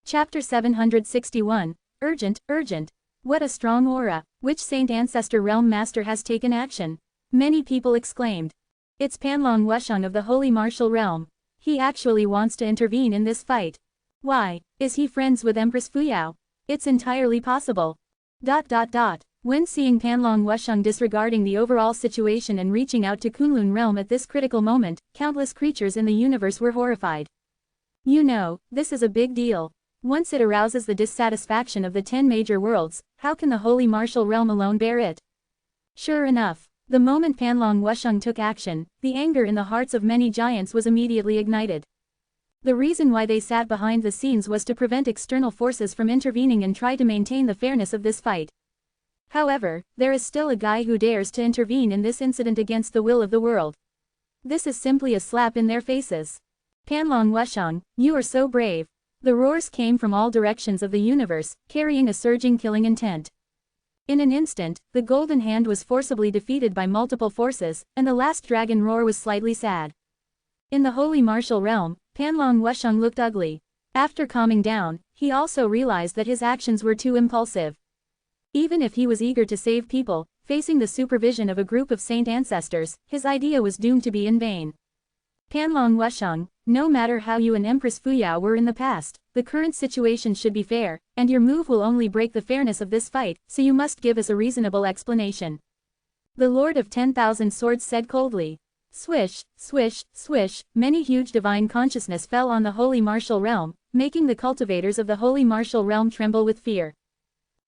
Chapter 761. Urgent, urgent. What a strong aura. Which Saint Ancestor Realm Master has taken action? Many people exclaimed. It's Panlong Wusheng of the Holy Martial Realm. He actually wants to intervene in this fight. Why? Is he friends with Empress Fuyao? It's entirely possible. When seeing Panlong Wusheng disregarding the overall situation and reaching out to Kunlun Realm at this critical moment, countless creatures in the universe were horrified. You know, this is a big deal. Once it arouses the dissatisfaction of the 10 major worlds, how can the Holy Martial Realm alone bear it? Sure enough, the moment Panlong Wusheng took action, the anger in the hearts of many giants was immediately ignited. The reason why they sat behind the scenes was to prevent external forces from intervening and try to maintain the fairness of this fight. However, there is still a guy who dares to intervene in this incident against the will of the world. This is simply a slap in their faces. Panlong Wusheng, you are so brave. The roars came from all directions of the universe, carrying a surging killing intent. In an instant, the Golden Hand was forcibly defeated by multiple forces, and the last dragon roar was slightly sad. In the Holy Martial Realm, Panlong Wusheng looked ugly. After calming down, he also realized that his actions were too impulsive. Even if he was eager to save people, facing the supervision of a group of saint ancestors, his idea was doomed to be in vain. Panlong Wusheng, no matter how you and Empress Fuyao were in the past, the current situation should be fair, and your move will only break the fairness of this fight, so you must give us a reasonable explanation. The Lord of 10,000 Swords said coldly. Swish, swish, swish, many huge divine consciousness fell on the Holy Martial Realm, making the cultivators of the Holy Martial Realm tremble with fear.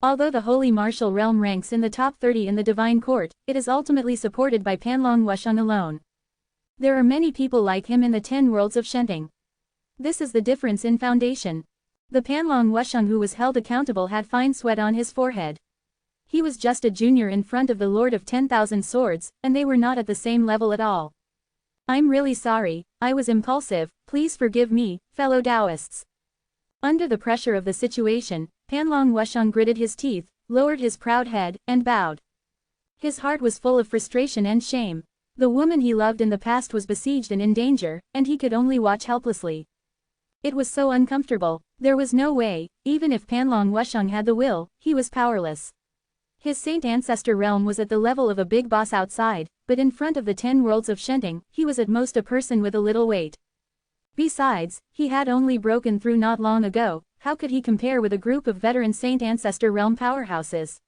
Although the Holy Martial Realm ranks in the top 30 in the Divine Court, it is ultimately supported by Panlong Wusheng alone. There are many people like him in the 10 worlds of Shenting. This is the difference in foundation. The Panlong Wusheng who was held accountable had fine sweat on his forehead. He was just a junior in front of the Lord of 10,000 Swords, and they were not at the same level at all. I'm really sorry, I was impulsive, please forgive me, fellow Taoists. Under the pressure of the situation, Panlong Wusheng gritted his teeth, lowered his proud head, and bowed. His heart was full of frustration and shame. The woman he loved in the past was besieged and in danger, and he could only watch helplessly. It was so uncomfortable. There was no way, even if Panlong Wusheng had the will, he was powerless. His Saint Ancestor realm was at the level of a big boss outside, but in front of the 10 worlds of Shenting, he was at most a person with a little weight. Besides, he had only broken through not long ago, how could he compare with a group of veteran Saint Ancestor realm powerhouses?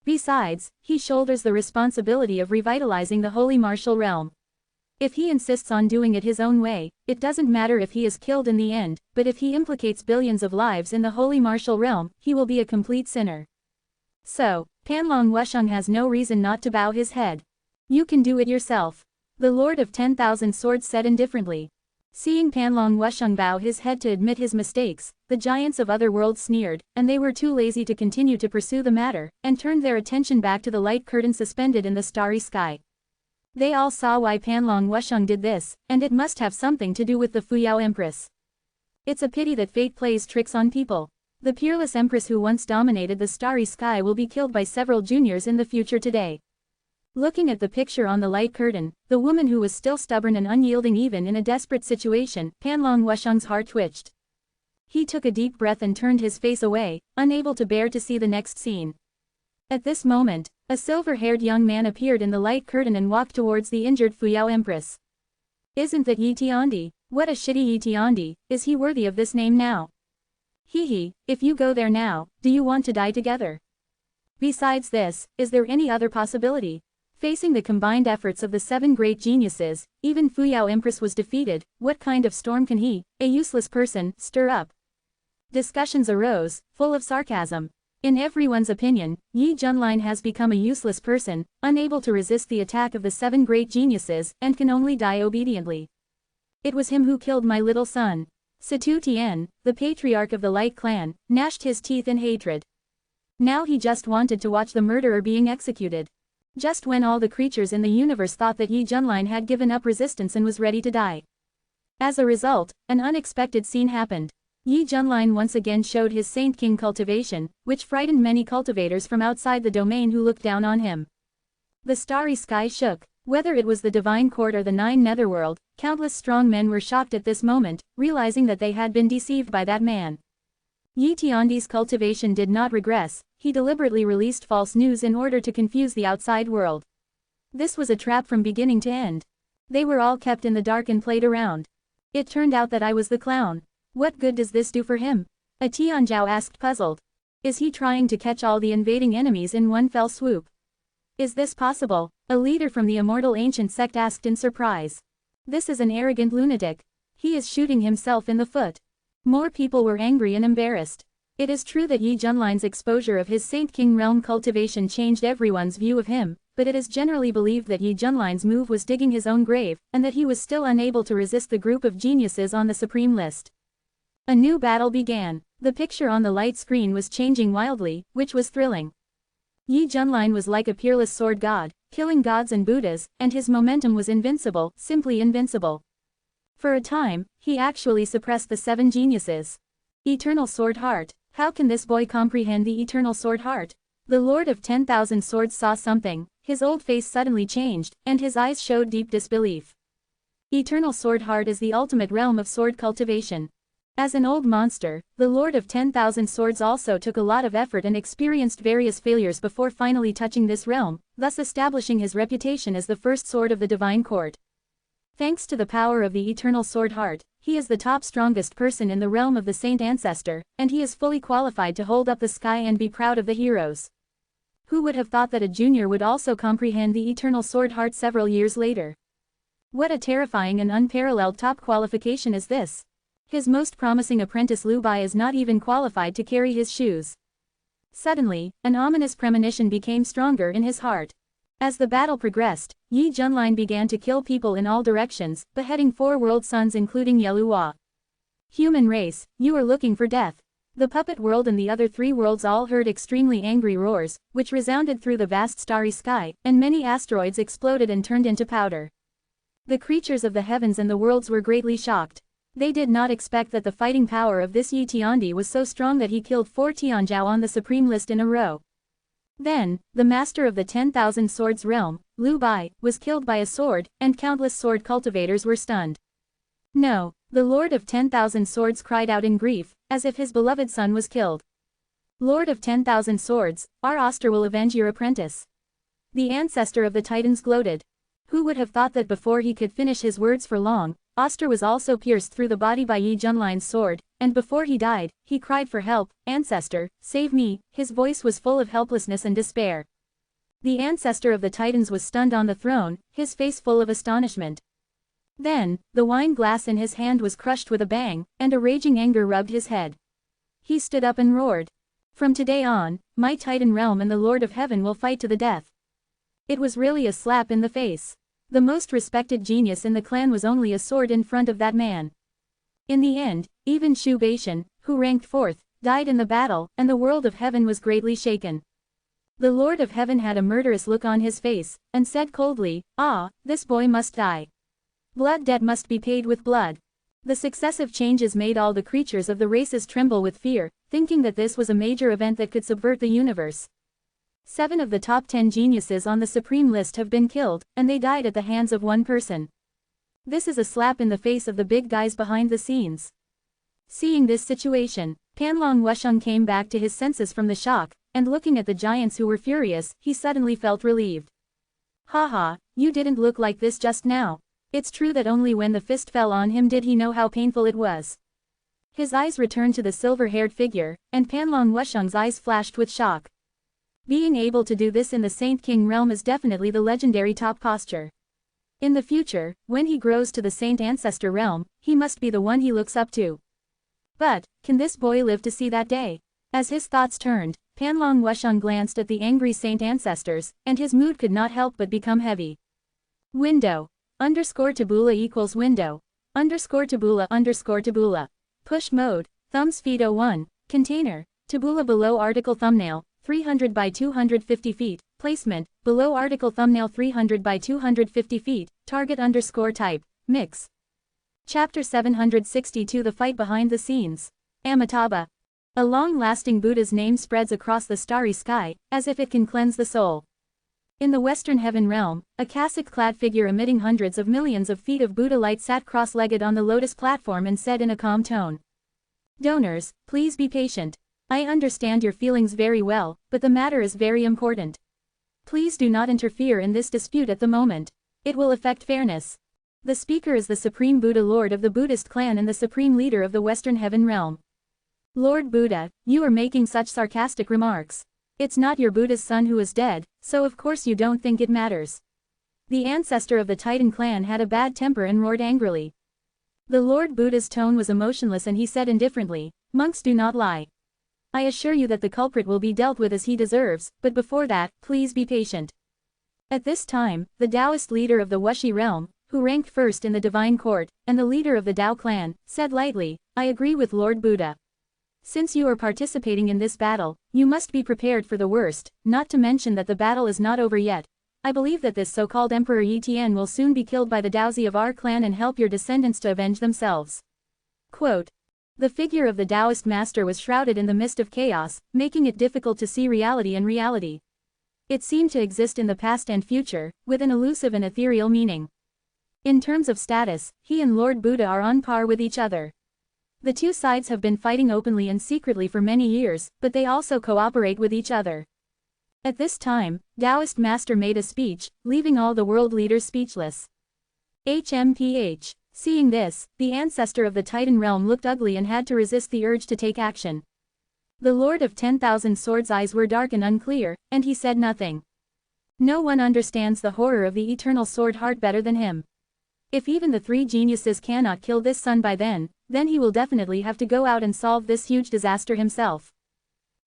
Besides, he shoulders the responsibility of revitalizing the Holy Martial Realm. If he insists on doing it his own way, it doesn't matter if he is killed in the end, but if he implicates billions of lives in the Holy Martial Realm, he will be a complete sinner. So, Panlong Wusheng has no reason not to bow his head. You can do it yourself. The Lord of 10,000 Swords said indifferently. Seeing Panlong Wusheng bow his head to admit his mistakes, the giants of other worlds sneered, and they were too lazy to continue to pursue the matter, and turned their attention back to the light curtain suspended in the starry sky. They all saw why Panlong Wusheng did this, and it must have something to do with the Fuyao Empress. It's a pity that fate plays tricks on people. The peerless Empress who once dominated the starry sky will be killed by several juniors in the future today. Looking at the picture on the light curtain, the woman who was still stubborn and unyielding even in a desperate situation, Panlong Wusheng's heart twitched. He took a deep breath and turned his face away, unable to bear to see the next scene. At this moment, a silver-haired young man appeared in the light curtain and walked towards the injured Fuyao Empress. Isn't that Yi Tiandi? What a shitty Yi Tiandi, is he worthy of this name now? Hee, if you go there now, do you want to die together? Besides this, is there any other possibility? Facing the combined efforts of the 7 great geniuses, even Fuyao Empress was defeated. What kind of storm can he, a useless person, stir up? Discussions arose, full of sarcasm. In everyone's opinion, Yi Junlin has become a useless person, unable to resist the attack of the 7 great geniuses, and can only die obediently. It was him who killed my little son. Situ Tien, the patriarch of the Light Clan, gnashed his teeth in hatred. Now he just wanted to watch the murderer being executed. Just when all the creatures in the universe thought that Yi Junlin had given up resistance and was ready to die. As a result, an unexpected scene happened. Yi Junlin once again showed his Saint King cultivation, which frightened many cultivators from outside the domain who looked down on him. The starry sky shook. Whether it was the Divine Court or the 9 Netherworld, countless strong men were shocked at this moment, realizing that they had been deceived by that man. Yi Tiandi's cultivation did not regress, he deliberately released false news in order to confuse the outside world. This was a trap from beginning to end. They were all kept in the dark and played around. It turned out that I was the clown. What good does this do for him? A Tianzhao asked puzzled. Is he trying to catch all the invading enemies in one fell swoop? Is this possible? A leader from the immortal ancient sect asked in surprise. This is an arrogant lunatic. He is shooting himself in the foot. More people were angry and embarrassed. It is true that Yi Junline's exposure of his Saint King realm cultivation changed everyone's view of him, but it is generally believed that Yi Junline's move was digging his own grave, and that he was still unable to resist the group of geniuses on the supreme list. A new battle began. The picture on the light screen was changing wildly, which was thrilling. Yi Junline was like a peerless sword god, killing gods and Buddhas, and his momentum was invincible, simply invincible. For a time, he actually suppressed the 7 geniuses. Eternal Sword Heart. How can this boy comprehend the Eternal Sword Heart? The Lord of 10,000 Swords saw something, his old face suddenly changed, and his eyes showed deep disbelief. Eternal Sword Heart is the ultimate realm of sword cultivation. As an old monster, the Lord of 10,000 Swords also took a lot of effort and experienced various failures before finally touching this realm, thus establishing his reputation as the first sword of the Divine Court. Thanks to the power of the Eternal Sword Heart, he is the top strongest person in the realm of the Saint Ancestor, and he is fully qualified to hold up the sky and be proud of the heroes. Who would have thought that a junior would also comprehend the Eternal Sword Heart several years later? What a terrifying and unparalleled top qualification is this! His most promising apprentice Lu Bai is not even qualified to carry his shoes. Suddenly, an ominous premonition became stronger in his heart. As the battle progressed, Yi Junline began to kill people in all directions, beheading 4 world sons including Yeluhua. Human race, you are looking for death. The puppet world and the other 3 worlds all heard extremely angry roars, which resounded through the vast starry sky, and many asteroids exploded and turned into powder. The creatures of the heavens and the worlds were greatly shocked. They did not expect that the fighting power of this Yi Tiandi was so strong that he killed 4 Tianzhao on the supreme list in a row. Then, the master of the 10,000 Swords realm, Lu Bai, was killed by a sword, and countless sword cultivators were stunned. No, the Lord of 10,000 Swords cried out in grief, as if his beloved son was killed. Lord of 10,000 Swords, our Oster will avenge your apprentice. The ancestor of the Titans gloated. Who would have thought that before he could finish his words for long, Oster was also pierced through the body by Yi Junline's sword, and before he died, he cried for help, "Ancestor, save me," his voice was full of helplessness and despair. The ancestor of the Titans was stunned on the throne, his face full of astonishment. Then, the wine glass in his hand was crushed with a bang, and a raging anger rubbed his head. He stood up and roared. From today on, my Titan realm and the Lord of Heaven will fight to the death. It was really a slap in the face. The most respected genius in the clan was only a sword in front of that man. In the end, even Shu Baishan, who ranked 4th, died in the battle, and the world of heaven was greatly shaken. The Lord of Heaven had a murderous look on his face, and said coldly, "Ah, this boy must die. Blood debt must be paid with blood." The successive changes made all the creatures of the races tremble with fear, thinking that this was a major event that could subvert the universe. 7 of the top 10 geniuses on the supreme list have been killed, and they died at the hands of one person. This is a slap in the face of the big guys behind the scenes. Seeing this situation, Panlong Wusheng came back to his senses from the shock, and looking at the giants who were furious, he suddenly felt relieved. Haha, you didn't look like this just now. It's true that only when the fist fell on him did he know how painful it was. His eyes returned to the silver-haired figure, and Panlong Wusheng's eyes flashed with shock. Being able to do this in the Saint King realm is definitely the legendary top posture. In the future, when he grows to the Saint Ancestor realm, he must be the one he looks up to. But, can this boy live to see that day? As his thoughts turned, Panlong Wusheng glanced at the angry Saint Ancestors, and his mood could not help but become heavy. Window. _Tabula equals window. _Tabula_Tabula. Push mode. Thumb speed 01. Container. Tabula below article thumbnail. 300 by 250 feet, placement, below article thumbnail 300 by 250 feet, target _type, mix. Chapter 762 The Fight Behind the Scenes. Amitabha. A long-lasting Buddha's name spreads across the starry sky, as if it can cleanse the soul. In the Western Heaven realm, a cassock-clad figure emitting hundreds of millions of feet of Buddha light sat cross-legged on the lotus platform and said in a calm tone. Donors, please be patient. I understand your feelings very well, but the matter is very important. Please do not interfere in this dispute at the moment. It will affect fairness. The speaker is the Supreme Buddha Lord of the Buddhist clan and the Supreme Leader of the Western Heaven Realm. Lord Buddha, you are making such sarcastic remarks. It's not your Buddha's son who is dead, so of course you don't think it matters. The ancestor of the Titan clan had a bad temper and roared angrily. The Lord Buddha's tone was emotionless and he said indifferently, "Monks do not lie. I assure you that the culprit will be dealt with as he deserves, but before that, please be patient." At this time, the Taoist leader of the Wuxi realm, who ranked first in the divine court, and the leader of the Tao clan, said lightly, "I agree with Lord Buddha. Since you are participating in this battle, you must be prepared for the worst, not to mention that the battle is not over yet. I believe that this so-called Emperor Yi Tian will soon be killed by the Daozi of our clan and help your descendants to avenge themselves." Quote. The figure of the Taoist master was shrouded in the mist of chaos, making it difficult to see reality and reality. It seemed to exist in the past and future, with an elusive and ethereal meaning. In terms of status, he and Lord Buddha are on par with each other. The two sides have been fighting openly and secretly for many years, but they also cooperate with each other. At this time, Taoist master made a speech, leaving all the world leaders speechless. HMPH. Seeing this, the ancestor of the Titan realm looked ugly and had to resist the urge to take action. The Lord of 10,000 Swords' eyes were dark and unclear, and he said nothing. No one understands the horror of the eternal sword heart better than him. If even the three geniuses cannot kill this son by then he will definitely have to go out and solve this huge disaster himself.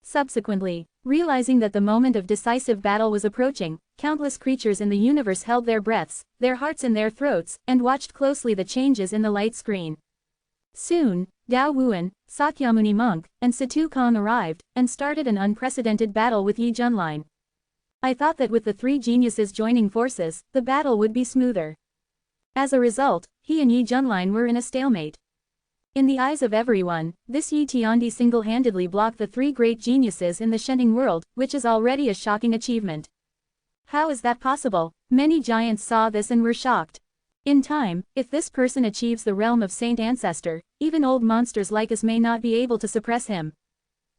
Subsequently, realizing that the moment of decisive battle was approaching, countless creatures in the universe held their breaths, their hearts in their throats, and watched closely the changes in the light screen. Soon, Dao Wuan, Sakyamuni monk, and Situ Kong arrived, and started an unprecedented battle with Yi Junlin. I thought that with the three geniuses joining forces, the battle would be smoother. As a result, he and Yi Junlin were in a stalemate. In the eyes of everyone, this Yi Tiandi single-handedly blocked the three great geniuses in the Shenting world, which is already a shocking achievement. How is that possible? Many giants saw this and were shocked. In time, if this person achieves the realm of Saint Ancestor, even old monsters like us may not be able to suppress him.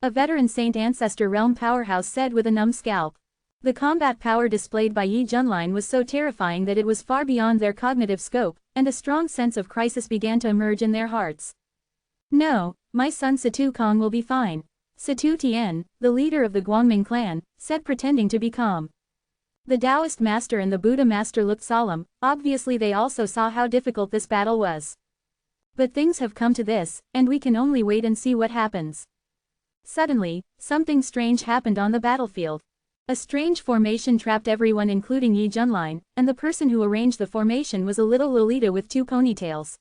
A veteran Saint Ancestor realm powerhouse said with a numb scalp. The combat power displayed by Yi Junlin was so terrifying that it was far beyond their cognitive scope, and a strong sense of crisis began to emerge in their hearts. "No, my son Situ Kong will be fine," Situ Tian, the leader of the Guangming clan, said pretending to be calm. The Taoist master and the Buddha master looked solemn, obviously they also saw how difficult this battle was. But things have come to this, and we can only wait and see what happens. Suddenly, something strange happened on the battlefield. A strange formation trapped everyone including Yi Junlin, and the person who arranged the formation was a little Lolita with two ponytails.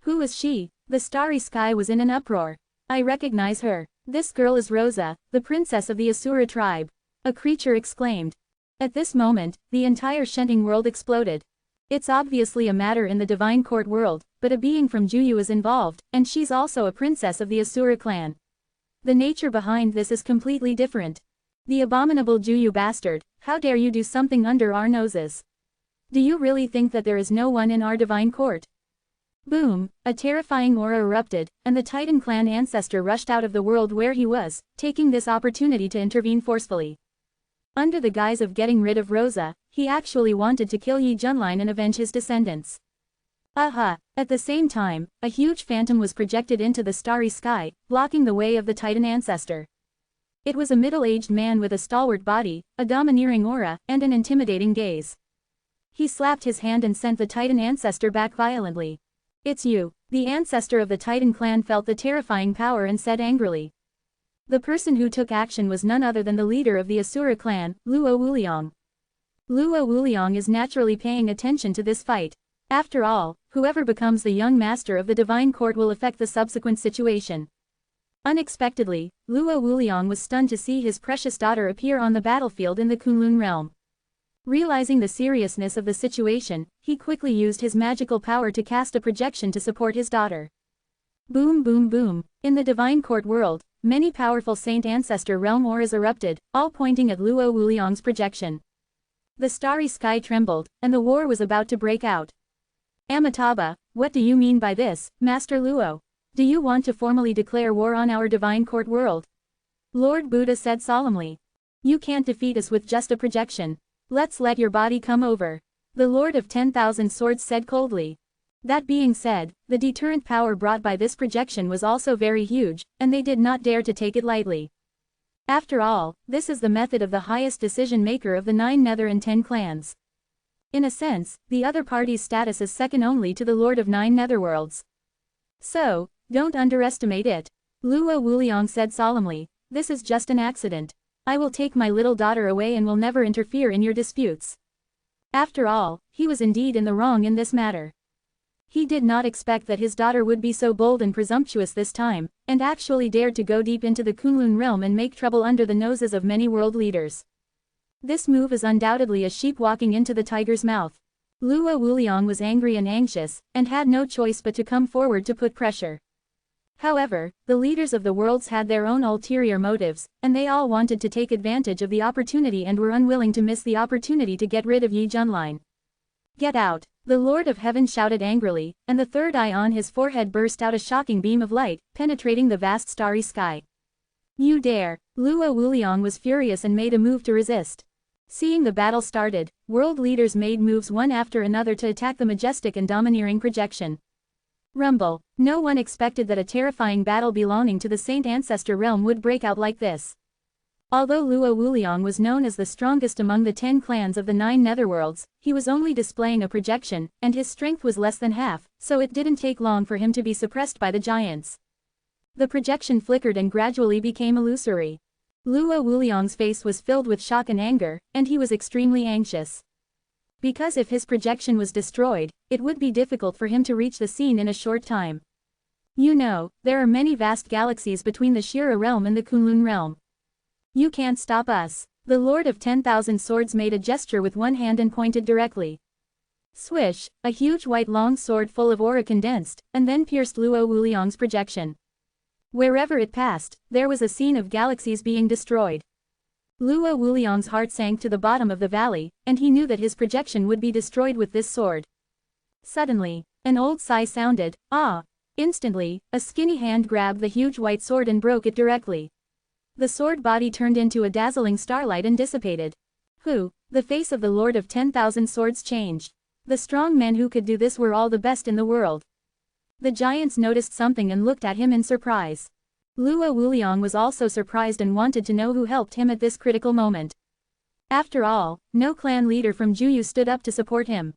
Who was she? The starry sky was in an uproar. I recognize her. This girl is Rosa, the princess of the Asura tribe. A creature exclaimed. At this moment, the entire Shenting world exploded. It's obviously a matter in the divine court world, but a being from Juyu is involved, and she's also a princess of the Asura clan. The nature behind this is completely different. The abominable Juyu bastard, how dare you do something under our noses? Do you really think that there is no one in our divine court? Boom, a terrifying aura erupted, and the Titan clan ancestor rushed out of the world where he was, taking this opportunity to intervene forcefully. Under the guise of getting rid of Rosa, he actually wanted to kill Yi Junlin and avenge his descendants. Aha! At the same time, a huge phantom was projected into the starry sky, blocking the way of the Titan ancestor. It was a middle-aged man with a stalwart body, a domineering aura, and an intimidating gaze. He slapped his hand and sent the Titan ancestor back violently. "It's you." The ancestor of the Titan clan felt the terrifying power and said angrily. The person who took action was none other than the leader of the Asura clan, Luo Wuliang. Luo Wuliang is naturally paying attention to this fight. After all, whoever becomes the young master of the divine court will affect the subsequent situation. Unexpectedly, Luo Wuliang was stunned to see his precious daughter appear on the battlefield in the Kunlun realm. Realizing the seriousness of the situation, he quickly used his magical power to cast a projection to support his daughter. Boom boom boom. In the divine court world, many powerful Saint Ancestor realm auras erupted, all pointing at Luo Wuliang's projection. The starry sky trembled, and the war was about to break out. Amitabha, what do you mean by this, Master Luo? Do you want to formally declare war on our divine court world? Lord Buddha said solemnly. You can't defeat us with just a projection. Let's let your body come over. The Lord of 10,000 Swords said coldly. That being said, the deterrent power brought by this projection was also very huge, and they did not dare to take it lightly. After all, this is the method of the highest decision-maker of the 9 Nether and 10 clans. In a sense, the other party's status is second only to the Lord of 9 Netherworlds. So, don't underestimate it. Luo Wuliang said solemnly, this is just an accident. I will take my little daughter away and will never interfere in your disputes. After all, he was indeed in the wrong in this matter. He did not expect that his daughter would be so bold and presumptuous this time, and actually dared to go deep into the Kunlun realm and make trouble under the noses of many world leaders. This move is undoubtedly a sheep walking into the tiger's mouth. Luo Wuliang was angry and anxious, and had no choice but to come forward to put pressure. However, the leaders of the worlds had their own ulterior motives, and they all wanted to take advantage of the opportunity and were unwilling to miss the opportunity to get rid of Yi Junlin. Get out! The Lord of Heaven shouted angrily, and the third eye on his forehead burst out a shocking beam of light, penetrating the vast starry sky. You dare! Luo Wuliang was furious and made a move to resist. Seeing the battle started, world leaders made moves one after another to attack the majestic and domineering projection. Rumble! No one expected that a terrifying battle belonging to the Saint Ancestor realm would break out like this. Although Luo Wuliang was known as the strongest among the 10 clans of the 9 Netherworlds, he was only displaying a projection, and his strength was less than half, so it didn't take long for him to be suppressed by the giants. The projection flickered and gradually became illusory. Luo Wuliang's face was filled with shock and anger, and he was extremely anxious. Because if his projection was destroyed, it would be difficult for him to reach the scene in a short time. You know, there are many vast galaxies between the Shira realm and the Kunlun realm. You can't stop us. The Lord of 10,000 Swords made a gesture with one hand and pointed directly. Swish, a huge white long sword full of aura condensed, and then pierced Luo Wuliang's projection. Wherever it passed, there was a scene of galaxies being destroyed. Luo Wuliang's heart sank to the bottom of the valley, and he knew that his projection would be destroyed with this sword. Suddenly, an old sigh sounded, ah! Instantly, a skinny hand grabbed the huge white sword and broke it directly. The sword body turned into a dazzling starlight and dissipated. Who? The face of the Lord of 10,000 Swords changed. The strong men who could do this were all the best in the world. The giants noticed something and looked at him in surprise. Luo Wuliang was also surprised and wanted to know who helped him at this critical moment. After all, no clan leader from Juyu stood up to support him.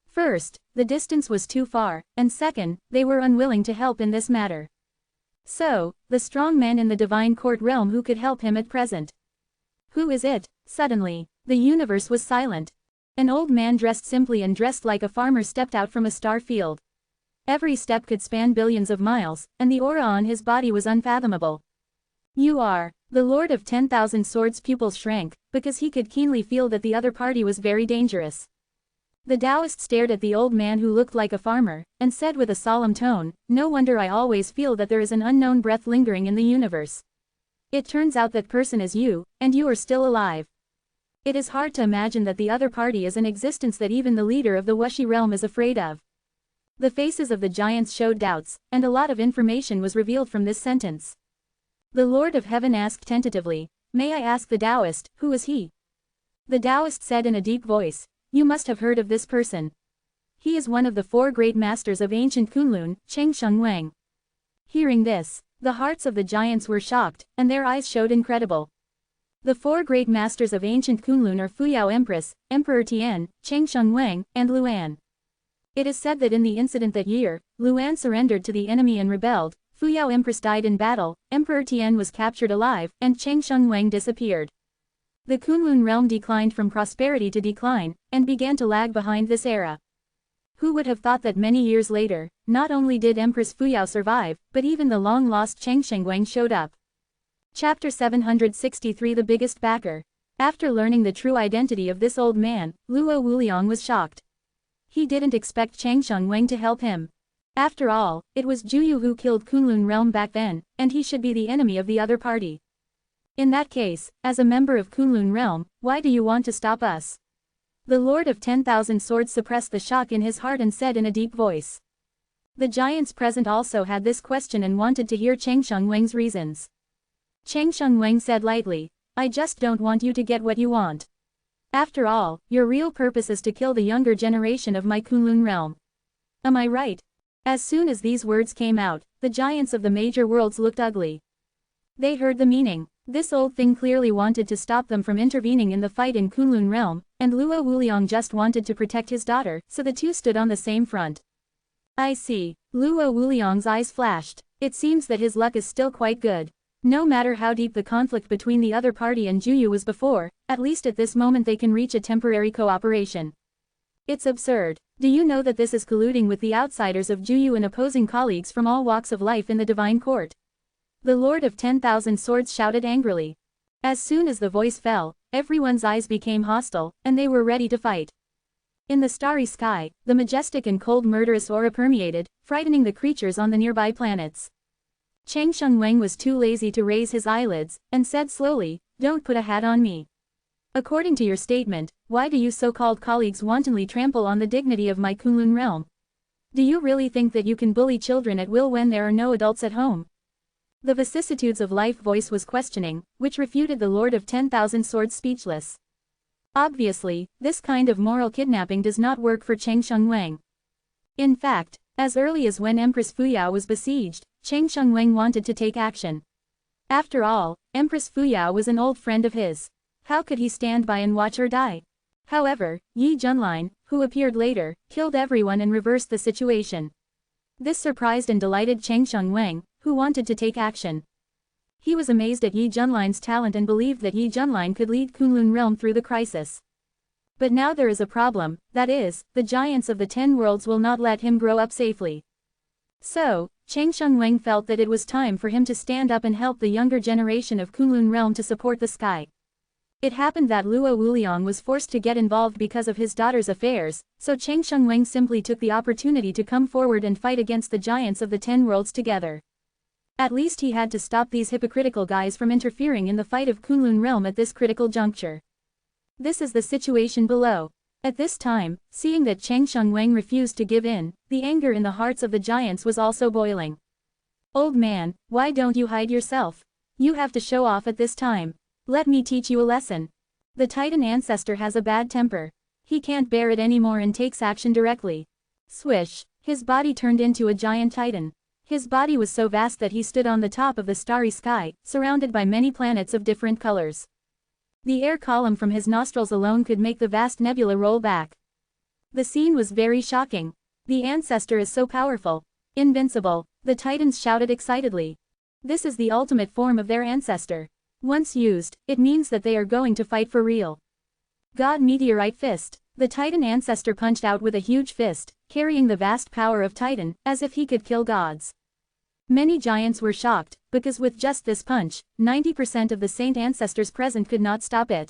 First, the distance was too far, and second, they were unwilling to help in this matter. So, the strong men in the divine court realm who could help him at present. Who is it? Suddenly, the universe was silent. An old man dressed simply and dressed like a farmer stepped out from a star field. Every step could span billions of miles, and the aura on his body was unfathomable. You are. The Lord of 10,000 Swords' pupils shrank, because he could keenly feel that the other party was very dangerous. The Taoist stared at the old man who looked like a farmer, and said with a solemn tone, no wonder I always feel that there is an unknown breath lingering in the universe. It turns out that person is you, and you are still alive. It is hard to imagine that the other party is an existence that even the leader of the Wuxi realm is afraid of. The faces of the giants showed doubts, and a lot of information was revealed from this sentence. The Lord of Heaven asked tentatively, may I ask the Taoist, who is he? The Taoist said in a deep voice, you must have heard of this person. He is one of the 4 great masters of ancient Kunlun, Chengsheng Wang. Hearing this, the hearts of the giants were shocked, and their eyes showed incredible. The 4 great masters of ancient Kunlun are Fuyao Empress, Emperor Tian, Chengsheng Wang, and Luan. It is said that in the incident that year, Luan surrendered to the enemy and rebelled, Fuyao Empress died in battle, Emperor Tian was captured alive, and Chengsheng Wang disappeared. The Kunlun realm declined from prosperity to decline, and began to lag behind this era. Who would have thought that many years later, not only did Empress Fuyao survive, but even the long-lost Chengsheng Wang showed up. Chapter 763 The Biggest Backer. After learning the true identity of this old man, Luo Wuliang was shocked. He didn't expect Chengsheng Wang to help him. After all, it was Juyu who killed Kunlun realm back then, and he should be the enemy of the other party. In that case, as a member of Kunlun realm, why do you want to stop us? The Lord of 10,000 Swords suppressed the shock in his heart and said in a deep voice. The giants present also had this question and wanted to hear Chang Shengwang's reasons. Chang Shengwang said lightly, I just don't want you to get what you want. After all, your real purpose is to kill the younger generation of my Kunlun realm. Am I right? As soon as these words came out, the giants of the major worlds looked ugly. They heard the meaning. This old thing clearly wanted to stop them from intervening in the fight in Kunlun realm, and Luo Wuliang just wanted to protect his daughter, so the two stood on the same front. I see. Luo Wuliang's eyes flashed. It seems that his luck is still quite good. No matter how deep the conflict between the other party and Juyu was before, at least at this moment they can reach a temporary cooperation. It's absurd. Do you know that this is colluding with the outsiders of Juyu and opposing colleagues from all walks of life in the divine court? The Lord of 10,000 Swords shouted angrily. As soon as the voice fell, everyone's eyes became hostile, and they were ready to fight. In the starry sky, the majestic and cold murderous aura permeated, frightening the creatures on the nearby planets. Chang Shengwang was too lazy to raise his eyelids, and said slowly, don't put a hat on me. According to your statement, why do you so-called colleagues wantonly trample on the dignity of my Kunlun realm? Do you really think that you can bully children at will when there are no adults at home? The vicissitudes of life voice was questioning, which refuted the Lord of 10,000 Swords speechless. Obviously, this kind of moral kidnapping does not work for Chang Shengwang. In fact, as early as when Empress Fuyao was besieged, Chang Shengwang wanted to take action. After all, Empress Fuyao was an old friend of his. How could he stand by and watch her die? However, Yi Junlin, who appeared later, killed everyone and reversed the situation. This surprised and delighted Chang Shengwang, who wanted to take action. He was amazed at Yi Junlin's talent and believed that Yi Junlin could lead Kunlun realm through the crisis. But now there is a problem, that is, the giants of the 10 worlds will not let him grow up safely. So, Chang Shengwang felt that it was time for him to stand up and help the younger generation of Kunlun realm to support the sky. It happened that Luo Wuliang was forced to get involved because of his daughter's affairs, so Chang Shengwang simply took the opportunity to come forward and fight against the giants of the 10 worlds together. At least he had to stop these hypocritical guys from interfering in the fight of Kunlun realm at this critical juncture. This is the situation below. At this time, seeing that Chang Shengwang refused to give in, the anger in the hearts of the giants was also boiling. Old man, why don't you hide yourself? You have to show off at this time. Let me teach you a lesson. The Titan ancestor has a bad temper. He can't bear it anymore and takes action directly. Swish, his body turned into a giant Titan. His body was so vast that he stood on the top of the starry sky, surrounded by many planets of different colors. The air column from his nostrils alone could make the vast nebula roll back. The scene was very shocking. The ancestor is so powerful. Invincible, the Titans shouted excitedly. This is the ultimate form of their ancestor. Once used, it means that they are going to fight for real. God Meteorite Fist. The Titan ancestor punched out with a huge fist, carrying the vast power of Titan, as if he could kill gods. Many giants were shocked, because with just this punch, 90% of the saint ancestors present could not stop it.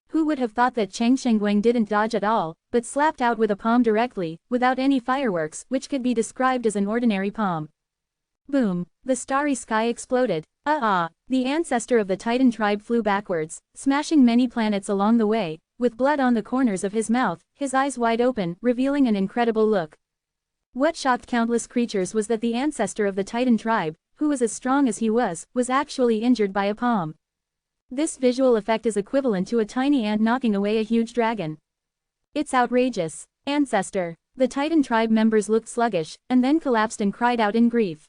Who would have thought that Chang Shengwang didn't dodge at all, but slapped out with a palm directly, without any fireworks, which could be described as an ordinary palm. Boom! The starry sky exploded. The ancestor of the Titan tribe flew backwards, smashing many planets along the way, with blood on the corners of his mouth, his eyes wide open, revealing an incredible look. What shocked countless creatures was that the ancestor of the Titan tribe, who was as strong as he was actually injured by a palm. This visual effect is equivalent to a tiny ant knocking away a huge dragon. It's outrageous. Ancestor. The Titan tribe members looked sluggish, and then collapsed and cried out in grief.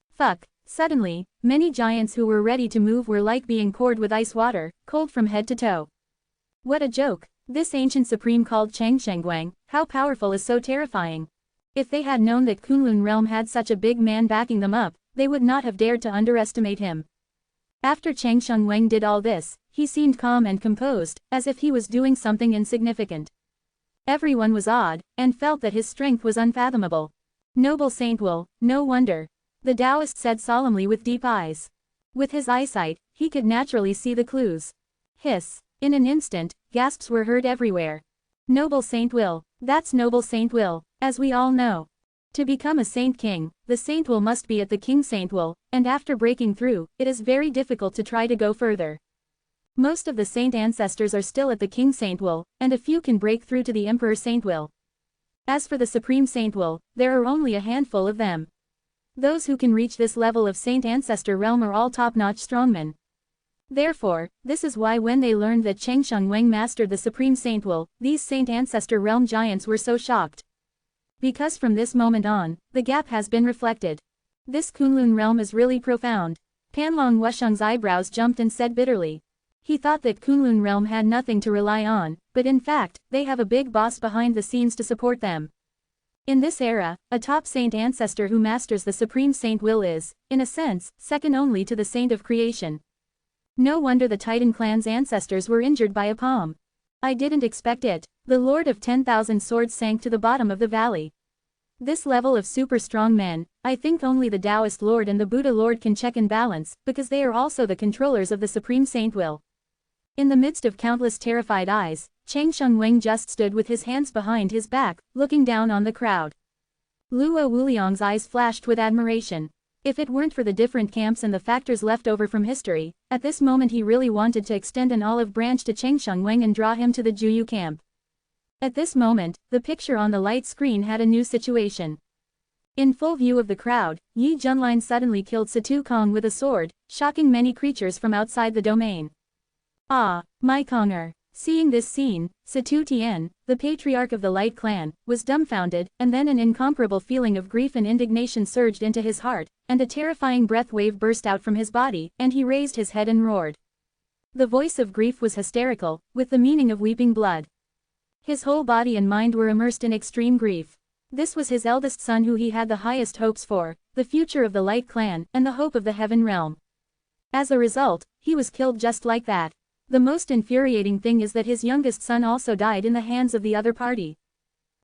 Fuck. Suddenly, many giants who were ready to move were like being poured with ice water, cold from head to toe. What a joke. This ancient supreme called Chang Shengwang, how powerful is so terrifying. If they had known that Kunlun realm had such a big man backing them up, they would not have dared to underestimate him. After Chang Shengwang did all this, he seemed calm and composed, as if he was doing something insignificant. Everyone was awed, and felt that his strength was unfathomable. Noble Saint Will, no wonder. The Taoist said solemnly with deep eyes. With his eyesight, he could naturally see the clues. Hiss. In an instant, gasps were heard everywhere. Noble Saint Will. That's Noble Saint Will, as we all know. To become a Saint King, the Saint Will must be at the King Saint Will, and after breaking through, it is very difficult to try to go further. Most of the Saint ancestors are still at the King Saint Will, and a few can break through to the Emperor Saint Will. As for the Supreme Saint Will, there are only a handful of them. Those who can reach this level of Saint Ancestor realm are all top-notch strongmen. Therefore, this is why when they learned that Changsheng Wang mastered the Supreme Saint Will, these Saint Ancestor realm giants were so shocked. Because from this moment on, the gap has been reflected. This Kunlun realm is really profound. Panlong Wusheng's eyebrows jumped and said bitterly. He thought that Kunlun realm had nothing to rely on, but in fact, they have a big boss behind the scenes to support them. In this era, a top Saint Ancestor who masters the Supreme Saint Will is, in a sense, second only to the Saint of Creation. No wonder the Titan clan's ancestors were injured by a palm. I didn't expect it. The Lord of 10,000 Swords sank to the bottom of the valley. This level of super strong men, I think only the Taoist Lord and the Buddha Lord can check and balance, because they are also the controllers of the Supreme Saint Will. In the midst of countless terrified eyes, Changsheng Wang just stood with his hands behind his back, looking down on the crowd. Luo Wuliang's eyes flashed with admiration. If it weren't for the different camps and the factors left over from history, at this moment he really wanted to extend an olive branch to Changsheng Wang and draw him to the Juyu camp. At this moment, the picture on the light screen had a new situation. In full view of the crowd, Yi Junlin suddenly killed Satu Kong with a sword, shocking many creatures from outside the domain. Ah, my Konger. Seeing this scene, Satu Tian, the patriarch of the Light Clan, was dumbfounded, and then an incomparable feeling of grief and indignation surged into his heart, and a terrifying breath wave burst out from his body, and he raised his head and roared. The voice of grief was hysterical, with the meaning of weeping blood. His whole body and mind were immersed in extreme grief. This was his eldest son who he had the highest hopes for, the future of the Light Clan, and the hope of the Heaven Realm. As a result, he was killed just like that. The most infuriating thing is that his youngest son also died in the hands of the other party.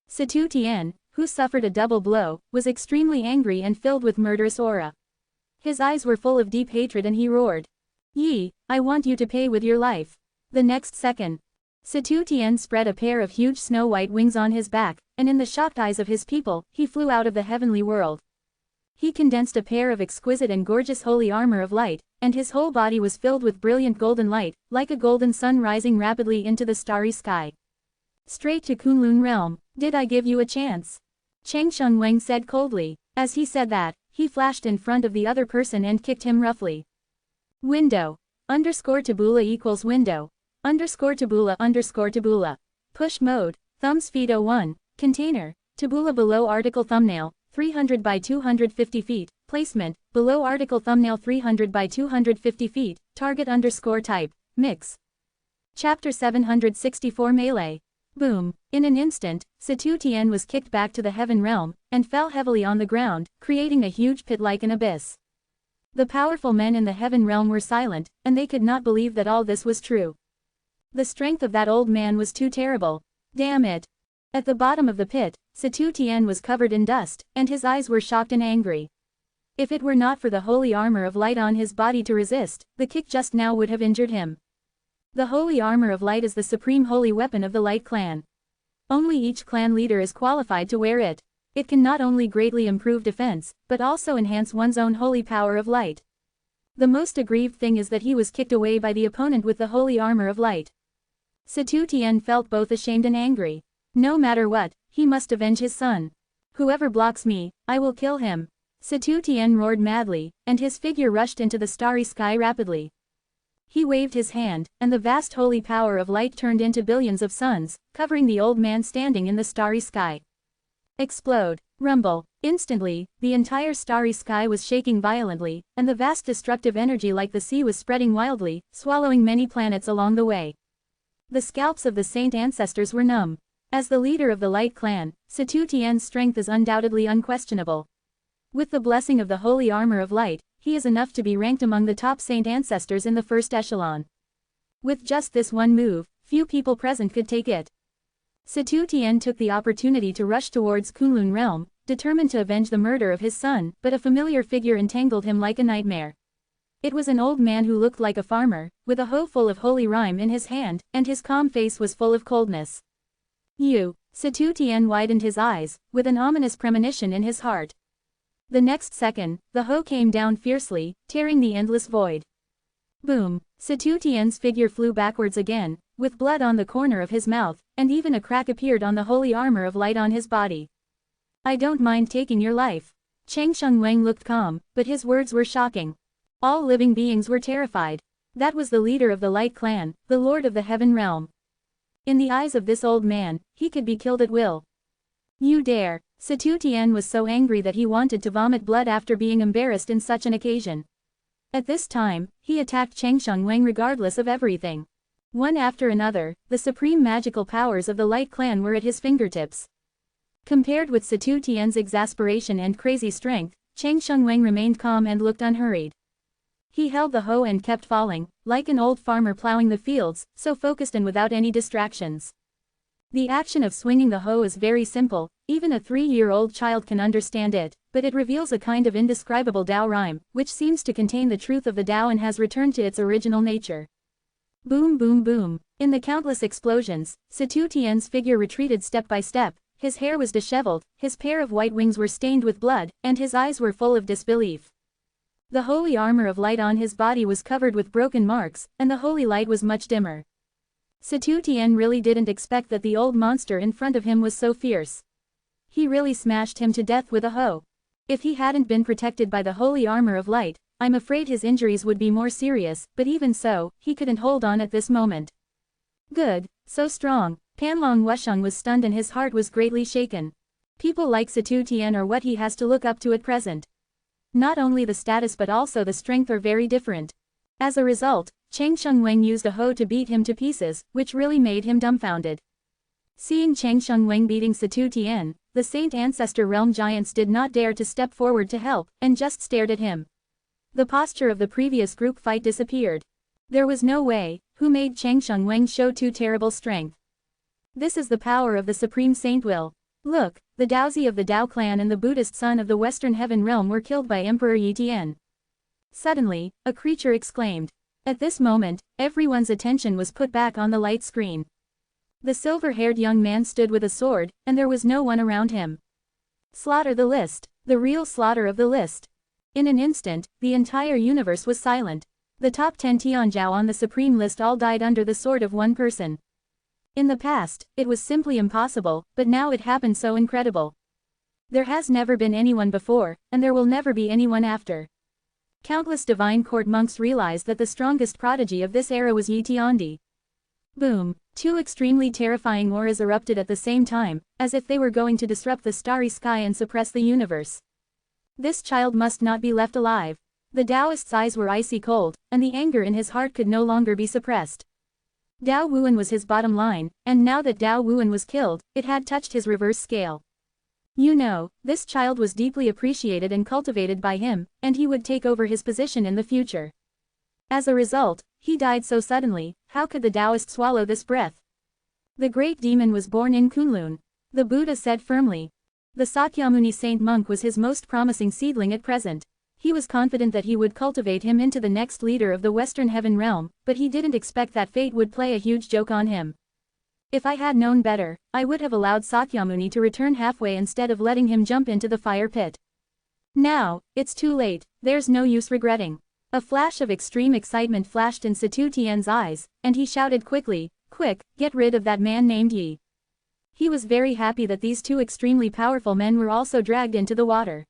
Satu Tian, who suffered a double blow, was extremely angry and filled with murderous aura. His eyes were full of deep hatred and he roared. Yi, I want you to pay with your life. The next second, Satu Tian spread a pair of huge snow-white wings on his back, and in the shocked eyes of his people, he flew out of the heavenly world. He condensed a pair of exquisite and gorgeous holy armor of light, and his whole body was filled with brilliant golden light, like a golden sun rising rapidly into the starry sky. Straight to Kunlun realm, did I give you a chance? Changsheng Wang said coldly. As he said that, he flashed in front of the other person and kicked him roughly. Window. _tabula equals window. _tabula. Push mode. Thumbs feed 01. Container. Tabula below article thumbnail. 300 by 250 feet. Placement. Below article thumbnail 300 by 250 feet. Target _type. Mix. Chapter 764 Melee. Boom. In an instant, Satu Tian was kicked back to the heaven realm, and fell heavily on the ground, creating a huge pit like an abyss. The powerful men in the heaven realm were silent, and they could not believe that all this was true. The strength of that old man was too terrible. Damn it. At the bottom of the pit, Satu Tian was covered in dust, and his eyes were shocked and angry. If it were not for the holy armor of light on his body to resist, the kick just now would have injured him. The holy armor of light is the supreme holy weapon of the Light Clan. Only each clan leader is qualified to wear it. It can not only greatly improve defense, but also enhance one's own holy power of light. The most aggrieved thing is that he was kicked away by the opponent with the holy armor of light. Satu Tian felt both ashamed and angry. No matter what, he must avenge his son. Whoever blocks me, I will kill him. Satu Tian roared madly, and his figure rushed into the starry sky rapidly. He waved his hand, and the vast holy power of light turned into billions of suns, covering the old man standing in the starry sky. Explode. Rumble. Instantly, the entire starry sky was shaking violently, and the vast destructive energy like the sea was spreading wildly, swallowing many planets along the way. The scalps of the saint ancestors were numb. As the leader of the Light Clan, Satu Tian's strength is undoubtedly unquestionable. With the blessing of the holy armor of light, he is enough to be ranked among the top saint ancestors in the first echelon. With just this one move, few people present could take it. Satu Tian took the opportunity to rush towards Kunlun realm, determined to avenge the murder of his son, but a familiar figure entangled him like a nightmare. It was an old man who looked like a farmer, with a hoe full of holy rime in his hand, and his calm face was full of coldness. You. Satu Tian widened his eyes, with an ominous premonition in his heart. The next second, the hoe came down fiercely, tearing the endless void. Boom. Satu Tian's figure flew backwards again, with blood on the corner of his mouth, and even a crack appeared on the holy armor of light on his body. "I don't mind taking your life." Chang Shengwang looked calm, but his words were shocking. All living beings were terrified. That was the leader of the Light Clan, the Lord of the Heaven Realm. In the eyes of this old man, he could be killed at will. "You dare!" Situ Tian was so angry that he wanted to vomit blood after being embarrassed in such an occasion. At this time, he attacked Chang Shengwang regardless of everything. One after another, the supreme magical powers of the Light Clan were at his fingertips. Compared with Situ Tian's exasperation and crazy strength, Chang Shengwang remained calm and looked unhurried. He held the hoe and kept falling, like an old farmer plowing the fields, so focused and without any distractions. The action of swinging the hoe is very simple, even a 3-year-old child can understand it, but it reveals a kind of indescribable Tao rhyme, which seems to contain the truth of the Tao and has returned to its original nature. Boom boom boom. In the countless explosions, Situ Tian's figure retreated step by step, his hair was disheveled, his pair of white wings were stained with blood, and his eyes were full of disbelief. The holy armor of light on his body was covered with broken marks, and the holy light was much dimmer. Situ Tian really didn't expect that the old monster in front of him was so fierce. He really smashed him to death with a hoe. If he hadn't been protected by the holy armor of light, I'm afraid his injuries would be more serious, but even so, he couldn't hold on at this moment. Good, so strong. Panlong Wusheng was stunned and his heart was greatly shaken. People like Situ Tian are what he has to look up to at present. Not only the status but also the strength are very different. As a result, Chang Shengwang used a hoe to beat him to pieces, which really made him dumbfounded. Seeing Chang Shengwang beating Situ Tian, the Saint Ancestor Realm giants did not dare to step forward to help, and just stared at him. The posture of the previous group fight disappeared. There was no way. Who made Chang Shengwang show too terrible strength? This is the power of the Supreme Saint Will. Look, the Daozi of the Tao clan and the Buddhist son of the Western Heaven Realm were killed by Emperor Yi Tian. Suddenly, a creature exclaimed. At this moment, everyone's attention was put back on the light screen. The silver-haired young man stood with a sword, and there was no one around him. Slaughter the list. The real slaughter of the list. In an instant, the entire universe was silent. The top 10 Tianzhao on the supreme list all died under the sword of one person. In the past, it was simply impossible, but now it happened so incredible. There has never been anyone before, and there will never be anyone after. Countless divine court monks realized that the strongest prodigy of this era was Yi Tiandi. Boom! 2 extremely terrifying auras erupted at the same time, as if they were going to disrupt the starry sky and suppress the universe. This child must not be left alive. The Taoist's eyes were icy cold, and the anger in his heart could no longer be suppressed. Dao Wuan was his bottom line, and now that Dao Wuan was killed, it had touched his reverse scale. You know, this child was deeply appreciated and cultivated by him, and he would take over his position in the future. As a result, he died so suddenly. How could the Taoist swallow this breath? The great demon was born in Kunlun. The Buddha said firmly. The Sakyamuni saint monk was his most promising seedling at present. He was confident that he would cultivate him into the next leader of the Western Heaven Realm, but he didn't expect that fate would play a huge joke on him. If I had known better, I would have allowed Sakyamuni to return halfway instead of letting him jump into the fire pit. Now, it's too late, there's no use regretting. A flash of extreme excitement flashed in Situ Tian's eyes, and he shouted quickly, "Quick, get rid of that man named Yi." He was very happy that these 2 extremely powerful men were also dragged into the water.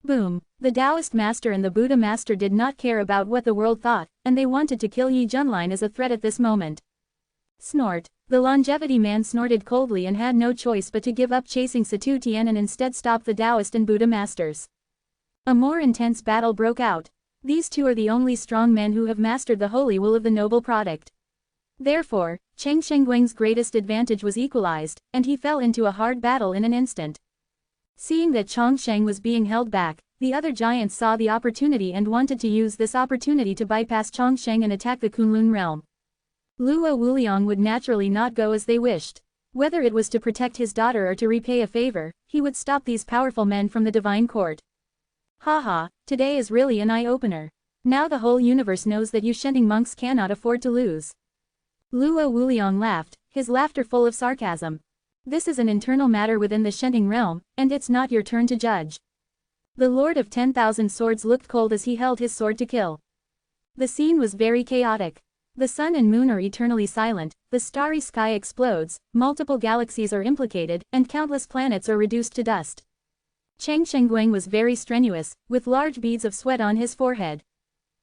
Boom! The Taoist master and the Buddha master did not care about what the world thought, and they wanted to kill Yi Junlin as a threat at this moment. Snort! The longevity man snorted coldly and had no choice but to give up chasing Situ Tian and instead stop the Taoist and Buddha masters. A more intense battle broke out. These 2 are the only strong men who have mastered the holy will of the noble product. Therefore, Chang Shengwang's greatest advantage was equalized, and he fell into a hard battle in an instant. Seeing that Chang Sheng was being held back, the other giants saw the opportunity and wanted to use this opportunity to bypass Chang Sheng and attack the Kunlun realm. Luo Wuliang would naturally not go as they wished. Whether it was to protect his daughter or to repay a favor, he would stop these powerful men from the divine court. Haha, today is really an eye-opener. Now the whole universe knows that you Shending monks cannot afford to lose. Luo Wuliang laughed, his laughter full of sarcasm. This is an internal matter within the Shending realm, and it's not your turn to judge. The Lord of 10,000 Swords looked cold as he held his sword to kill. The scene was very chaotic. The sun and moon are eternally silent, the starry sky explodes, multiple galaxies are implicated, and countless planets are reduced to dust. Cheng Shengguang was very strenuous, with large beads of sweat on his forehead.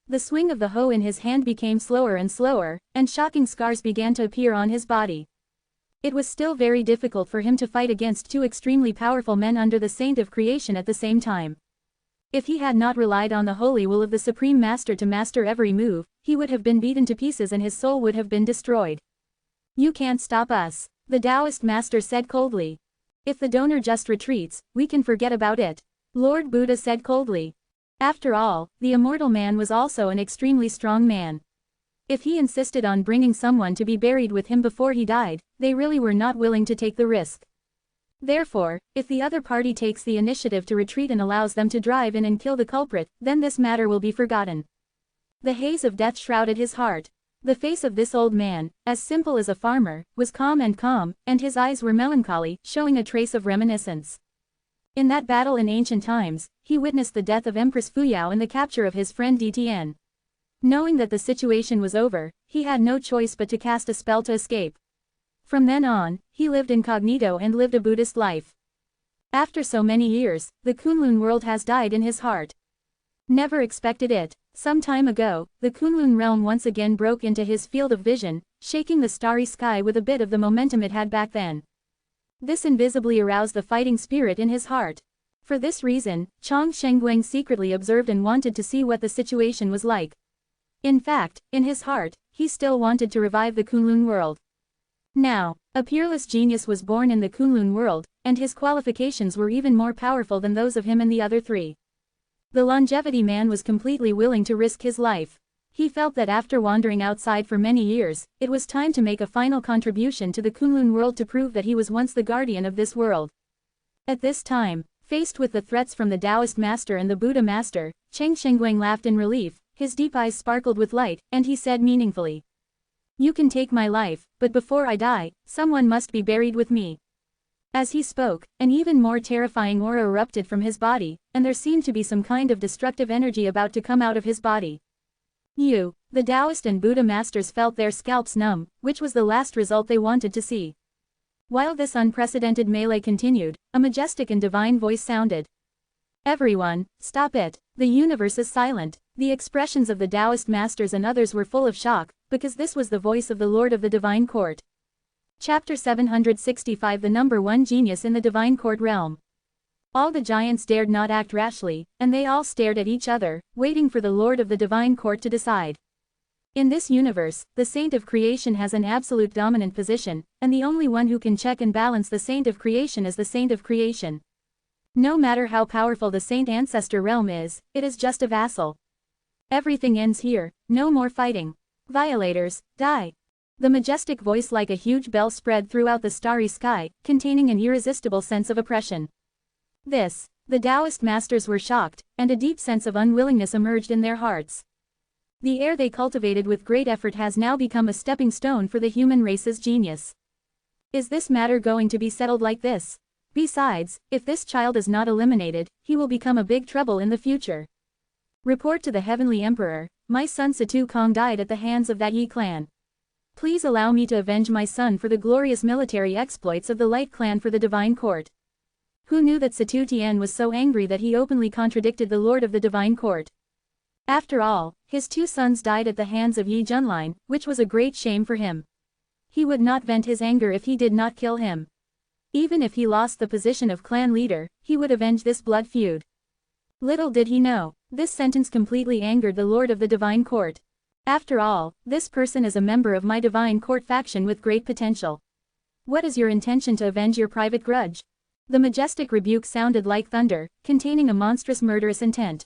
The swing of the hoe in his hand became slower and slower, and shocking scars began to appear on his body. It was still very difficult for him to fight against two extremely powerful men under the Saint of Creation at the same time. If he had not relied on the holy will of the Supreme Master to master every move, he would have been beaten to pieces and his soul would have been destroyed. You can't stop us, the Taoist Master said coldly. If the donor just retreats, we can forget about it, Lord Buddha said coldly. After all, the immortal man was also an extremely strong man. If he insisted on bringing someone to be buried with him before he died, they really were not willing to take the risk. Therefore, if the other party takes the initiative to retreat and allows them to drive in and kill the culprit, then this matter will be forgotten. The haze of death shrouded his heart. The face of this old man, as simple as a farmer, was calm, and his eyes were melancholy, showing a trace of reminiscence. In that battle in ancient times, he witnessed the death of Empress Fuyao and the capture of his friend Dtn. Knowing that the situation was over, he had no choice but to cast a spell to escape. From then on, he lived incognito and lived a Buddhist life. After so many years, the Kunlun world has died in his heart. Never expected it. Some time ago, the Kunlun realm once again broke into his field of vision, shaking the starry sky with a bit of the momentum it had back then. This invisibly aroused the fighting spirit in his heart. For this reason, Cheng Shengguang secretly observed and wanted to see what the situation was like. In fact, in his heart, he still wanted to revive the Kunlun world. Now, a peerless genius was born in the Kunlun world, and his qualifications were even more powerful than those of him and the other three. The longevity man was completely willing to risk his life. He felt that after wandering outside for many years, it was time to make a final contribution to the Kunlun world to prove that he was once the guardian of this world. At this time, faced with the threats from the Taoist master and the Buddha master, Cheng Shengguang laughed in relief, his deep eyes sparkled with light, and he said meaningfully, "You can take my life, but before I die, someone must be buried with me." As he spoke, an even more terrifying aura erupted from his body, and there seemed to be some kind of destructive energy about to come out of his body. The Taoist and Buddha masters felt their scalps numb, which was the last result they wanted to see. While this unprecedented melee continued, a majestic and divine voice sounded. "Everyone, stop it. The universe is silent." The expressions of the Taoist masters and others were full of shock, because this was the voice of the Lord of the Divine Court. Chapter 765 The number one genius in the Divine Court realm. All the giants dared not act rashly, and they all stared at each other, waiting for the Lord of the Divine Court to decide. In this universe, the Saint of Creation has an absolute dominant position, and the only one who can check and balance the Saint of Creation is the Saint of Creation. No matter how powerful the Saint Ancestor realm is, it is just a vassal. Everything ends here, no more fighting. Violators, die. The majestic voice like a huge bell spread throughout the starry sky, containing an irresistible sense of oppression. The Taoist masters were shocked, and a deep sense of unwillingness emerged in their hearts. The air they cultivated with great effort has now become a stepping stone for the human race's genius. Is this matter going to be settled like this? Besides, if this child is not eliminated, he will become a big trouble in the future. Report to the Heavenly Emperor, my son Satu Kong died at the hands of that Yi clan. Please allow me to avenge my son for the glorious military exploits of the Light clan for the Divine Court. Who knew that Satu Tien was so angry that he openly contradicted the Lord of the Divine Court? After all, his two sons died at the hands of Yi Junlin, which was a great shame for him. He would not vent his anger if he did not kill him. Even if he lost the position of clan leader, he would avenge this blood feud. Little did he know, this sentence completely angered the Lord of the Divine Court. After all, this person is a member of my Divine Court faction with great potential. What is your intention to avenge your private grudge? The majestic rebuke sounded like thunder, containing a monstrous murderous intent.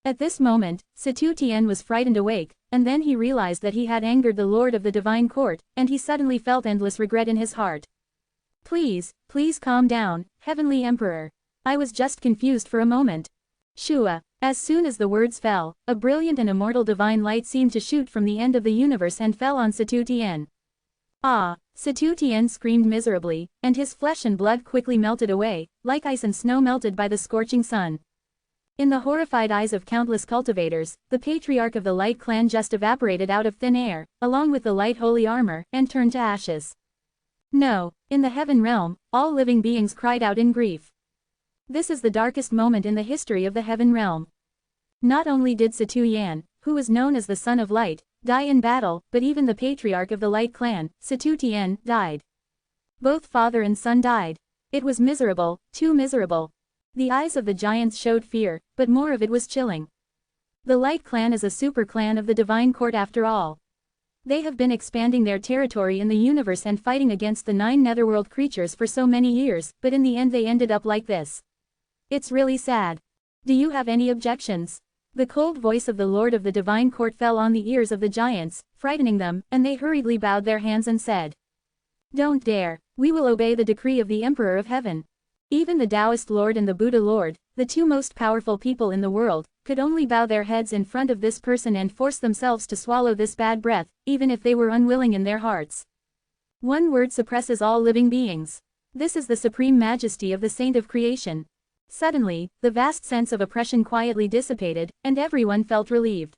At this moment, Satu Tien was frightened awake, and then he realized that he had angered the Lord of the Divine Court, and he suddenly felt endless regret in his heart. Please calm down, Heavenly Emperor. I was just confused for a moment. Shua. As soon as the words fell, a brilliant and immortal divine light seemed to shoot from the end of the universe and fell on Satu Tien. Ah! Satu Tien screamed miserably, and his flesh and blood quickly melted away, like ice and snow melted by the scorching sun. In the horrified eyes of countless cultivators, the patriarch of the Light Clan just evaporated out of thin air, along with the light holy armor, and turned to ashes. No, in the heaven realm, all living beings cried out in grief. This is the darkest moment in the history of the heaven realm. Not only did Satu Yan, who was known as the Son of Light, die in battle, but even the patriarch of the Light Clan, Satu Tien, died. Both father and son died. It was miserable, too miserable. The eyes of the giants showed fear, but more of it was chilling. The Light Clan is a super clan of the Divine Court after all. They have been expanding their territory in the universe and fighting against the 9 netherworld creatures for so many years, but in the end they ended up like this. It's really sad. Do you have any objections? The cold voice of the Lord of the Divine Court fell on the ears of the giants, frightening them, and they hurriedly bowed their hands and said, "Don't dare, we will obey the decree of the Emperor of Heaven." Even the Taoist Lord and the Buddha Lord, the 2 most powerful people in the world, could only bow their heads in front of this person and force themselves to swallow this bad breath, even if they were unwilling in their hearts. One word suppresses all living beings. This is the supreme majesty of the Saint of Creation. Suddenly, the vast sense of oppression quietly dissipated, and everyone felt relieved.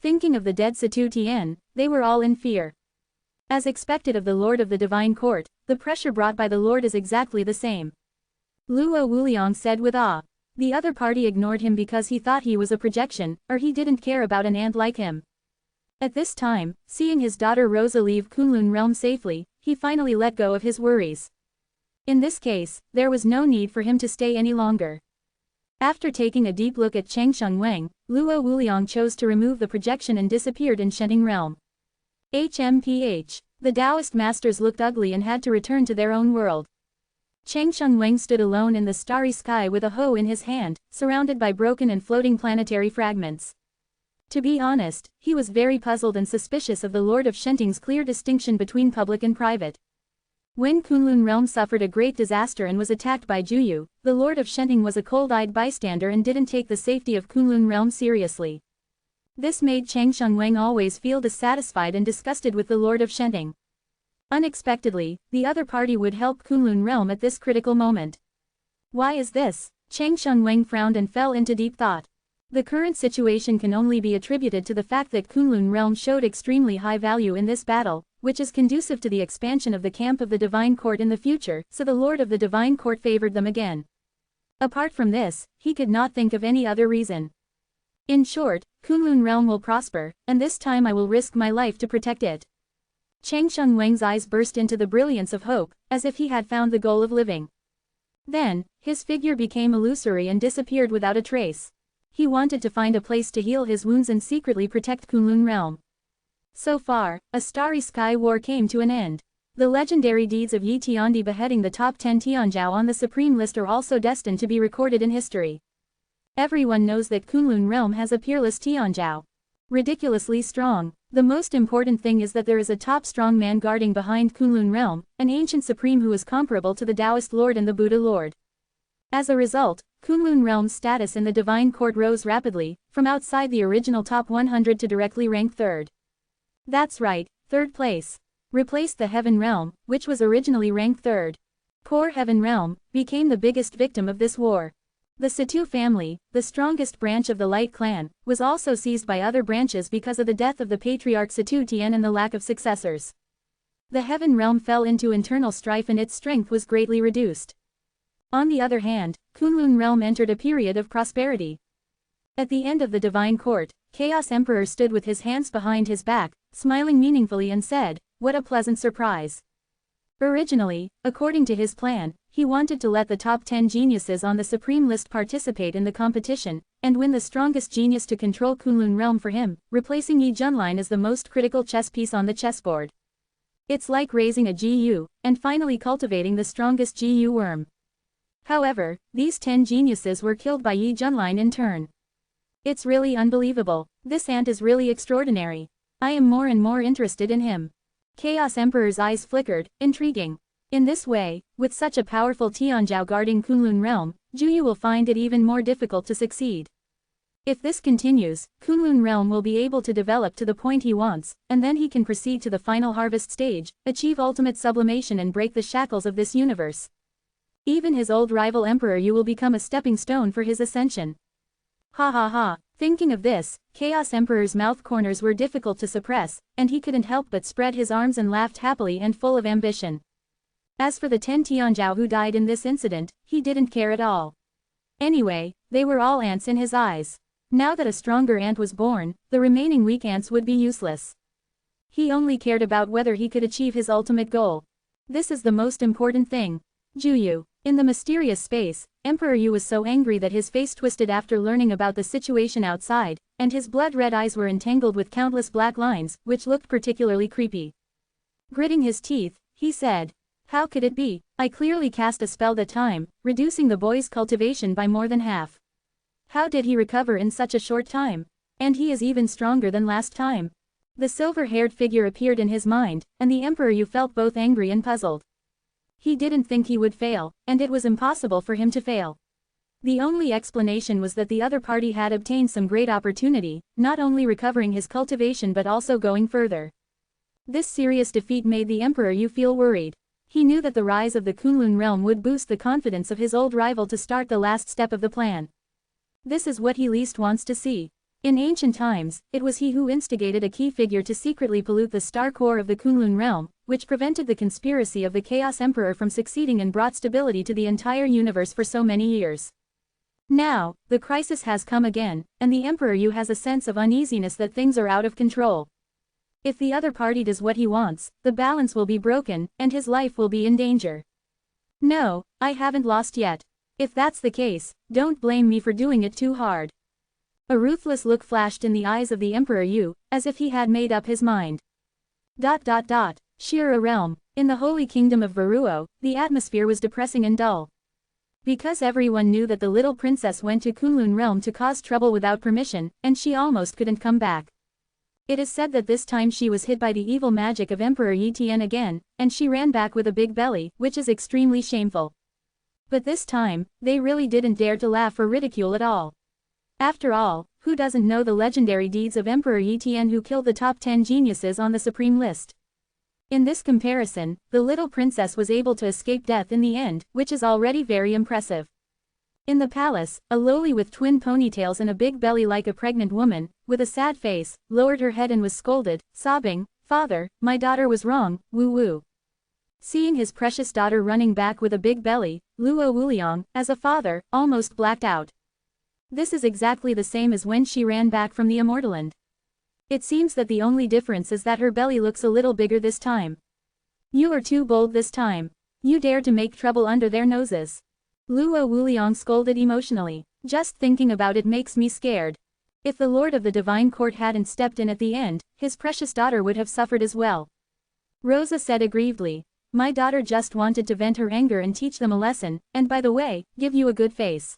Thinking of the dead Satu Tien, they were all in fear. As expected of the Lord of the Divine Court, the pressure brought by the Lord is exactly the same. Luo Wuliang said with awe. The other party ignored him because he thought he was a projection, or he didn't care about an ant like him. At this time, seeing his daughter Rosa leave Kunlun realm safely, he finally let go of his worries. In this case, there was no need for him to stay any longer. After taking a deep look at Changsheng Wang, Luo Wuliang chose to remove the projection and disappeared in Shenting realm. HMPH. The Taoist masters looked ugly and had to return to their own world. Changsheng Wang stood alone in the starry sky with a hoe in his hand, surrounded by broken and floating planetary fragments. To be honest, he was very puzzled and suspicious of the Lord of Shenting's clear distinction between public and private. When Kunlun realm suffered a great disaster and was attacked by Juyu, the Lord of Shenting was a cold-eyed bystander and didn't take the safety of Kunlun realm seriously. This made Changsheng Wang always feel dissatisfied and disgusted with the Lord of Shenting. Unexpectedly, the other party would help Kunlun realm at this critical moment. Why is this? Changsheng Wang frowned and fell into deep thought. The current situation can only be attributed to the fact that Kunlun realm showed extremely high value in this battle, which is conducive to the expansion of the camp of the Divine Court in the future, so the Lord of the Divine Court favored them again. Apart from this, he could not think of any other reason. In short, Kunlun realm will prosper, and this time I will risk my life to protect it. Changsheng Wang's eyes burst into the brilliance of hope, as if he had found the goal of living. Then, his figure became illusory and disappeared without a trace. He wanted to find a place to heal his wounds and secretly protect Kunlun realm. So far, a starry sky war came to an end. The legendary deeds of Yi Tiandi beheading the top 10 Tianzhao on the supreme list are also destined to be recorded in history. Everyone knows that Kunlun realm has a peerless Tianzhao. Ridiculously strong. The most important thing is that there is a top strong man guarding behind Kunlun realm, an ancient supreme who is comparable to the Taoist Lord and the Buddha Lord. As a result, Kunlun realm's status in the Divine Court rose rapidly, from outside the original top 100 to directly ranked 3rd. That's right, 3rd place. Replaced the Heaven realm, which was originally ranked 3rd. Poor Heaven realm became the biggest victim of this war. The Satu family, the strongest branch of the Light Clan, was also seized by other branches because of the death of the patriarch Satu Tien and the lack of successors. The Heaven realm fell into internal strife and its strength was greatly reduced. On the other hand, Kunlun realm entered a period of prosperity. At the end of the Divine Court, Chaos Emperor stood with his hands behind his back, smiling meaningfully and said, "What a pleasant surprise." Originally, according to his plan, he wanted to let the top 10 geniuses on the Supreme List participate in the competition, and win the strongest genius to control Kunlun realm for him, replacing Yi Junlin as the most critical chess piece on the chessboard. It's like raising a GU, and finally cultivating the strongest GU worm. However, these 10 geniuses were killed by Yi Junlin in turn. It's really unbelievable. This ant is really extraordinary. I am more and more interested in him. Chaos Emperor's eyes flickered, intriguing. In this way, with such a powerful Tianzhao guarding Kunlun realm, Juyu will find it even more difficult to succeed. If this continues, Kunlun realm will be able to develop to the point he wants, and then he can proceed to the final harvest stage, achieve ultimate sublimation and break the shackles of this universe. Even his old rival Emperor Yu will become a stepping stone for his ascension. Ha ha ha. Thinking of this, Chaos Emperor's mouth corners were difficult to suppress, and he couldn't help but spread his arms and laughed happily and full of ambition. As for the 10 Tianzhou who died in this incident, he didn't care at all. Anyway, they were all ants in his eyes. Now that a stronger ant was born, the remaining weak ants would be useless. He only cared about whether he could achieve his ultimate goal. This is the most important thing. Juyu. In the mysterious space, Emperor Yu was so angry that his face twisted after learning about the situation outside, and his blood-red eyes were entangled with countless black lines, which looked particularly creepy. Gritting his teeth, he said, "How could it be? I clearly cast a spell that time, reducing the boy's cultivation by more than half. How did he recover in such a short time? And he is even stronger than last time." The silver-haired figure appeared in his mind, and the Emperor Yu felt both angry and puzzled. He didn't think he would fail, and it was impossible for him to fail. The only explanation was that the other party had obtained some great opportunity, not only recovering his cultivation but also going further. This serious defeat made the Emperor Yu feel worried. He knew that the rise of the Kunlun realm would boost the confidence of his old rival to start the last step of the plan. This is what he least wants to see. In ancient times, it was he who instigated a key figure to secretly pollute the star core of the Kunlun realm, which prevented the conspiracy of the Chaos Emperor from succeeding and brought stability to the entire universe for so many years. Now, the crisis has come again, and the Emperor Yu has a sense of uneasiness that things are out of control. If the other party does what he wants, the balance will be broken, and his life will be in danger. No, I haven't lost yet. If that's the case, don't blame me for doing it too hard. A ruthless look flashed in the eyes of the Emperor Yu, as if he had made up his mind. Shira realm. In the holy kingdom of Veruo, the atmosphere was depressing and dull. Because everyone knew that the little princess went to Kunlun realm to cause trouble without permission, and she almost couldn't come back. It is said that this time she was hit by the evil magic of Emperor Yi Tian again, and she ran back with a big belly, which is extremely shameful. But this time, they really didn't dare to laugh or ridicule at all. After all, who doesn't know the legendary deeds of Emperor Yi Tian who killed the top 10 geniuses on the supreme list? In this comparison, the little princess was able to escape death in the end, which is already very impressive. In the palace, a lowly with twin ponytails and a big belly like a pregnant woman, with a sad face, lowered her head and was scolded, sobbing, "Father, my daughter was wrong, woo-woo." Seeing his precious daughter running back with a big belly, Luo Wuliang, as a father, almost blacked out. This is exactly the same as when she ran back from the Immortaland. It seems that the only difference is that her belly looks a little bigger this time. You are too bold this time. You dare to make trouble under their noses. Luo Wuliang scolded emotionally. Just thinking about it makes me scared. If the Lord of the Divine Court hadn't stepped in at the end, his precious daughter would have suffered as well. Rosa said aggrievedly. My daughter just wanted to vent her anger and teach them a lesson, and by the way, give you a good face.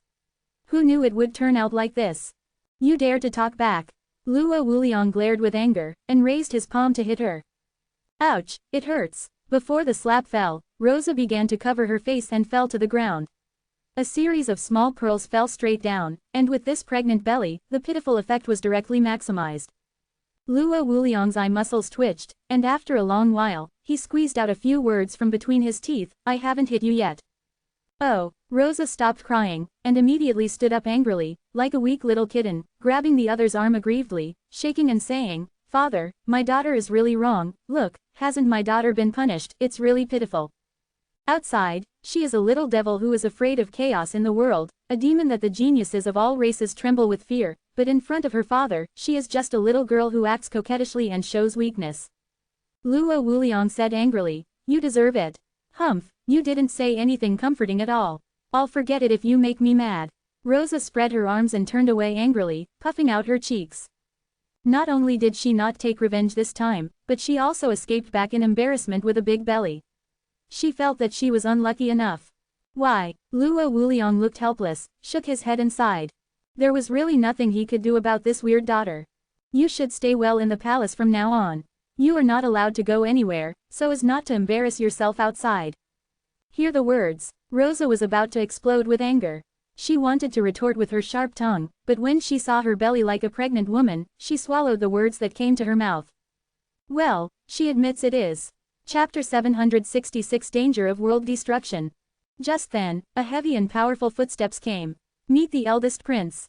Who knew it would turn out like this? You dare to talk back. Luo Wuliang glared with anger, and raised his palm to hit her. Ouch, it hurts. Before the slap fell, Rosa began to cover her face and fell to the ground. A series of small pearls fell straight down, and with this pregnant belly, the pitiful effect was directly maximized. Luo Wuliang's eye muscles twitched, and after a long while, he squeezed out a few words from between his teeth, I haven't hit you yet. Oh, Rosa stopped crying, and immediately stood up angrily, like a weak little kitten, grabbing the other's arm aggrievedly, shaking and saying, Father, my daughter is really wrong, look, hasn't my daughter been punished, it's really pitiful. Outside, she is a little devil who is afraid of chaos in the world, a demon that the geniuses of all races tremble with fear, but in front of her father, she is just a little girl who acts coquettishly and shows weakness. Luo Wuliang said angrily, you deserve it. Humph, you didn't say anything comforting at all. I'll forget it if you make me mad. Rosa spread her arms and turned away angrily, puffing out her cheeks. Not only did she not take revenge this time, but she also escaped back in embarrassment with a big belly. She felt that she was unlucky enough. Why? Luo Wuliang looked helpless, shook his head and sighed. There was really nothing he could do about this weird daughter. You should stay well in the palace from now on. You are not allowed to go anywhere, so as not to embarrass yourself outside. Hear the words. Rosa was about to explode with anger. She wanted to retort with her sharp tongue, but when she saw her belly like a pregnant woman, she swallowed the words that came to her mouth. Well, she admits it is. Chapter 766 Danger of World Destruction. Just then, a heavy and powerful footsteps came. Meet the eldest prince.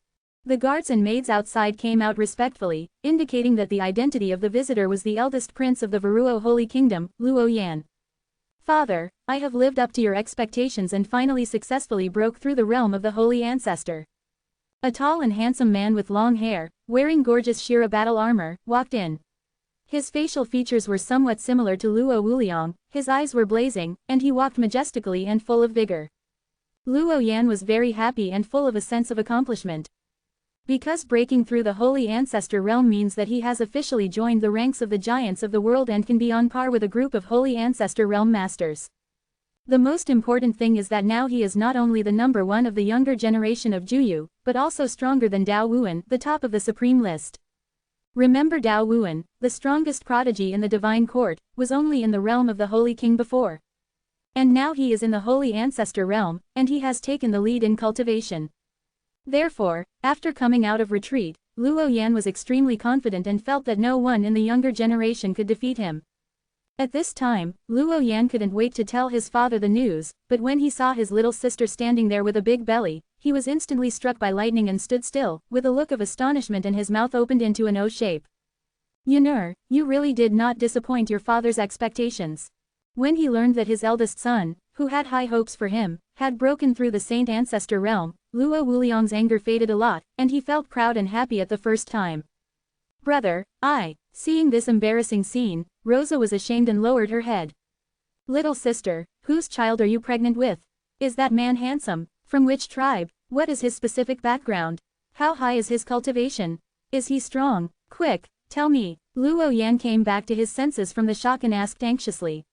The guards and maids outside came out respectfully, indicating that the identity of the visitor was the eldest prince of the Veruo Holy Kingdom, Luo Yan. Father, I have lived up to your expectations and finally successfully broke through the realm of the Holy Ancestor. A tall and handsome man with long hair, wearing gorgeous Shira battle armor, walked in. His facial features were somewhat similar to Luo Wuliang, his eyes were blazing, and he walked majestically and full of vigor. Luo Yan was very happy and full of a sense of accomplishment. Because breaking through the Holy Ancestor realm means that he has officially joined the ranks of the giants of the world and can be on par with a group of Holy Ancestor realm masters. The most important thing is that now he is not only the number one of the younger generation of Juyu, but also stronger than Dao Wuan, the top of the supreme list. Remember Dao Wuan, the strongest prodigy in the divine court, was only in the realm of the Holy King before. And now he is in the Holy Ancestor realm, and he has taken the lead in cultivation. Therefore, after coming out of retreat, Luo Yan was extremely confident and felt that no one in the younger generation could defeat him. At this time, Luo Yan couldn't wait to tell his father the news, but when he saw his little sister standing there with a big belly, he was instantly struck by lightning and stood still, with a look of astonishment, and his mouth opened into an O shape. Yunur, you really did not disappoint your father's expectations. When he learned that his eldest son, who had high hopes for him, had broken through the Saint Ancestor realm, Luo Wuliang's anger faded a lot, and he felt proud and happy at the first time. Brother, seeing this embarrassing scene, Rosa was ashamed and lowered her head. Little sister, whose child are you pregnant with? Is that man handsome? From which tribe? What is his specific background? How high is his cultivation? Is he strong? Quick, tell me. Luo Yan came back to his senses from the shock and asked anxiously.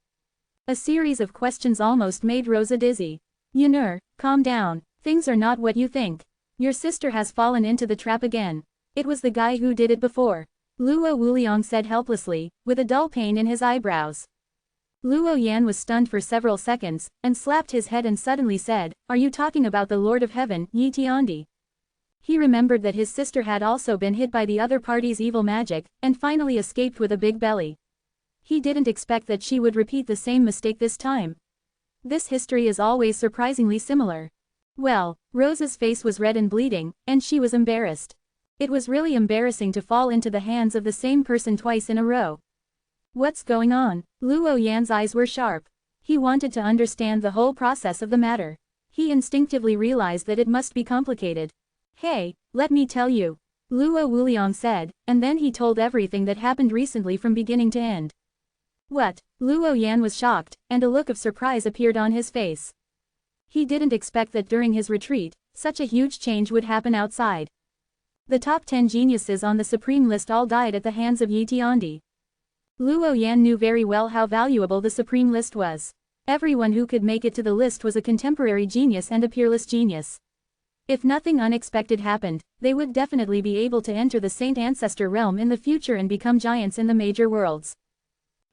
A series of questions almost made Rosa dizzy. Yunur, calm down. Things are not what you think. Your sister has fallen into the trap again. It was the guy who did it before. Luo Wuliang said helplessly, with a dull pain in his eyebrows. Luo Yan was stunned for several seconds, and slapped his head and suddenly said, are you talking about the Lord of Heaven, Yi Tiandi? He remembered that his sister had also been hit by the other party's evil magic, and finally escaped with a big belly. He didn't expect that she would repeat the same mistake this time. This history is always surprisingly similar. Well, Rosa's face was red and bleeding, and she was embarrassed. It was really embarrassing to fall into the hands of the same person twice in a row. What's going on? Luo Yan's eyes were sharp. He wanted to understand the whole process of the matter. He instinctively realized that it must be complicated. Hey, let me tell you. Luo Wuliang said, and then he told everything that happened recently from beginning to end. What? Luo Yan was shocked, and a look of surprise appeared on his face. He didn't expect that during his retreat, such a huge change would happen outside. The top 10 geniuses on the supreme list all died at the hands of Yi Tiandi. Luo Yan knew very well how valuable the supreme list was. Everyone who could make it to the list was a contemporary genius and a peerless genius. If nothing unexpected happened, they would definitely be able to enter the Saint Ancestor realm in the future and become giants in the major worlds.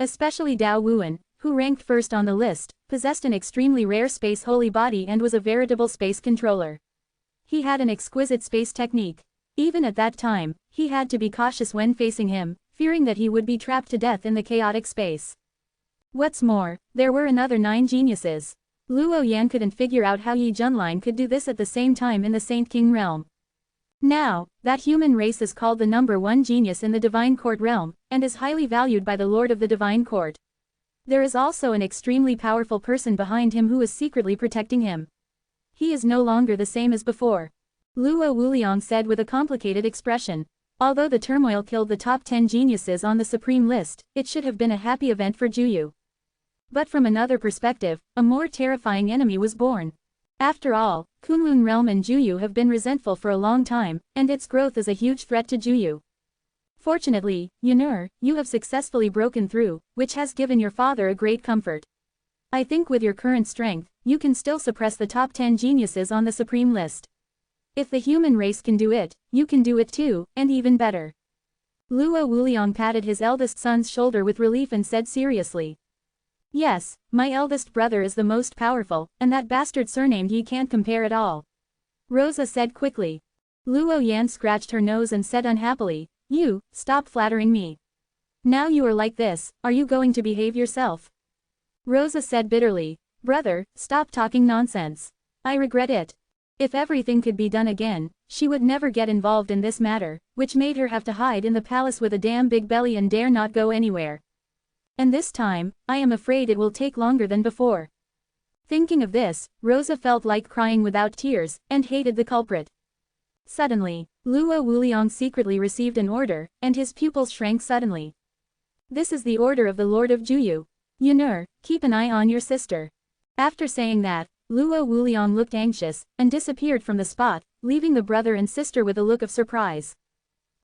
Especially Dao Wuan, who ranked first on the list, possessed an extremely rare space holy body and was a veritable space controller. He had an exquisite space technique. Even at that time, he had to be cautious when facing him, fearing that he would be trapped to death in the chaotic space. What's more, there were another 9 geniuses. Luo Yan couldn't figure out how Yi Junlin could do this at the same time in the Saint King realm. Now, that human race is called the number 1 genius in the Divine Court realm, and is highly valued by the Lord of the Divine Court. There is also an extremely powerful person behind him who is secretly protecting him. He is no longer the same as before. Luo Wuliang said with a complicated expression. Although the turmoil killed the top 10 geniuses on the supreme list, it should have been a happy event for Juyu. But from another perspective, a more terrifying enemy was born. After all, Kunlun realm and Juyu have been resentful for a long time, and its growth is a huge threat to Juyu. Fortunately, Yunur, you have successfully broken through, which has given your father a great comfort. I think with your current strength, you can still suppress the top 10 geniuses on the supreme list. If the human race can do it, you can do it too, and even better. Luo Wuliang patted his eldest son's shoulder with relief and said seriously. Yes, my eldest brother is the most powerful, and that bastard surnamed Yi can't compare at all. Rosa said quickly. Luo Yan scratched her nose and said unhappily, you, stop flattering me. Now you are like this, are you going to behave yourself? Rosa said bitterly, brother, stop talking nonsense. I regret it. If everything could be done again, she would never get involved in this matter, which made her have to hide in the palace with a damn big belly and dare not go anywhere. And this time, I am afraid it will take longer than before. Thinking of this, Rosa felt like crying without tears, and hated the culprit. Suddenly, Luo Wuliang secretly received an order, and his pupils shrank suddenly. This is the order of the Lord of Juyu. Yunur, keep an eye on your sister. After saying that, Luo Wuliang looked anxious, and disappeared from the spot, leaving the brother and sister with a look of surprise.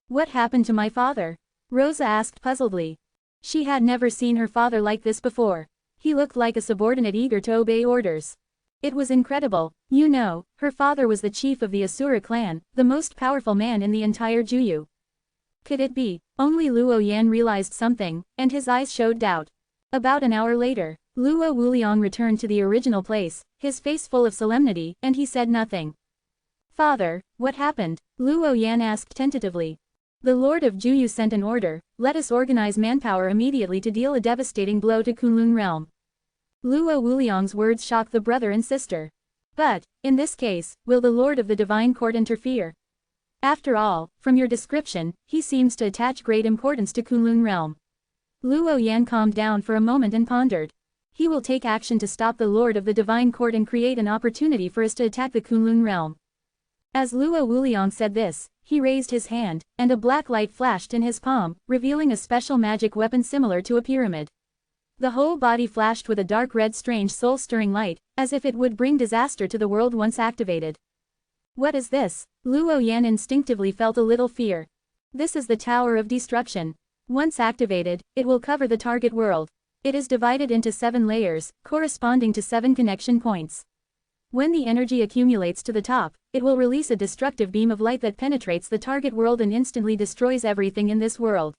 What happened to my father? Rosa asked puzzledly. She had never seen her father like this before. He looked like a subordinate eager to obey orders. It was incredible. You know, her father was the chief of the Asura clan, the most powerful man in the entire Juyu. Could it be? Only Luo Yan realized something, and his eyes showed doubt. About an hour later, Luo Wuliang returned to the original place, his face full of solemnity, and he said nothing. Father, what happened? Luo Yan asked tentatively. The Lord of Juyu sent an order, let us organize manpower immediately to deal a devastating blow to Kunlun realm. Luo Wuliang's words shocked the brother and sister. But, in this case, will the Lord of the Divine Court interfere? After all, from your description, he seems to attach great importance to Kunlun realm. Luo Yan calmed down for a moment and pondered. He will take action to stop the Lord of the Divine Court and create an opportunity for us to attack the Kunlun realm. As Luo Wuliang said this, he raised his hand, and a black light flashed in his palm, revealing a special magic weapon similar to a pyramid. The whole body flashed with a dark red strange soul-stirring light, as if it would bring disaster to the world once activated. What is this? Luo Yan instinctively felt a little fear. This is the Tower of Destruction. Once activated, it will cover the target world. It is divided into 7 layers, corresponding to 7 connection points. When the energy accumulates to the top, it will release a destructive beam of light that penetrates the target world and instantly destroys everything in this world.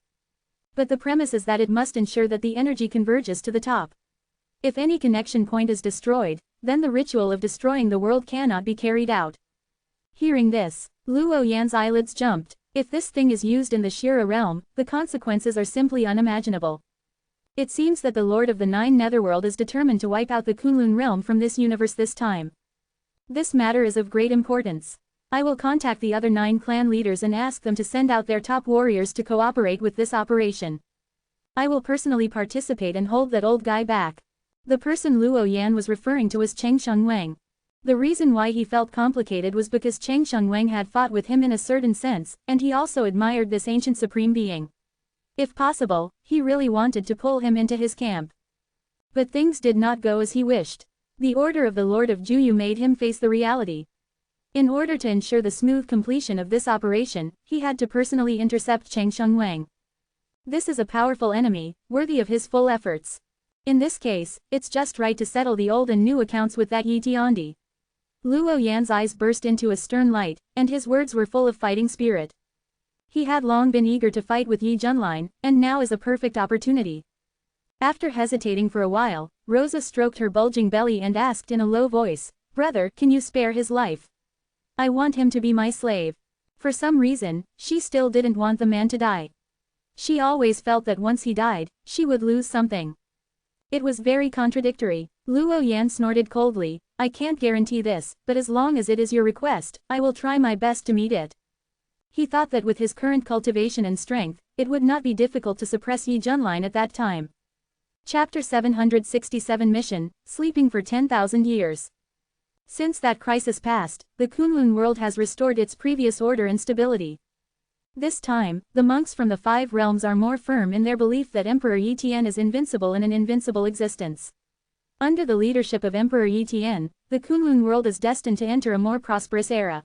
But the premise is that it must ensure that the energy converges to the top. If any connection point is destroyed, then the ritual of destroying the world cannot be carried out. Hearing this, Luo Yan's eyelids jumped. If this thing is used in the Shira realm, the consequences are simply unimaginable. It seems that the Lord of the 9 Netherworld is determined to wipe out the Kunlun realm from this universe this time. This matter is of great importance. I will contact the other 9 clan leaders and ask them to send out their top warriors to cooperate with this operation. I will personally participate and hold that old guy back. The person Luo Yan was referring to was Cheng Shengwang. The reason why he felt complicated was because Cheng Shengwang had fought with him in a certain sense, and he also admired this ancient supreme being. If possible, he really wanted to pull him into his camp. But things did not go as he wished. The order of the Lord of Juyu made him face the reality. In order to ensure the smooth completion of this operation, he had to personally intercept Cheng Shengwang. This is a powerful enemy, worthy of his full efforts. In this case, it's just right to settle the old and new accounts with that Yi Tiandi. Luo Yan's eyes burst into a stern light, and his words were full of fighting spirit. He had long been eager to fight with Yi Junlin, and now is a perfect opportunity. After hesitating for a while, Rosa stroked her bulging belly and asked in a low voice, "Brother, can you spare his life? I want him to be my slave." For some reason, she still didn't want the man to die. She always felt that once he died, she would lose something. It was very contradictory. Luo Yan snorted coldly, "I can't guarantee this, but as long as it is your request, I will try my best to meet it." He thought that with his current cultivation and strength, it would not be difficult to suppress Yi Junlin at that time. Chapter 767 Mission, Sleeping for 10,000 Years. Since that crisis passed, the Kunlun world has restored its previous order and stability. This time, the monks from the 5 realms are more firm in their belief that Emperor Yi Tian is invincible in an invincible existence. Under the leadership of Emperor Yi Tian, the Kunlun world is destined to enter a more prosperous era.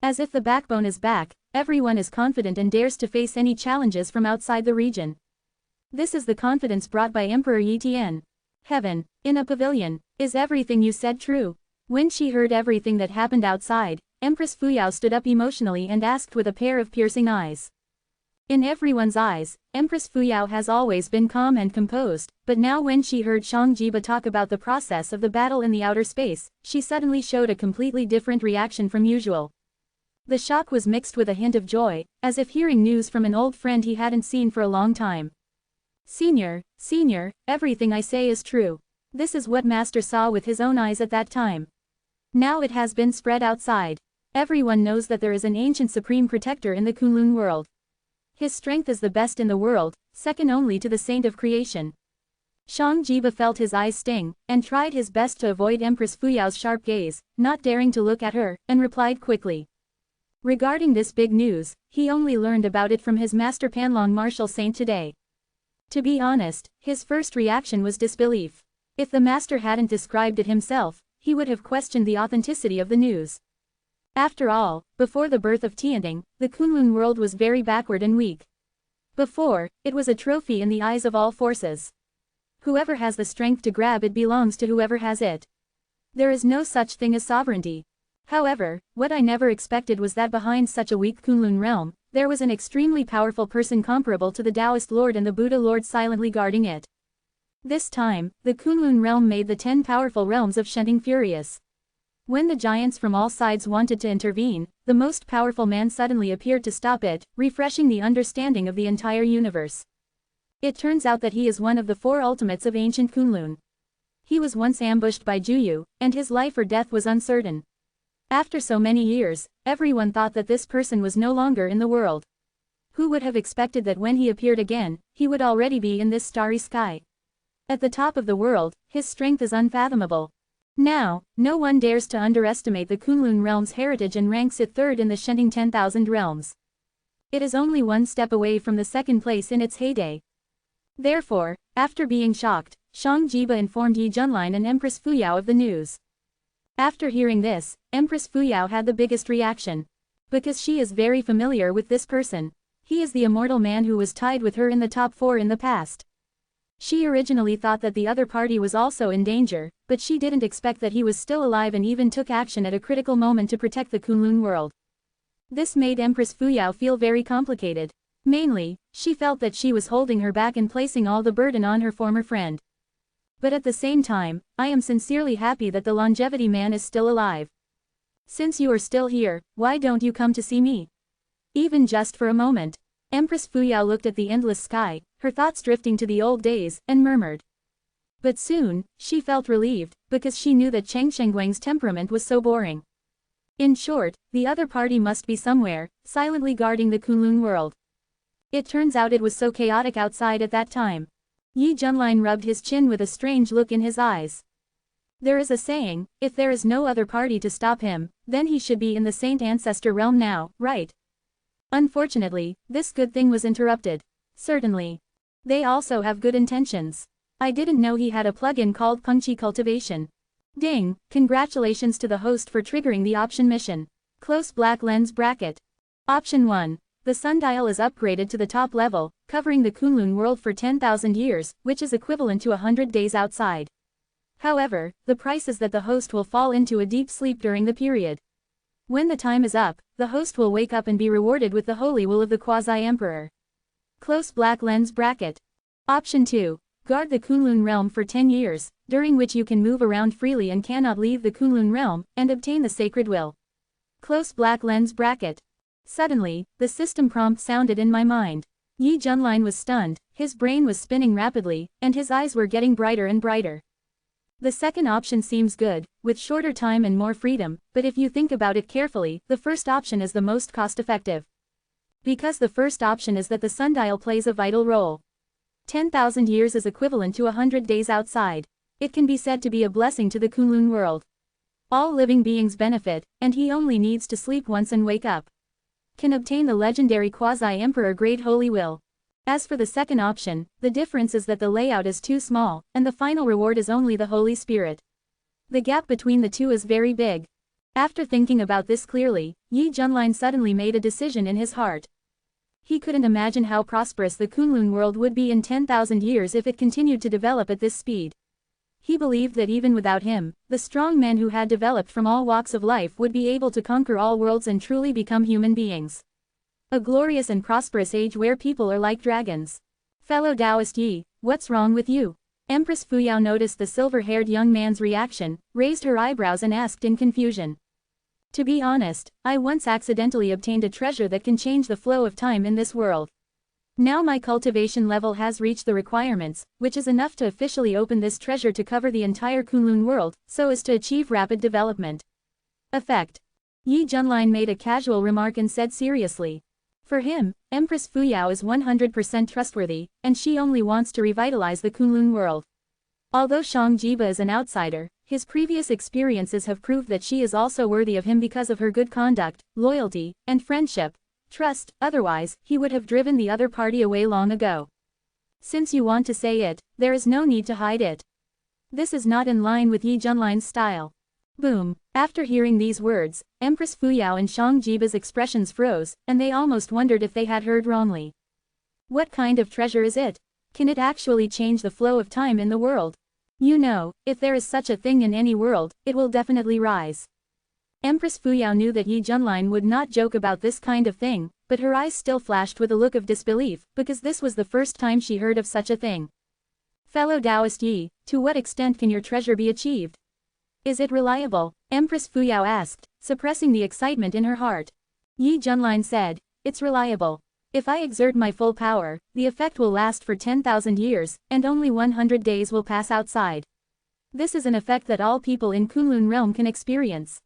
As if the backbone is back, everyone is confident and dares to face any challenges from outside the region. This is the confidence brought by Emperor Yi Tian. Heaven, in a pavilion, is everything you said true? When she heard everything that happened outside, Empress Fuyao stood up emotionally and asked with a pair of piercing eyes. In everyone's eyes, Empress Fuyao has always been calm and composed, but now when she heard Shang Jiba talk about the process of the battle in the outer space, she suddenly showed a completely different reaction from usual. The shock was mixed with a hint of joy, as if hearing news from an old friend he hadn't seen for a long time. Senior, everything I say is true. This is what Master saw with his own eyes at that time. Now it has been spread outside. Everyone knows that there is an ancient supreme protector in the Kunlun world. His strength is the best in the world, second only to the saint of creation. Shang Jiba felt his eyes sting, and tried his best to avoid Empress Fuyao's sharp gaze, not daring to look at her, and replied quickly. Regarding this big news, he only learned about it from his master Panlong martial saint today. To be honest, his first reaction was disbelief. If the master hadn't described it himself, he would have questioned the authenticity of the news. After all, before the birth of Tianting, the Kunlun world was very backward and weak. Before, it was a trophy in the eyes of all forces. Whoever has the strength to grab it belongs to whoever has it. There is no such thing as sovereignty. However, what I never expected was that behind such a weak Kunlun realm, there was an extremely powerful person comparable to the Taoist Lord and the Buddha Lord silently guarding it. This time, the Kunlun realm made the 10 powerful realms of Shenting furious. When the giants from all sides wanted to intervene, the most powerful man suddenly appeared to stop it, refreshing the understanding of the entire universe. It turns out that he is one of the 4 ultimates of ancient Kunlun. He was once ambushed by Juyu, and his life or death was uncertain. After so many years, everyone thought that this person was no longer in the world. Who would have expected that when he appeared again, he would already be in this starry sky? At the top of the world, his strength is unfathomable. Now, no one dares to underestimate the Kunlun realm's heritage and ranks it third in the Shenting 10,000 realms. It is only one step away from the second place in its heyday. Therefore, after being shocked, Shang Jiba informed Yi Junlin and Empress Fuyao of the news. After hearing this, Empress Fuyao had the biggest reaction. Because she is very familiar with this person. He is the immortal man who was tied with her in the top 4 in the past. She originally thought that the other party was also in danger, but she didn't expect that he was still alive and even took action at a critical moment to protect the Kunlun world. This made Empress Fuyao feel very complicated. Mainly, she felt that she was holding her back and placing all the burden on her former friend. But at the same time, I am sincerely happy that the longevity man is still alive. Since you are still here, why don't you come to see me? Even just for a moment. Empress Fuyao looked at the endless sky, her thoughts drifting to the old days, and murmured. But soon, she felt relieved, because she knew that Cheng Shengguang's temperament was so boring. In short, the other party must be somewhere, silently guarding the Kunlun world. It turns out it was so chaotic outside at that time. Yi Junlin rubbed his chin with a strange look in his eyes. There is a saying, if there is no other party to stop him, then he should be in the Saint Ancestor realm now, right? Unfortunately, this good thing was interrupted. Certainly. They also have good intentions. I didn't know he had a plugin called Pengqi Cultivation. Ding, congratulations to the host for triggering the option mission. Close black lens bracket. Option 1. The sundial is upgraded to the top level, covering the Kunlun world for 10,000 years, which is equivalent to 100 days outside. However, the price is that the host will fall into a deep sleep during the period. When the time is up, the host will wake up and be rewarded with the holy will of the quasi-emperor. Close black lens bracket. Option 2. Guard the Kunlun realm for 10 years, during which you can move around freely and cannot leave the Kunlun realm, and obtain the sacred will. Close black lens bracket. Suddenly, the system prompt sounded in my mind. Yi Junlin was stunned, his brain was spinning rapidly, and his eyes were getting brighter and brighter. The second option seems good, with shorter time and more freedom, but if you think about it carefully, the first option is the most cost-effective. Because the first option is that the sundial plays a vital role. 10,000 years is equivalent to 100 days outside. It can be said to be a blessing to the Kunlun world. All living beings benefit, and he only needs to sleep once and wake up. Can obtain the legendary quasi-emperor grade holy will. As for the second option, the difference is that the layout is too small, and the final reward is only the Holy Spirit. The gap between the two is very big. After thinking about this clearly, Yi Junlin suddenly made a decision in his heart. He couldn't imagine how prosperous the Kunlun world would be in 10,000 years if it continued to develop at this speed. He believed that even without him, the strong men who had developed from all walks of life would be able to conquer all worlds and truly become human beings. A glorious and prosperous age where people are like dragons. Fellow Taoist Yi, what's wrong with you? Empress Fuyao noticed the silver-haired young man's reaction, raised her eyebrows and asked in confusion. To be honest, I once accidentally obtained a treasure that can change the flow of time in this world. Now my cultivation level has reached the requirements, which is enough to officially open this treasure to cover the entire Kunlun world, so as to achieve rapid development. Effect. Yi Junlin made a casual remark and said seriously. For him, Empress Fuyao is 100% trustworthy, and she only wants to revitalize the Kunlun world. Although Shang Jiba is an outsider, his previous experiences have proved that she is also worthy of him because of her good conduct, loyalty, and friendship. Trust, otherwise, he would have driven the other party away long ago. Since you want to say it, there is no need to hide it. This is not in line with Yi Junlin's style. Boom. After hearing these words, Empress Fuyao and Shang Jiba's expressions froze, and they almost wondered if they had heard wrongly. What kind of treasure is it? Can it actually change the flow of time in the world? You know, if there is such a thing in any world, it will definitely rise. Empress Fuyao knew that Yi Junlin would not joke about this kind of thing, but her eyes still flashed with a look of disbelief, because this was the first time she heard of such a thing. Fellow Taoist Yi, to what extent can your treasure be achieved? Is it reliable? Empress Fuyao asked, suppressing the excitement in her heart. Yi Junlin said, it's reliable. If I exert my full power, the effect will last for 10,000 years, and only 100 days will pass outside. This is an effect that all people in Kunlun realm can experience.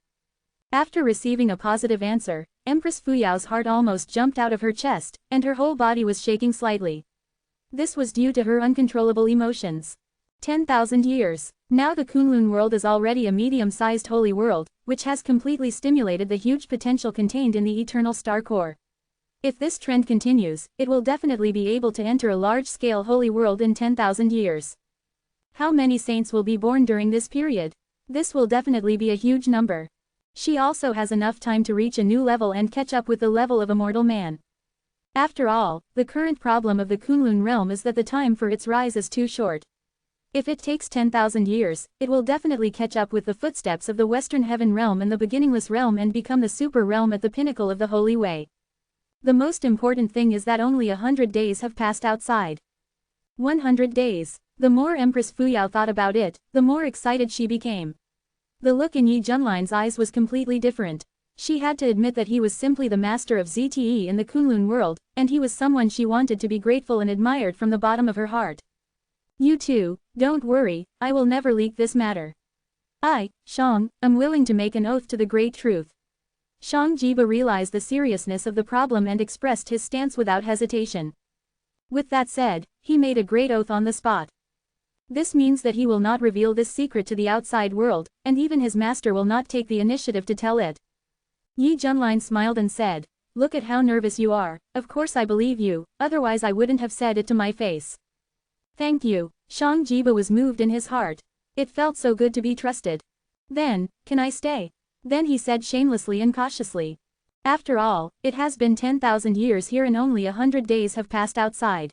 After receiving a positive answer, Empress Fuyao's heart almost jumped out of her chest, and her whole body was shaking slightly. This was due to her uncontrollable emotions. 10,000 years. Now the Kunlun world is already a medium-sized holy world, which has completely stimulated the huge potential contained in the eternal star core. If this trend continues, it will definitely be able to enter a large-scale holy world in 10,000 years. How many saints will be born during this period? This will definitely be a huge number. She also has enough time to reach a new level and catch up with the level of a mortal man. After all, the current problem of the Kunlun realm is that the time for its rise is too short. If it takes 10,000 years, it will definitely catch up with the footsteps of the Western Heaven realm and the beginningless realm and become the super realm at the pinnacle of the Holy Way. The most important thing is that only 100 days have passed outside. 100 days. The more Empress Fuyao thought about it, the more excited she became. The look in Yi Junlin's eyes was completely different. She had to admit that he was simply the master of ZTE in the Kunlun world, and he was someone she wanted to be grateful and admired from the bottom of her heart. You too, don't worry, I will never leak this matter. I, Shang, am willing to make an oath to the great truth. Shang Jiba realized the seriousness of the problem and expressed his stance without hesitation. With that said, he made a great oath on the spot. This means that he will not reveal this secret to the outside world, and even his master will not take the initiative to tell it. Yi Junlin smiled and said, look at how nervous you are, of course I believe you, otherwise I wouldn't have said it to my face. Thank you. Shang Jiba was moved in his heart. It felt so good to be trusted. Then, can I stay? Then he said shamelessly and cautiously. After all, it has been 10,000 years here and only 100 days have passed outside.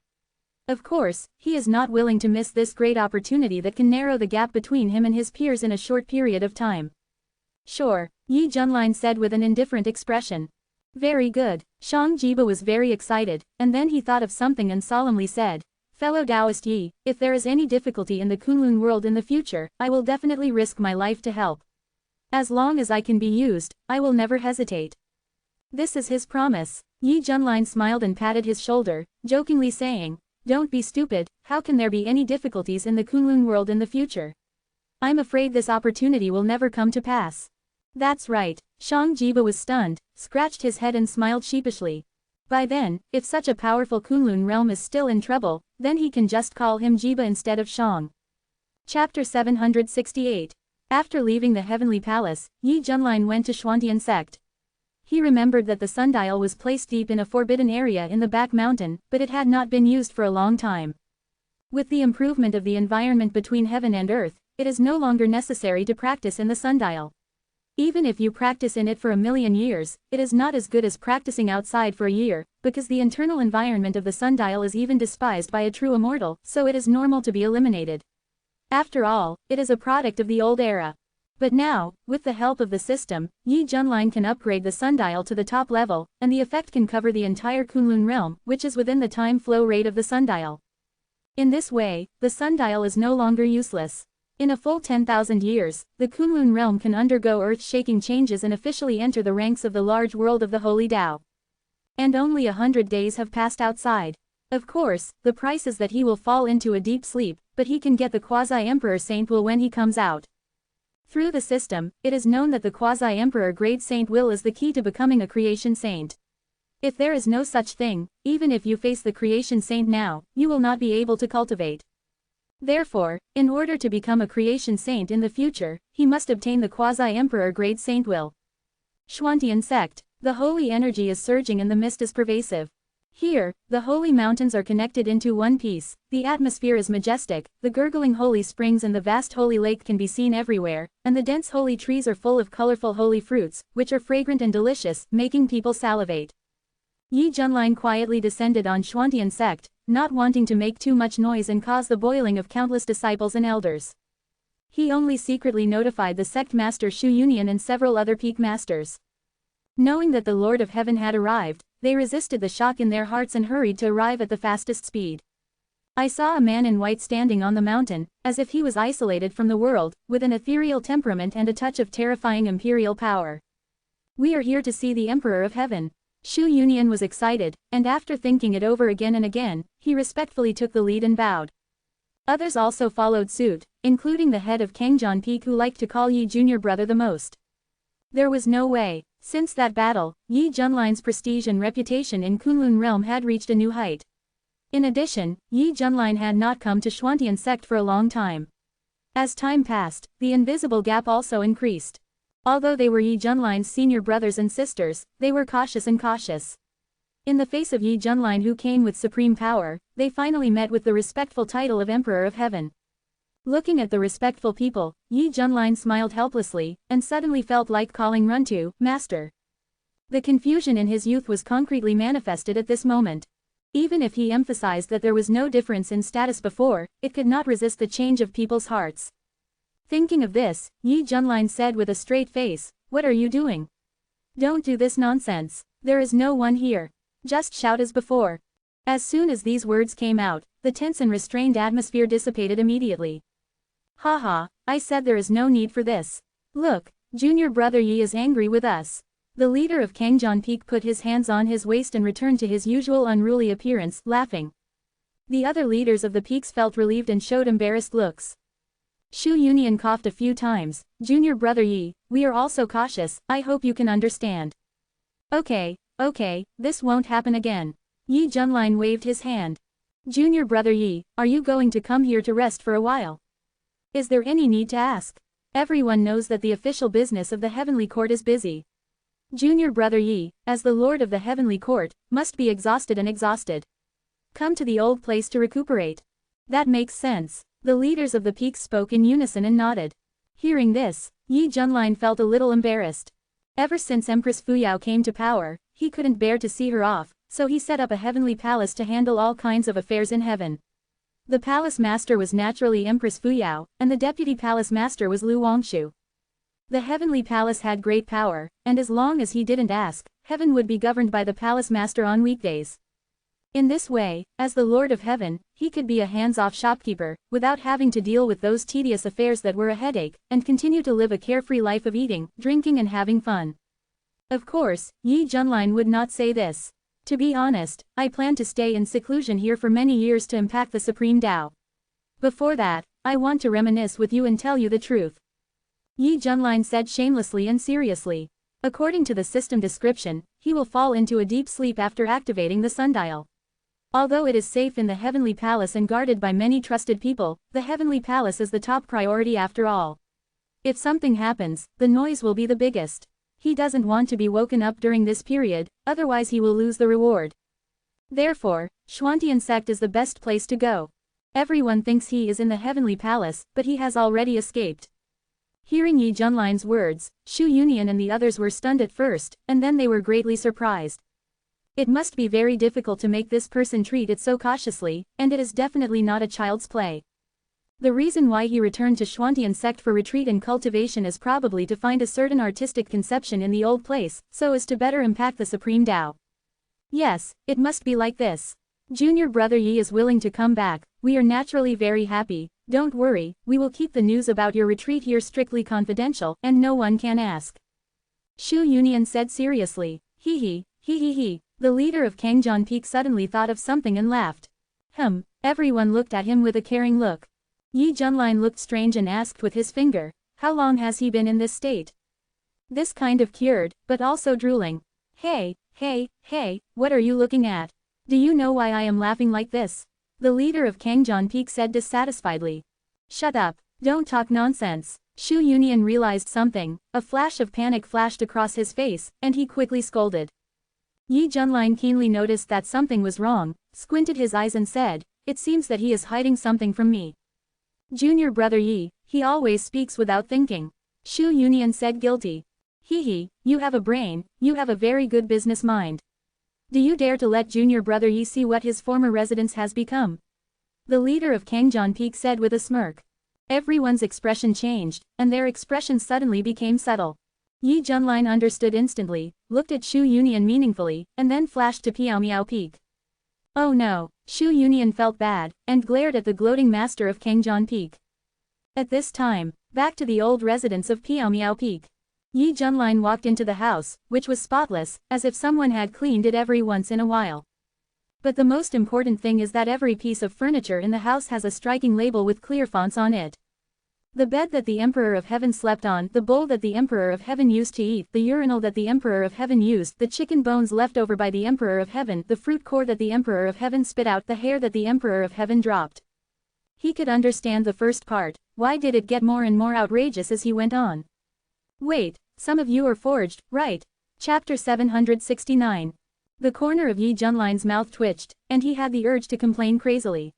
Of course, he is not willing to miss this great opportunity that can narrow the gap between him and his peers in a short period of time. Sure, Yi Junlin said with an indifferent expression. Very good. Shang Jiba was very excited, and then he thought of something and solemnly said, Fellow Taoist Yi, if there is any difficulty in the Kunlun world in the future, I will definitely risk my life to help. As long as I can be used, I will never hesitate. This is his promise. Yi Junlin smiled and patted his shoulder, jokingly saying, don't be stupid, how can there be any difficulties in the Kunlun world in the future? I'm afraid this opportunity will never come to pass. That's right. Shang Jiba was stunned, scratched his head and smiled sheepishly. By then, if such a powerful Kunlun realm is still in trouble, then he can just call him Jiba instead of Shang. Chapter 768. After leaving the Heavenly Palace, Yi Junlin went to Xuantian sect. He remembered that the sundial was placed deep in a forbidden area in the back mountain, but it had not been used for a long time. With the improvement of the environment between heaven and earth, it is no longer necessary to practice in the sundial. Even if you practice in it for 1,000,000 years, it is not as good as practicing outside for a year, because the internal environment of the sundial is even despised by a true immortal, so it is normal to be eliminated. After all, it is a product of the old era. But now, with the help of the system, Yi Junlin can upgrade the sundial to the top level, and the effect can cover the entire Kunlun realm, which is within the time flow rate of the sundial. In this way, the sundial is no longer useless. In a full 10,000 years, the Kunlun realm can undergo earth-shaking changes and officially enter the ranks of the large world of the Holy Tao. And only 100 days have passed outside. Of course, the price is that he will fall into a deep sleep, but he can get the quasi-emperor Saint Will when he comes out. Through the system, it is known that the quasi-emperor grade saint will is the key to becoming a creation saint. If there is no such thing, even if you face the creation saint now, you will not be able to cultivate. Therefore, in order to become a creation saint in the future, he must obtain the quasi-emperor grade saint will. Xuantian sect. The holy energy is surging and the mist is pervasive. Here, the holy mountains are connected into one piece, the atmosphere is majestic, the gurgling holy springs and the vast holy lake can be seen everywhere, and the dense holy trees are full of colorful holy fruits, which are fragrant and delicious, making people salivate. Yi Junlin quietly descended on Xuantian sect, not wanting to make too much noise and cause the boiling of countless disciples and elders. He only secretly notified the sect master Shu Yunian and several other peak masters. Knowing that the Lord of Heaven had arrived, they resisted the shock in their hearts and hurried to arrive at the fastest speed. I saw a man in white standing on the mountain, as if he was isolated from the world, with an ethereal temperament and a touch of terrifying imperial power. We are here to see the Emperor of Heaven. Shu Yunian was excited, and after thinking it over again and again, he respectfully took the lead and bowed. Others also followed suit, including the head of Kangjian Peak who liked to call Yi Junior brother the most. There was no way. Since that battle, Yi Junlin's prestige and reputation in Kunlun realm had reached a new height. In addition, Yi Junlin had not come to Xuantian sect for a long time. As time passed, the invisible gap also increased. Although they were Yi Junlin's senior brothers and sisters, they were cautious and cautious. In the face of Yi Junlin who came with supreme power, they finally met with the respectful title of Emperor of Heaven. Looking at the respectful people, Yi Junlin smiled helplessly, and suddenly felt like calling Runtu, Master. The confusion in his youth was concretely manifested at this moment. Even if he emphasized that there was no difference in status before, it could not resist the change of people's hearts. Thinking of this, Yi Junlin said with a straight face, "What are you doing? Don't do this nonsense. There is no one here. Just shout as before." As soon as these words came out, the tense and restrained atmosphere dissipated immediately. Haha, I said there is no need for this. Look, junior brother Yi is angry with us. The leader of Kangjian Peak put his hands on his waist and returned to his usual unruly appearance, laughing. The other leaders of the peaks felt relieved and showed embarrassed looks. Shu Yunian coughed a few times. Junior brother Yi, we are also cautious, I hope you can understand. Okay, this won't happen again. Yi Junlin waved his hand. Junior brother Yi, are you going to come here to rest for a while? Is there any need to ask? Everyone knows that the official business of the Heavenly Court is busy. Junior brother Yi, as the Lord of the Heavenly Court, must be exhausted and exhausted. Come to the old place to recuperate. That makes sense. The leaders of the peaks spoke in unison and nodded. Hearing this, Yi Junlin felt a little embarrassed. Ever since Empress Fuyao came to power, he couldn't bear to see her off, so he set up a heavenly palace to handle all kinds of affairs in heaven. The palace master was naturally Empress Fuyao, and the deputy palace master was Lu Wangshu. The heavenly palace had great power, and as long as he didn't ask, heaven would be governed by the palace master on weekdays. In this way, as the Lord of Heaven, he could be a hands-off shopkeeper, without having to deal with those tedious affairs that were a headache, and continue to live a carefree life of eating, drinking and having fun. Of course, Yi Junlin would not say this. To be honest, I plan to stay in seclusion here for many years to impact the Supreme Tao. Before that, I want to reminisce with you and tell you the truth. Yi Junlin said shamelessly and seriously. According to the system description, he will fall into a deep sleep after activating the sundial. Although it is safe in the Heavenly Palace and guarded by many trusted people, the Heavenly Palace is the top priority after all. If something happens, the noise will be the biggest. He doesn't want to be woken up during this period, otherwise he will lose the reward. Therefore, Xuantian sect is the best place to go. Everyone thinks he is in the Heavenly Palace, but he has already escaped. Hearing Yi Junlin's words, Shu Yunian and the others were stunned at first, and then they were greatly surprised. It must be very difficult to make this person treat it so cautiously, and it is definitely not a child's play. The reason why he returned to Xuantian sect for retreat and cultivation is probably to find a certain artistic conception in the old place, so as to better impact the Supreme Tao. Yes, it must be like this. Junior brother Yi is willing to come back, we are naturally very happy, don't worry, we will keep the news about your retreat here strictly confidential, and no one can ask. Shu Yunian said seriously. Hee. The leader of Kangjian Peak suddenly thought of something and laughed. Everyone looked at him with a caring look. Yi Junlin looked strange and asked with his finger. How long has he been in this state? This kind of cured, but also drooling. Hey, what are you looking at? Do you know why I am laughing like this? The leader of Kangjeon Peak said dissatisfiedly. Shut up, don't talk nonsense. Shu Union realized something, a flash of panic flashed across his face, and he quickly scolded. Yi Junlin keenly noticed that something was wrong, squinted his eyes and said, "It seems that he is hiding something from me." Junior brother Yi, he always speaks without thinking. Shu Union said guilty. Hee, you have a brain, you have a very good business mind. Do you dare to let junior brother Yi see what his former residence has become? The leader of Kangjeon Peak said with a smirk. Everyone's expression changed, and their expressions suddenly became subtle. Yi Junlin understood instantly, looked at Shu Union meaningfully, and then flashed to Piao Peak. Oh no, Shu Union felt bad, and glared at the gloating master of Kangjeon Peak. At this time, back to the old residence of Piao Peak. Yi Junlin walked into the house, which was spotless, as if someone had cleaned it every once in a while. But the most important thing is that every piece of furniture in the house has a striking label with clear fonts on it. The bed that the Emperor of Heaven slept on, the bowl that the Emperor of Heaven used to eat, the urinal that the Emperor of Heaven used, the chicken bones left over by the Emperor of Heaven, the fruit core that the Emperor of Heaven spit out, the hair that the Emperor of Heaven dropped. He could understand the first part. Why did it get more and more outrageous as he went on? Wait, some of you are forged, right? Chapter 769. The corner of Yi Junlin's mouth twitched, and he had the urge to complain crazily.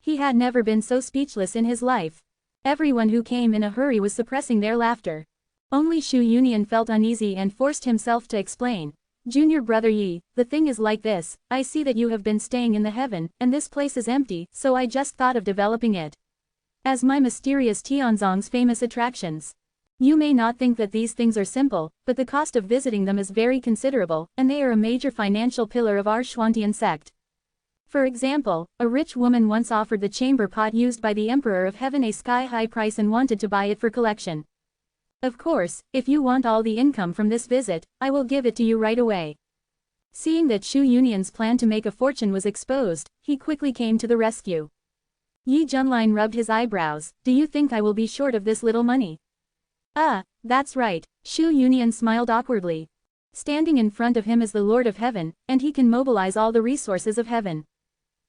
He had never been so speechless in his life. Everyone who came in a hurry was suppressing their laughter. Only Shu Union felt uneasy and forced himself to explain. Junior brother Yi, the thing is like this, I see that you have been staying in the heaven, and this place is empty, so I just thought of developing it as my mysterious Tianzong's famous attractions. You may not think that these things are simple, but the cost of visiting them is very considerable, and they are a major financial pillar of our Xuantian sect. For example, a rich woman once offered the chamber pot used by the Emperor of Heaven a sky-high price and wanted to buy it for collection. Of course, if you want all the income from this visit, I will give it to you right away. Seeing that Shu Union's plan to make a fortune was exposed, he quickly came to the rescue. Yi Junlin rubbed his eyebrows. Do you think I will be short of this little money? That's right, Shu Union smiled awkwardly. Standing in front of him is the Lord of Heaven, and he can mobilize all the resources of heaven.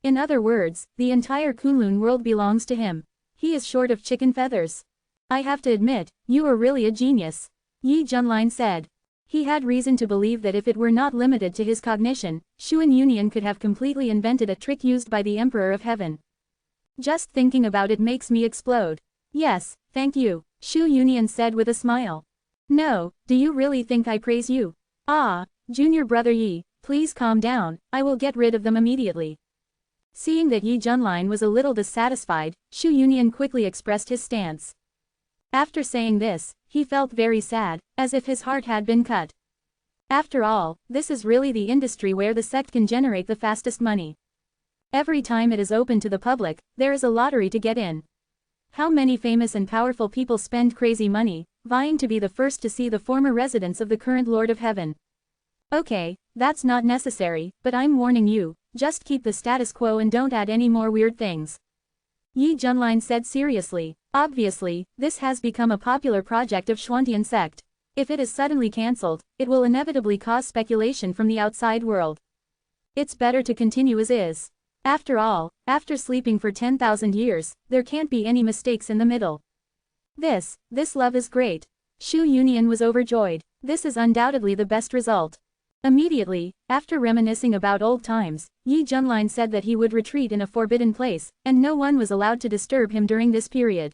In other words, the entire Kunlun world belongs to him. He is short of chicken feathers. I have to admit, you are really a genius, Yi Junlin said. He had reason to believe that if it were not limited to his cognition, Shu Union could have completely invented a trick used by the Emperor of Heaven. Just thinking about it makes me explode. Yes, thank you, Shu Union said with a smile. No, do you really think I praise you? Junior brother Yi, please calm down, I will get rid of them immediately. Seeing that Yi Junlin was a little dissatisfied, Shu Union quickly expressed his stance. After saying this, he felt very sad, as if his heart had been cut. After all, this is really the industry where the sect can generate the fastest money. Every time it is open to the public, there is a lottery to get in. How many famous and powerful people spend crazy money, vying to be the first to see the former residence of the current Lord of Heaven? Okay, that's not necessary, but I'm warning you, just keep the status quo and don't add any more weird things. Yi Junlin said seriously. Obviously, this has become a popular project of Xuantian sect. If it is suddenly cancelled, it will inevitably cause speculation from the outside world. It's better to continue as is. After all, after sleeping for 10,000 years, there can't be any mistakes in the middle. This love is great. Shu Union was overjoyed. This is undoubtedly the best result. Immediately, after reminiscing about old times, Yi Junlin said that he would retreat in a forbidden place, and no one was allowed to disturb him during this period.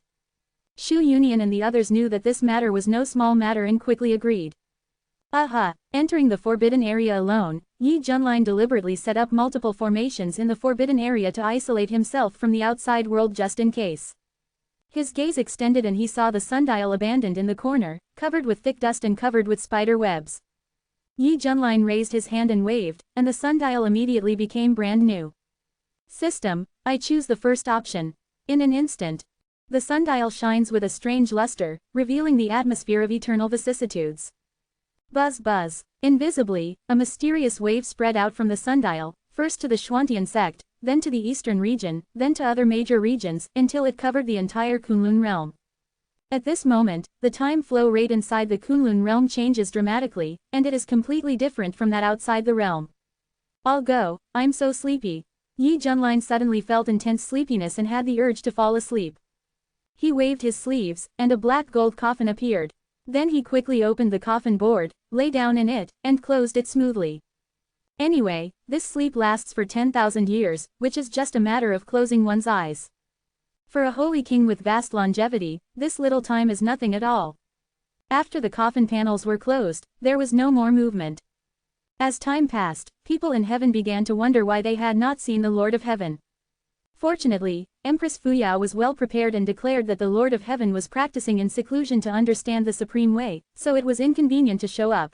Shu Union and the others knew that this matter was no small matter and quickly agreed. Entering the forbidden area alone, Yi Junlin deliberately set up multiple formations in the forbidden area to isolate himself from the outside world just in case. His gaze extended and he saw the sundial abandoned in the corner, covered with thick dust and covered with spider webs. Yi Junlin raised his hand and waved, and the sundial immediately became brand new. System, I choose the first option. In an instant, the sundial shines with a strange luster, revealing the atmosphere of eternal vicissitudes. Buzz buzz. Invisibly, a mysterious wave spread out from the sundial, first to the Xuantian sect, then to the eastern region, then to other major regions, until it covered the entire Kunlun realm. At this moment, the time flow rate inside the Kunlun realm changes dramatically, and it is completely different from that outside the realm. I'll go, I'm so sleepy. Yi Junlin suddenly felt intense sleepiness and had the urge to fall asleep. He waved his sleeves, and a black gold coffin appeared. Then he quickly opened the coffin board, lay down in it, and closed it smoothly. Anyway, this sleep lasts for 10,000 years, which is just a matter of closing one's eyes. For a holy king with vast longevity, this little time is nothing at all. After the coffin panels were closed, there was no more movement. As time passed, people in heaven began to wonder why they had not seen the Lord of Heaven. Fortunately, Empress Fuyao was well prepared and declared that the Lord of Heaven was practicing in seclusion to understand the supreme way, so it was inconvenient to show up.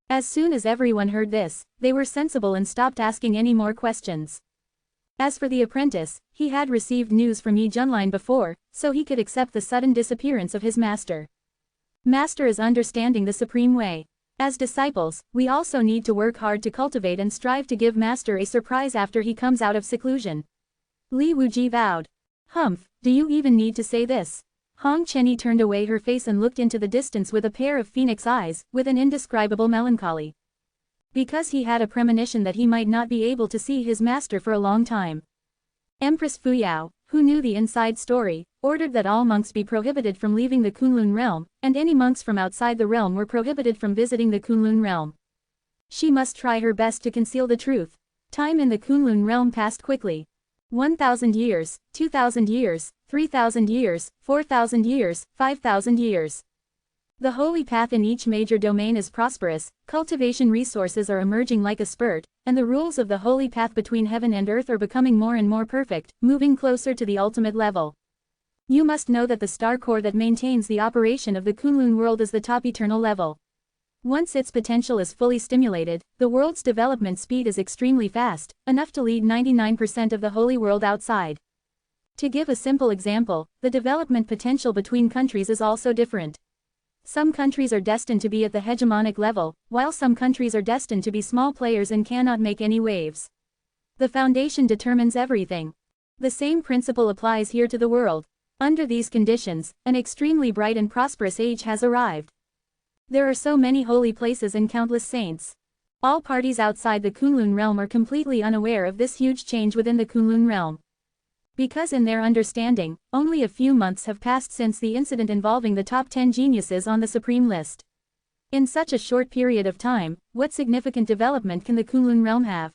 As soon as everyone heard this, they were sensible and stopped asking any more questions. As for the apprentice, he had received news from Yi Junlin before, so he could accept the sudden disappearance of his master. Master is understanding the supreme way. As disciples, we also need to work hard to cultivate and strive to give Master a surprise after he comes out of seclusion. Li Wuji vowed. Humph, do you even need to say this? Hong Chenyi turned away her face and looked into the distance with a pair of phoenix eyes, with an indescribable melancholy. Because he had a premonition that he might not be able to see his master for a long time. Empress Fuyao, who knew the inside story, ordered that all monks be prohibited from leaving the Kunlun realm, and any monks from outside the realm were prohibited from visiting the Kunlun realm. She must try her best to conceal the truth. Time in the Kunlun realm passed quickly. 1,000 years, 2,000 years, 3,000 years, 4,000 years, 5,000 years. The holy path in each major domain is prosperous, cultivation resources are emerging like a spurt, and the rules of the holy path between heaven and earth are becoming more and more perfect, moving closer to the ultimate level. You must know that the star core that maintains the operation of the Kunlun world is the top eternal level. Once its potential is fully stimulated, the world's development speed is extremely fast, enough to lead 99% of the holy world outside. To give a simple example, the development potential between countries is also different. Some countries are destined to be at the hegemonic level, while some countries are destined to be small players and cannot make any waves. The foundation determines everything. The same principle applies here to the world. Under these conditions, an extremely bright and prosperous age has arrived. There are so many holy places and countless saints. All parties outside the Kunlun realm are completely unaware of this huge change within the Kunlun realm. Because in their understanding, only a few months have passed since the incident involving the top 10 geniuses on the supreme list. In such a short period of time, what significant development can the Kunlun realm have?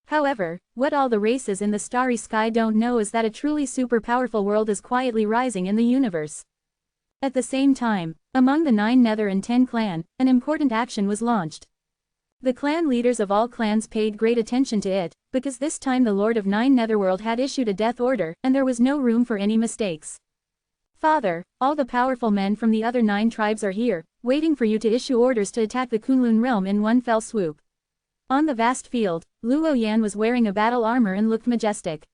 However, what all the races in the starry sky don't know is that a truly super powerful world is quietly rising in the universe. At the same time, among the 9 Nether and 10 clan, an important action was launched. The clan leaders of all clans paid great attention to it, because this time the Lord of 9 Netherworld had issued a death order, and there was no room for any mistakes. Father, all the powerful men from the other 9 tribes are here, waiting for you to issue orders to attack the Kunlun realm in one fell swoop. On the vast field, Luo Yan was wearing a battle armor and looked majestic.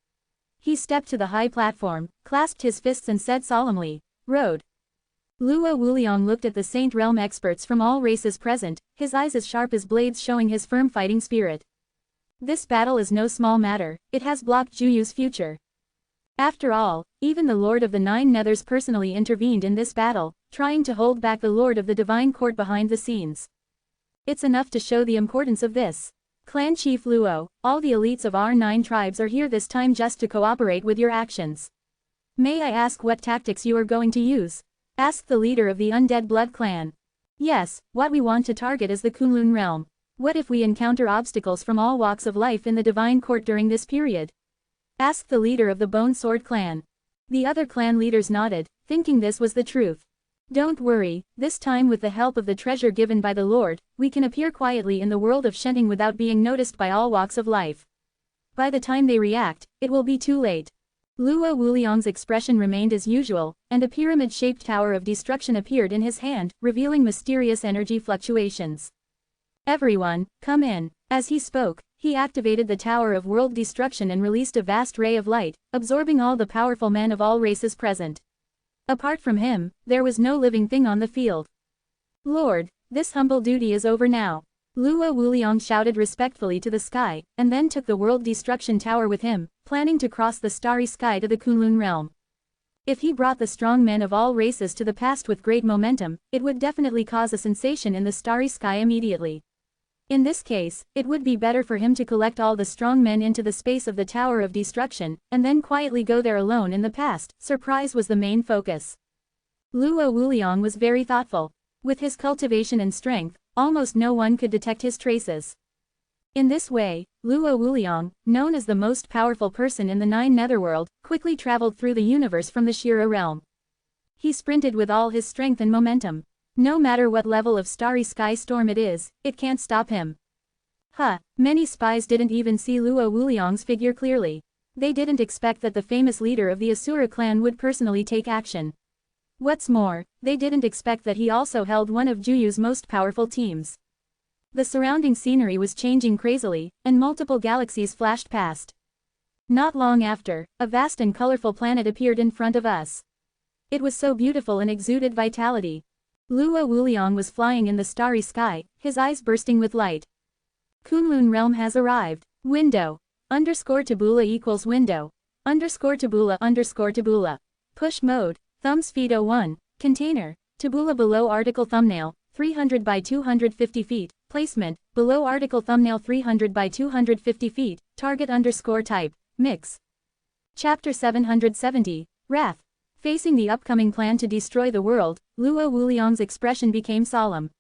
He stepped to the high platform, clasped his fists and said solemnly, "Road." Luo Wuliang looked at the Saint Realm experts from all races present, his eyes as sharp as blades showing his firm fighting spirit. This battle is no small matter, it has blocked Juyu's future. After all, even the Lord of the 9 Nethers personally intervened in this battle, trying to hold back the Lord of the Divine Court behind the scenes. It's enough to show the importance of this. Clan Chief Luo, all the elites of our 9 tribes are here this time just to cooperate with your actions. May I ask what tactics you are going to use? Asked the leader of the Undead Blood clan. Yes, what we want to target is the Kunlun realm. What if we encounter obstacles from all walks of life in the Divine Court during this period? Asked the leader of the Bone Sword clan. The other clan leaders nodded, thinking this was the truth. Don't worry, this time with the help of the treasure given by the Lord, we can appear quietly in the world of Shenting without being noticed by all walks of life. By the time they react, it will be too late. Luo Wuliang's expression remained as usual, and a pyramid-shaped tower of destruction appeared in his hand, revealing mysterious energy fluctuations. Everyone, come in. As he spoke, he activated the Tower of World Destruction and released a vast ray of light, absorbing all the powerful men of all races present. Apart from him, there was no living thing on the field. Lord, this humble duty is over now. Luo Wuliang shouted respectfully to the sky, and then took the World Destruction Tower with him, planning to cross the starry sky to the Kunlun realm. If he brought the strong men of all races to the past with great momentum, it would definitely cause a sensation in the starry sky immediately. In this case, it would be better for him to collect all the strong men into the space of the Tower of Destruction, and then quietly go there alone in the past. Surprise was the main focus. Luo Wuliang was very thoughtful. With his cultivation and strength, almost no one could detect his traces. In this way, Luo Wuliang, known as the most powerful person in the Nine Netherworld, quickly traveled through the universe from the Shira realm. He sprinted with all his strength and momentum. No matter what level of starry sky storm it is, it can't stop him. Many spies didn't even see Luo Wuliang's figure clearly. They didn't expect that the famous leader of the Asura clan would personally take action. What's more, they didn't expect that he also held one of Juyu's most powerful teams. The surrounding scenery was changing crazily, and multiple galaxies flashed past. Not long after, a vast and colorful planet appeared in front of us. It was so beautiful and exuded vitality. Luo Wuliang was flying in the starry sky, his eyes bursting with light. Kunlun realm has arrived. Window. _Tabula equals window. _Tabula. Push mode. Thumb speed 01. Container. Tabula below article thumbnail, 300 by 250 feet. Placement. Below article thumbnail 300 by 250 feet. Target _type. Mix. Chapter 770. Wrath. Facing the upcoming plan to destroy the world, Luo Wuliang's expression became solemn.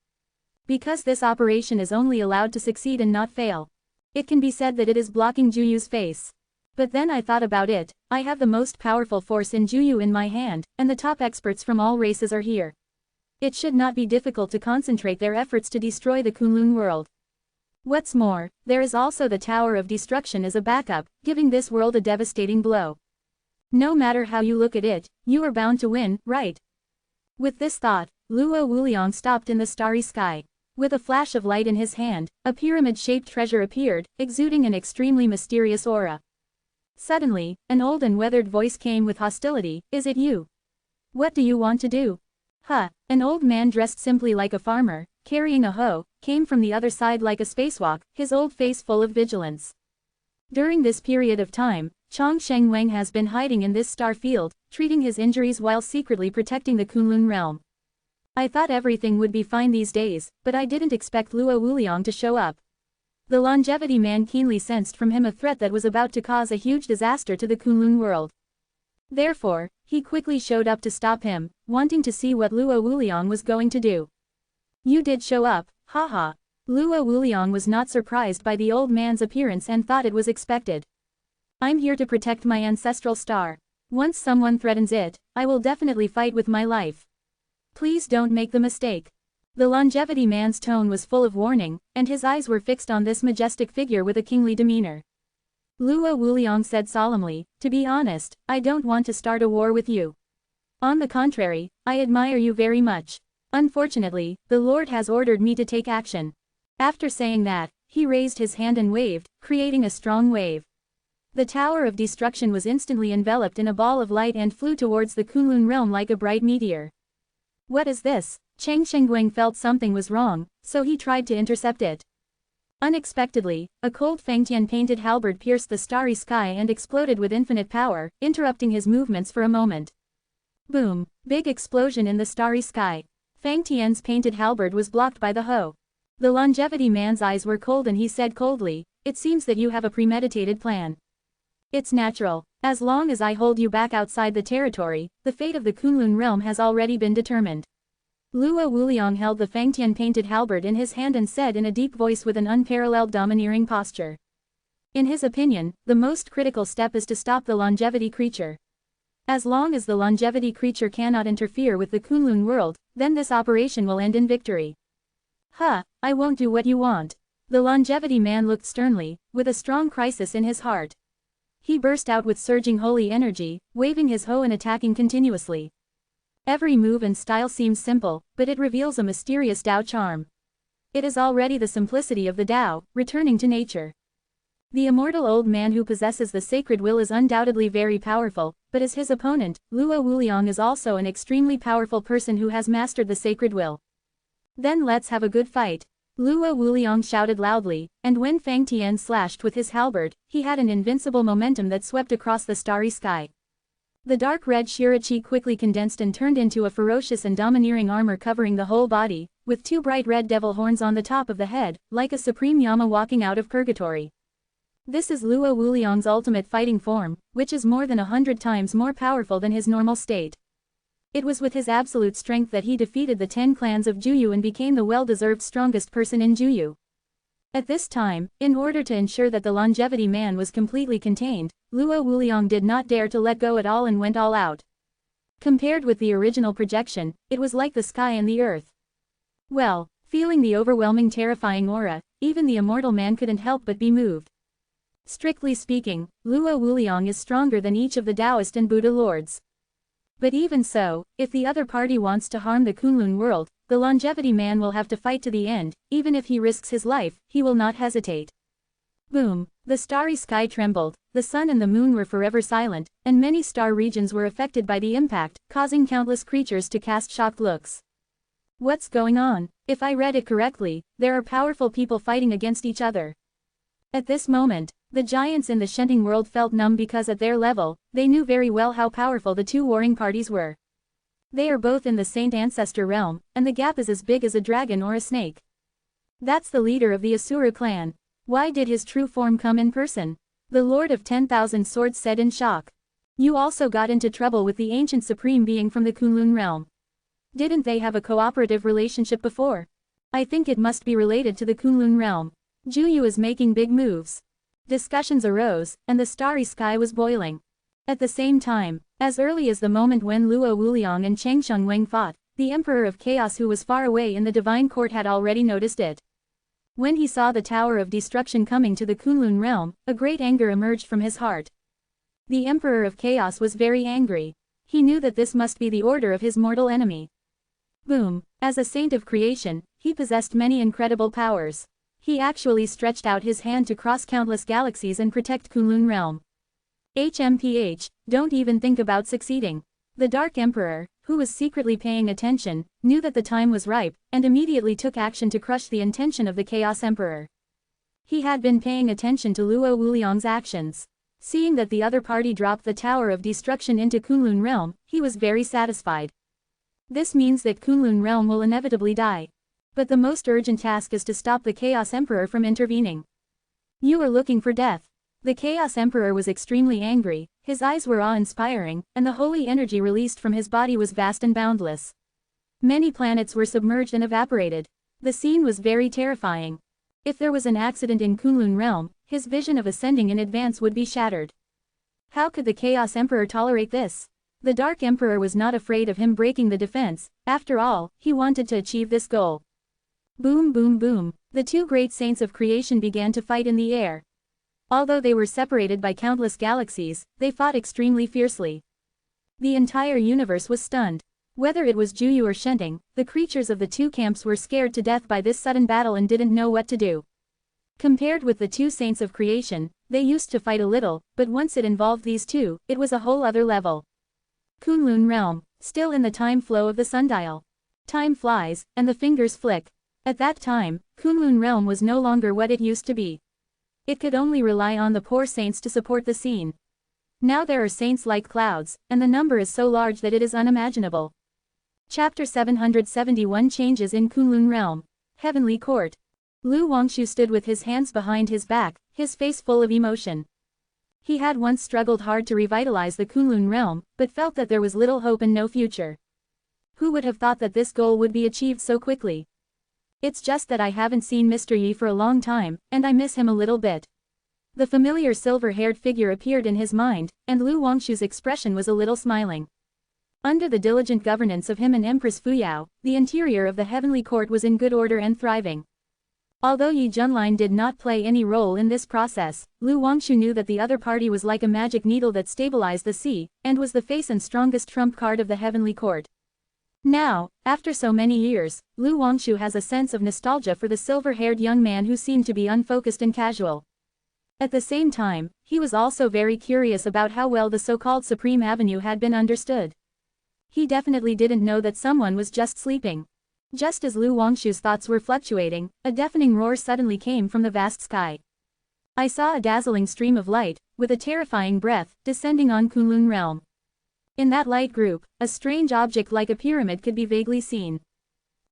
Because this operation is only allowed to succeed and not fail. It can be said that it is blocking Juyu's face. But then I thought about it, I have the most powerful force in Juyu in my hand, and the top experts from all races are here. It should not be difficult to concentrate their efforts to destroy the Kunlun world. What's more, there is also the Tower of Destruction as a backup, giving this world a devastating blow. No matter how you look at it, you are bound to win, right? With this thought, Luo Wuliang stopped in the starry sky. With a flash of light in his hand, a pyramid-shaped treasure appeared, exuding an extremely mysterious aura. Suddenly, an old and weathered voice came with hostility, "Is it you? What do you want to do?" An old man dressed simply like a farmer, carrying a hoe, came from the other side like a spacewalk, his old face full of vigilance. During this period of time, Chong Shengwang has been hiding in this star field, treating his injuries while secretly protecting the Kunlun realm. I thought everything would be fine these days, but I didn't expect Luo Wuliang to show up. The longevity man keenly sensed from him a threat that was about to cause a huge disaster to the Kunlun world. Therefore, he quickly showed up to stop him, wanting to see what Luo Wuliang was going to do. "You did show up, haha." Luo Wuliang was not surprised by the old man's appearance and thought it was expected. "I'm here to protect my ancestral star. Once someone threatens it, I will definitely fight with my life. Please don't make the mistake." The longevity man's tone was full of warning, and his eyes were fixed on this majestic figure with a kingly demeanor. Luo Wuliang said solemnly, "To be honest, I don't want to start a war with you. On the contrary, I admire you very much. Unfortunately, the Lord has ordered me to take action." After saying that, he raised his hand and waved, creating a strong wave. The Tower of Destruction was instantly enveloped in a ball of light and flew towards the Kunlun realm like a bright meteor. What is this? Cheng Shengguang felt something was wrong, so he tried to intercept it. Unexpectedly, a cold Fangtian painted halberd pierced the starry sky and exploded with infinite power, interrupting his movements for a moment. Boom! Big explosion in the starry sky. Fangtian's painted halberd was blocked by the hoe. The longevity man's eyes were cold and he said coldly, "It seems that you have a premeditated plan. It's natural. As long as I hold you back outside the territory, the fate of the Kunlun realm has already been determined." Luo Wuliang held the Fangtian painted halberd in his hand and said in a deep voice with an unparalleled domineering posture. In his opinion, the most critical step is to stop the longevity creature. As long as the longevity creature cannot interfere with the Kunlun world, then this operation will end in victory. I won't do what you want. The longevity man looked sternly, with a strong crisis in his heart. He burst out with surging holy energy, waving his hoe and attacking continuously. Every move and style seems simple, but it reveals a mysterious Tao charm. It is already the simplicity of the Tao, returning to nature. The immortal old man who possesses the sacred will is undoubtedly very powerful, but as his opponent, Luo Wuliang is also an extremely powerful person who has mastered the sacred will. Then let's have a good fight. Luo Wuliang shouted loudly, and when Fang Tian slashed with his halberd, he had an invincible momentum that swept across the starry sky. The dark red Shirachi quickly condensed and turned into a ferocious and domineering armor covering the whole body, with two bright red devil horns on the top of the head, like a supreme Yama walking out of purgatory. This is Luo Wuliang's ultimate fighting form, which is more than 100 times more powerful than his normal state. It was with his absolute strength that he defeated the 10 clans of Juyu and became the well-deserved strongest person in Juyu. At this time, in order to ensure that the longevity man was completely contained, Luo Wuliang did not dare to let go at all and went all out. Compared with the original projection, it was like the sky and the earth. Well, feeling the overwhelming terrifying aura, even the immortal man couldn't help but be moved. Strictly speaking, Luo Wuliang is stronger than each of the Taoist and Buddha lords. But even so, if the other party wants to harm the Kunlun world, the longevity man will have to fight to the end. Even if he risks his life, he will not hesitate. Boom! The starry sky trembled, the sun and the moon were forever silent, and many star regions were affected by the impact, causing countless creatures to cast shocked looks. What's going on? If I read it correctly, there are powerful people fighting against each other. At this moment, the giants in the Shenting world felt numb because at their level, they knew very well how powerful the two warring parties were. They are both in the Saint Ancestor realm, and the gap is as big as a dragon or a snake. That's the leader of the Asura clan. Why did his true form come in person? The Lord of 10,000 Swords said in shock. You also got into trouble with the ancient supreme being from the Kunlun realm. Didn't they have a cooperative relationship before? I think it must be related to the Kunlun realm. Juyu is making big moves. Discussions arose, and the starry sky was boiling. At the same time, as early as the moment when Luo Wuliang and Changsheng Wang fought, the Emperor of Chaos who was far away in the Divine Court had already noticed it. When he saw the Tower of Destruction coming to the Kunlun realm, a great anger emerged from his heart. The Emperor of Chaos was very angry. He knew that this must be the order of his mortal enemy. Boom! As a saint of creation, he possessed many incredible powers. He actually stretched out his hand to cross countless galaxies and protect Kunlun realm. HMPH, don't even think about succeeding. The Dark Emperor, who was secretly paying attention, knew that the time was ripe, and immediately took action to crush the intention of the Chaos Emperor. He had been paying attention to Luo Wuliang's actions. Seeing that the other party dropped the Tower of Destruction into Kunlun realm, he was very satisfied. This means that Kunlun realm will inevitably die. But the most urgent task is to stop the Chaos Emperor from intervening. You are looking for death. The Chaos Emperor was extremely angry, his eyes were awe-inspiring, and the holy energy released from his body was vast and boundless. Many planets were submerged and evaporated. The scene was very terrifying. If there was an accident in Kunlun realm, his vision of ascending in advance would be shattered. How could the Chaos Emperor tolerate this? The Dark Emperor was not afraid of him breaking the defense. After all, he wanted to achieve this goal. Boom boom boom, the two great saints of creation began to fight in the air. Although they were separated by countless galaxies, they fought extremely fiercely. The entire universe was stunned. Whether it was Juyu or Shenting, the creatures of the two camps were scared to death by this sudden battle and didn't know what to do. Compared with the two saints of creation, they used to fight a little, but once it involved these two, it was a whole other level. Kunlun realm, still in the time flow of the sundial. Time flies, and the fingers flick. At that time, Kunlun realm was no longer what it used to be. It could only rely on the poor saints to support the scene. Now there are saints like clouds, and the number is so large that it is unimaginable. Chapter 771 Changes in Kunlun Realm. Heavenly Court. Lu Wangshu stood with his hands behind his back, his face full of emotion. He had once struggled hard to revitalize the Kunlun Realm, but felt that there was little hope and no future. Who would have thought that this goal would be achieved so quickly? It's just that I haven't seen Mr. Yi for a long time, and I miss him a little bit. The familiar silver-haired figure appeared in his mind, and Lu Wangshu's expression was a little smiling. Under the diligent governance of him and Empress Fuyao, the interior of the heavenly court was in good order and thriving. Although Yi Junlin did not play any role in this process, Lu Wangshu knew that the other party was like a magic needle that stabilized the sea, and was the face and strongest trump card of the heavenly court. Now, after so many years, Lu Wangshu has a sense of nostalgia for the silver-haired young man who seemed to be unfocused and casual. At the same time, he was also very curious about how well the so-called Supreme Avenue had been understood. He definitely didn't know that someone was just sleeping. Just as Lu Wangshu's thoughts were fluctuating, a deafening roar suddenly came from the vast sky. I saw a dazzling stream of light, with a terrifying breath, descending on Kunlun realm. In that light group, a strange object like a pyramid could be vaguely seen.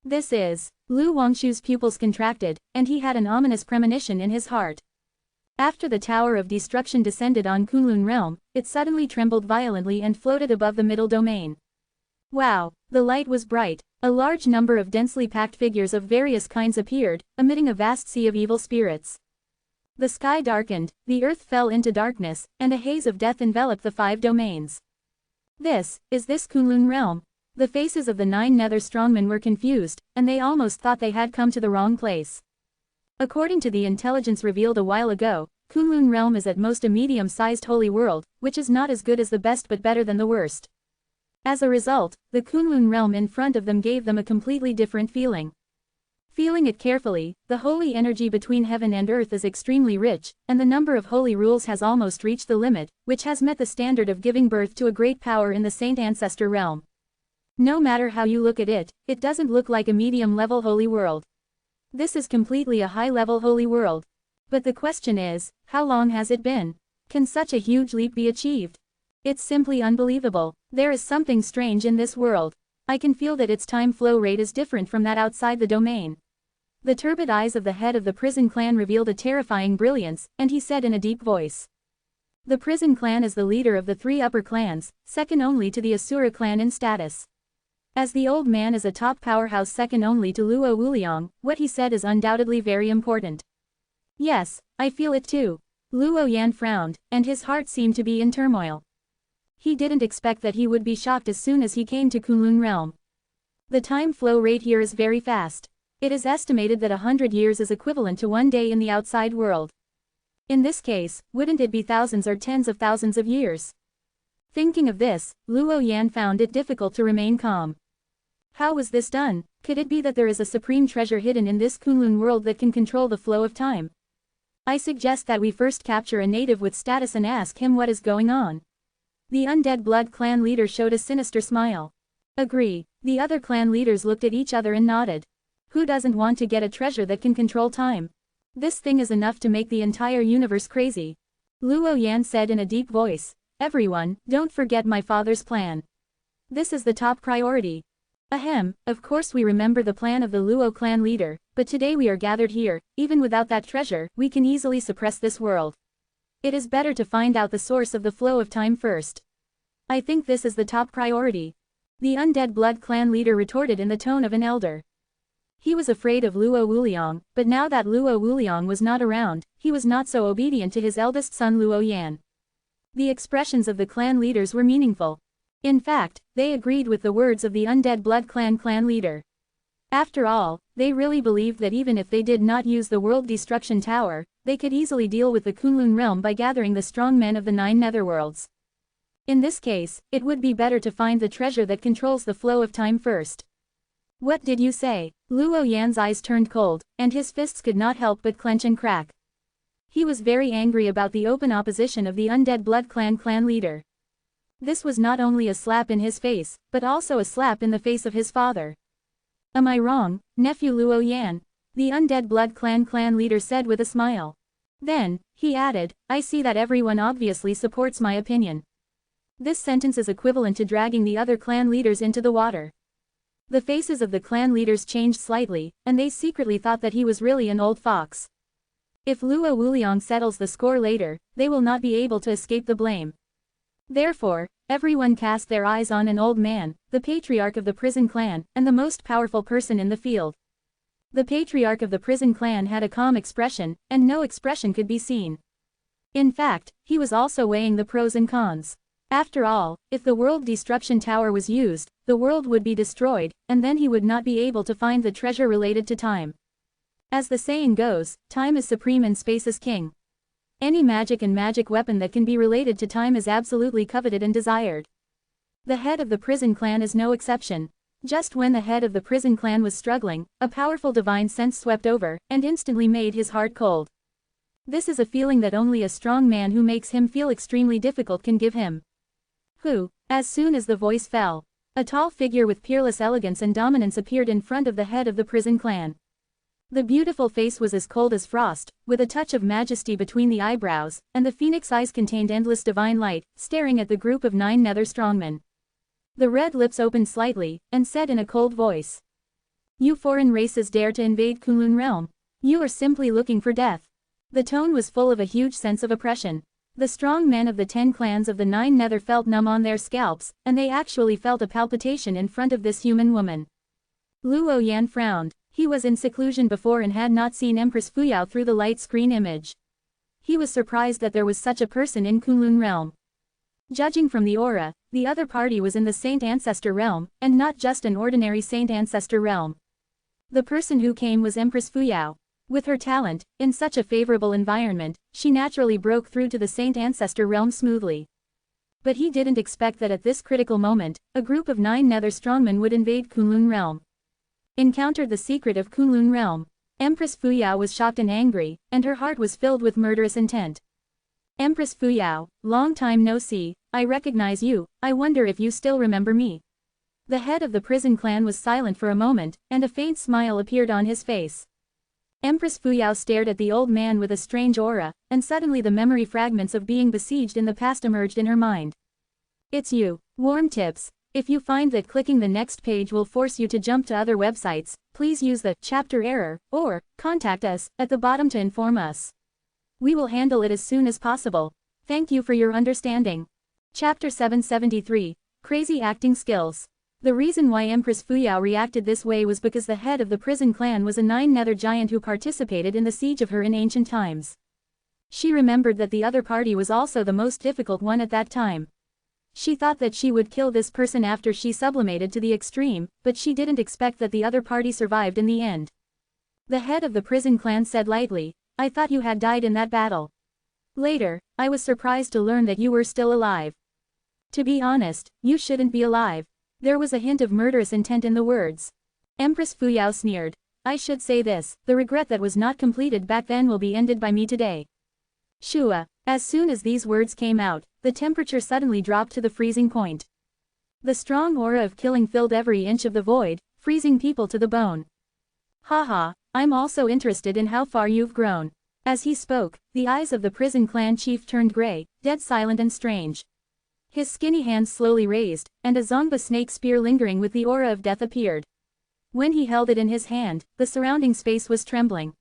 This is. Lu Wangshu's pupils contracted, and he had an ominous premonition in his heart. After the Tower of Destruction descended on Kunlun realm, it suddenly trembled violently and floated above the middle domain. Wow, the light was bright. A large number of densely packed figures of various kinds appeared, emitting a vast sea of evil spirits. The sky darkened, the earth fell into darkness, and a haze of death enveloped the 5 domains. This Kunlun realm? The faces of the 9 nether strongmen were confused, and they almost thought they had come to the wrong place. According to the intelligence revealed a while ago, Kunlun realm is at most a medium-sized holy world, which is not as good as the best but better than the worst. As a result, the Kunlun realm in front of them gave them a completely different feeling. Feeling it carefully, the holy energy between heaven and earth is extremely rich, and the number of holy rules has almost reached the limit, which has met the standard of giving birth to a great power in the Saint Ancestor realm. No matter how you look at it, it doesn't look like a medium-level holy world. This is completely a high-level holy world. But the question is, how long has it been? Can such a huge leap be achieved? It's simply unbelievable. There is something strange in this world. I can feel that its time flow rate is different from that outside the domain. The turbid eyes of the head of the prison clan revealed a terrifying brilliance, and he said in a deep voice. The prison clan is the leader of the 3 upper clans, second only to the Asura clan in status. As the old man is a top powerhouse second only to Luo Wuliang, what he said is undoubtedly very important. Yes, I feel it too. Luo Yan frowned, and his heart seemed to be in turmoil. He didn't expect that he would be shocked as soon as he came to Kunlun realm. The time flow rate here is very fast. It is estimated that 100 years is equivalent to 1 day in the outside world. In this case, wouldn't it be thousands or tens of thousands of years? Thinking of this, Luo Yan found it difficult to remain calm. How was this done? Could it be that there is a supreme treasure hidden in this Kunlun world that can control the flow of time? I suggest that we first capture a native with status and ask him what is going on. The Undead Blood clan leader showed a sinister smile. Agree. The other clan leaders looked at each other and nodded. Who doesn't want to get a treasure that can control time? This thing is enough to make the entire universe crazy. Luo Yan said in a deep voice. Everyone, don't forget my father's plan. This is the top priority. Ahem, of course we remember the plan of the Luo clan leader, but today we are gathered here, even without that treasure, we can easily suppress this world. It is better to find out the source of the flow of time first. I think this is the top priority. The Undead Blood clan leader retorted in the tone of an elder. He was afraid of Luo Wuliang, but now that Luo Wuliang was not around, he was not so obedient to his eldest son Luo Yan. The expressions of the clan leaders were meaningful. In fact, they agreed with the words of the Undead Blood clan leader. After all, they really believed that even if they did not use the World Destruction Tower, they could easily deal with the Kunlun realm by gathering the strong men of the 9 netherworlds. In this case, it would be better to find the treasure that controls the flow of time first. What did you say? Luo Yan's eyes turned cold, and his fists could not help but clench and crack. He was very angry about the open opposition of the Undead Blood clan leader. This was not only a slap in his face, but also a slap in the face of his father. Am I wrong, nephew Luo Yan? The Undead Blood clan leader said with a smile. Then, he added, I see that everyone obviously supports my opinion. This sentence is equivalent to dragging the other clan leaders into the water. The faces of the clan leaders changed slightly, and they secretly thought that he was really an old fox. If Luo Wuliang settles the score later, they will not be able to escape the blame. Therefore, everyone cast their eyes on an old man, the patriarch of the prison clan, and the most powerful person in the field. The patriarch of the prison clan had a calm expression, and no expression could be seen. In fact, he was also weighing the pros and cons. After all, if the World Destruction Tower was used, the world would be destroyed, and then he would not be able to find the treasure related to time. As the saying goes, time is supreme and space is king. Any magic and magic weapon that can be related to time is absolutely coveted and desired. The head of the prison clan is no exception. Just when the head of the prison clan was struggling, a powerful divine sense swept over, and instantly made his heart cold. This is a feeling that only a strong man who makes him feel extremely difficult can give him. Who? As soon as the voice fell, a tall figure with peerless elegance and dominance appeared in front of the head of the prison clan. The beautiful face was as cold as frost, with a touch of majesty between the eyebrows, and the phoenix eyes contained endless divine light, staring at the group of 9 nether strongmen. The red lips opened slightly, and said in a cold voice. You foreign races dare to invade Kunlun realm. You are simply looking for death. The tone was full of a huge sense of oppression. The strong men of the 10 clans of the 9 Nether felt numb on their scalps, and they actually felt a palpitation in front of this human woman. Luo Yan frowned. He was in seclusion before and had not seen Empress Fuyao through the light screen image. He was surprised that there was such a person in Kunlun realm. Judging from the aura, the other party was in the Saint Ancestor realm, and not just an ordinary Saint Ancestor realm. The person who came was Empress Fuyao. With her talent, in such a favorable environment, she naturally broke through to the Saint Ancestor realm smoothly. But he didn't expect that at this critical moment, a group of 9 Nether strongmen would invade Kunlun realm. Encountered the secret of Kunlun realm. Empress Fuyao was shocked and angry, and her heart was filled with murderous intent. Empress Fuyao, long time no see, I recognize you, I wonder if you still remember me. The head of the prison clan was silent for a moment, and a faint smile appeared on his face. Empress Fuyao stared at the old man with a strange aura, and suddenly the memory fragments of being besieged in the past emerged in her mind. It's you. Warm tips. If you find that clicking the next page will force you to jump to other websites, please use the chapter error, or contact us at the bottom to inform us. We will handle it as soon as possible. Thank you for your understanding. Chapter 773, Crazy Acting Skills. The reason why Empress Fuyao reacted this way was because the head of the prison clan was a 9 Nether giant who participated in the siege of her in ancient times. She remembered that the other party was also the most difficult one at that time. She thought that she would kill this person after she sublimated to the extreme, but she didn't expect that the other party survived in the end. The head of the prison clan said lightly, I thought you had died in that battle. Later, I was surprised to learn that you were still alive. To be honest, you shouldn't be alive. There was a hint of murderous intent in the words. Empress Fuyao sneered. I should say this, the regret that was not completed back then will be ended by me today. Shua. As soon as these words came out, the temperature suddenly dropped to the freezing point. The strong aura of killing filled every inch of the void, freezing people to the bone. Haha, I'm also interested in how far you've grown. As he spoke, the eyes of the prison clan chief turned gray, dead silent and strange. His skinny hands slowly raised, and a Zongba snake spear lingering with the aura of death appeared. When he held it in his hand, the surrounding space was trembling.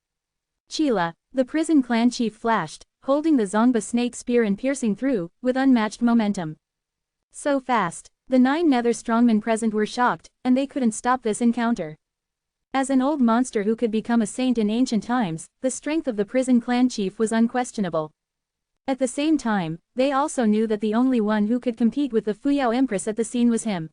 Chila, the prison clan chief flashed, holding the Zongba snake spear and piercing through, with unmatched momentum. So fast, the 9 Nether strongmen present were shocked, and they couldn't stop this encounter. As an old monster who could become a saint in ancient times, the strength of the prison clan chief was unquestionable. At the same time, they also knew that the only one who could compete with the Fuyao Empress at the scene was him.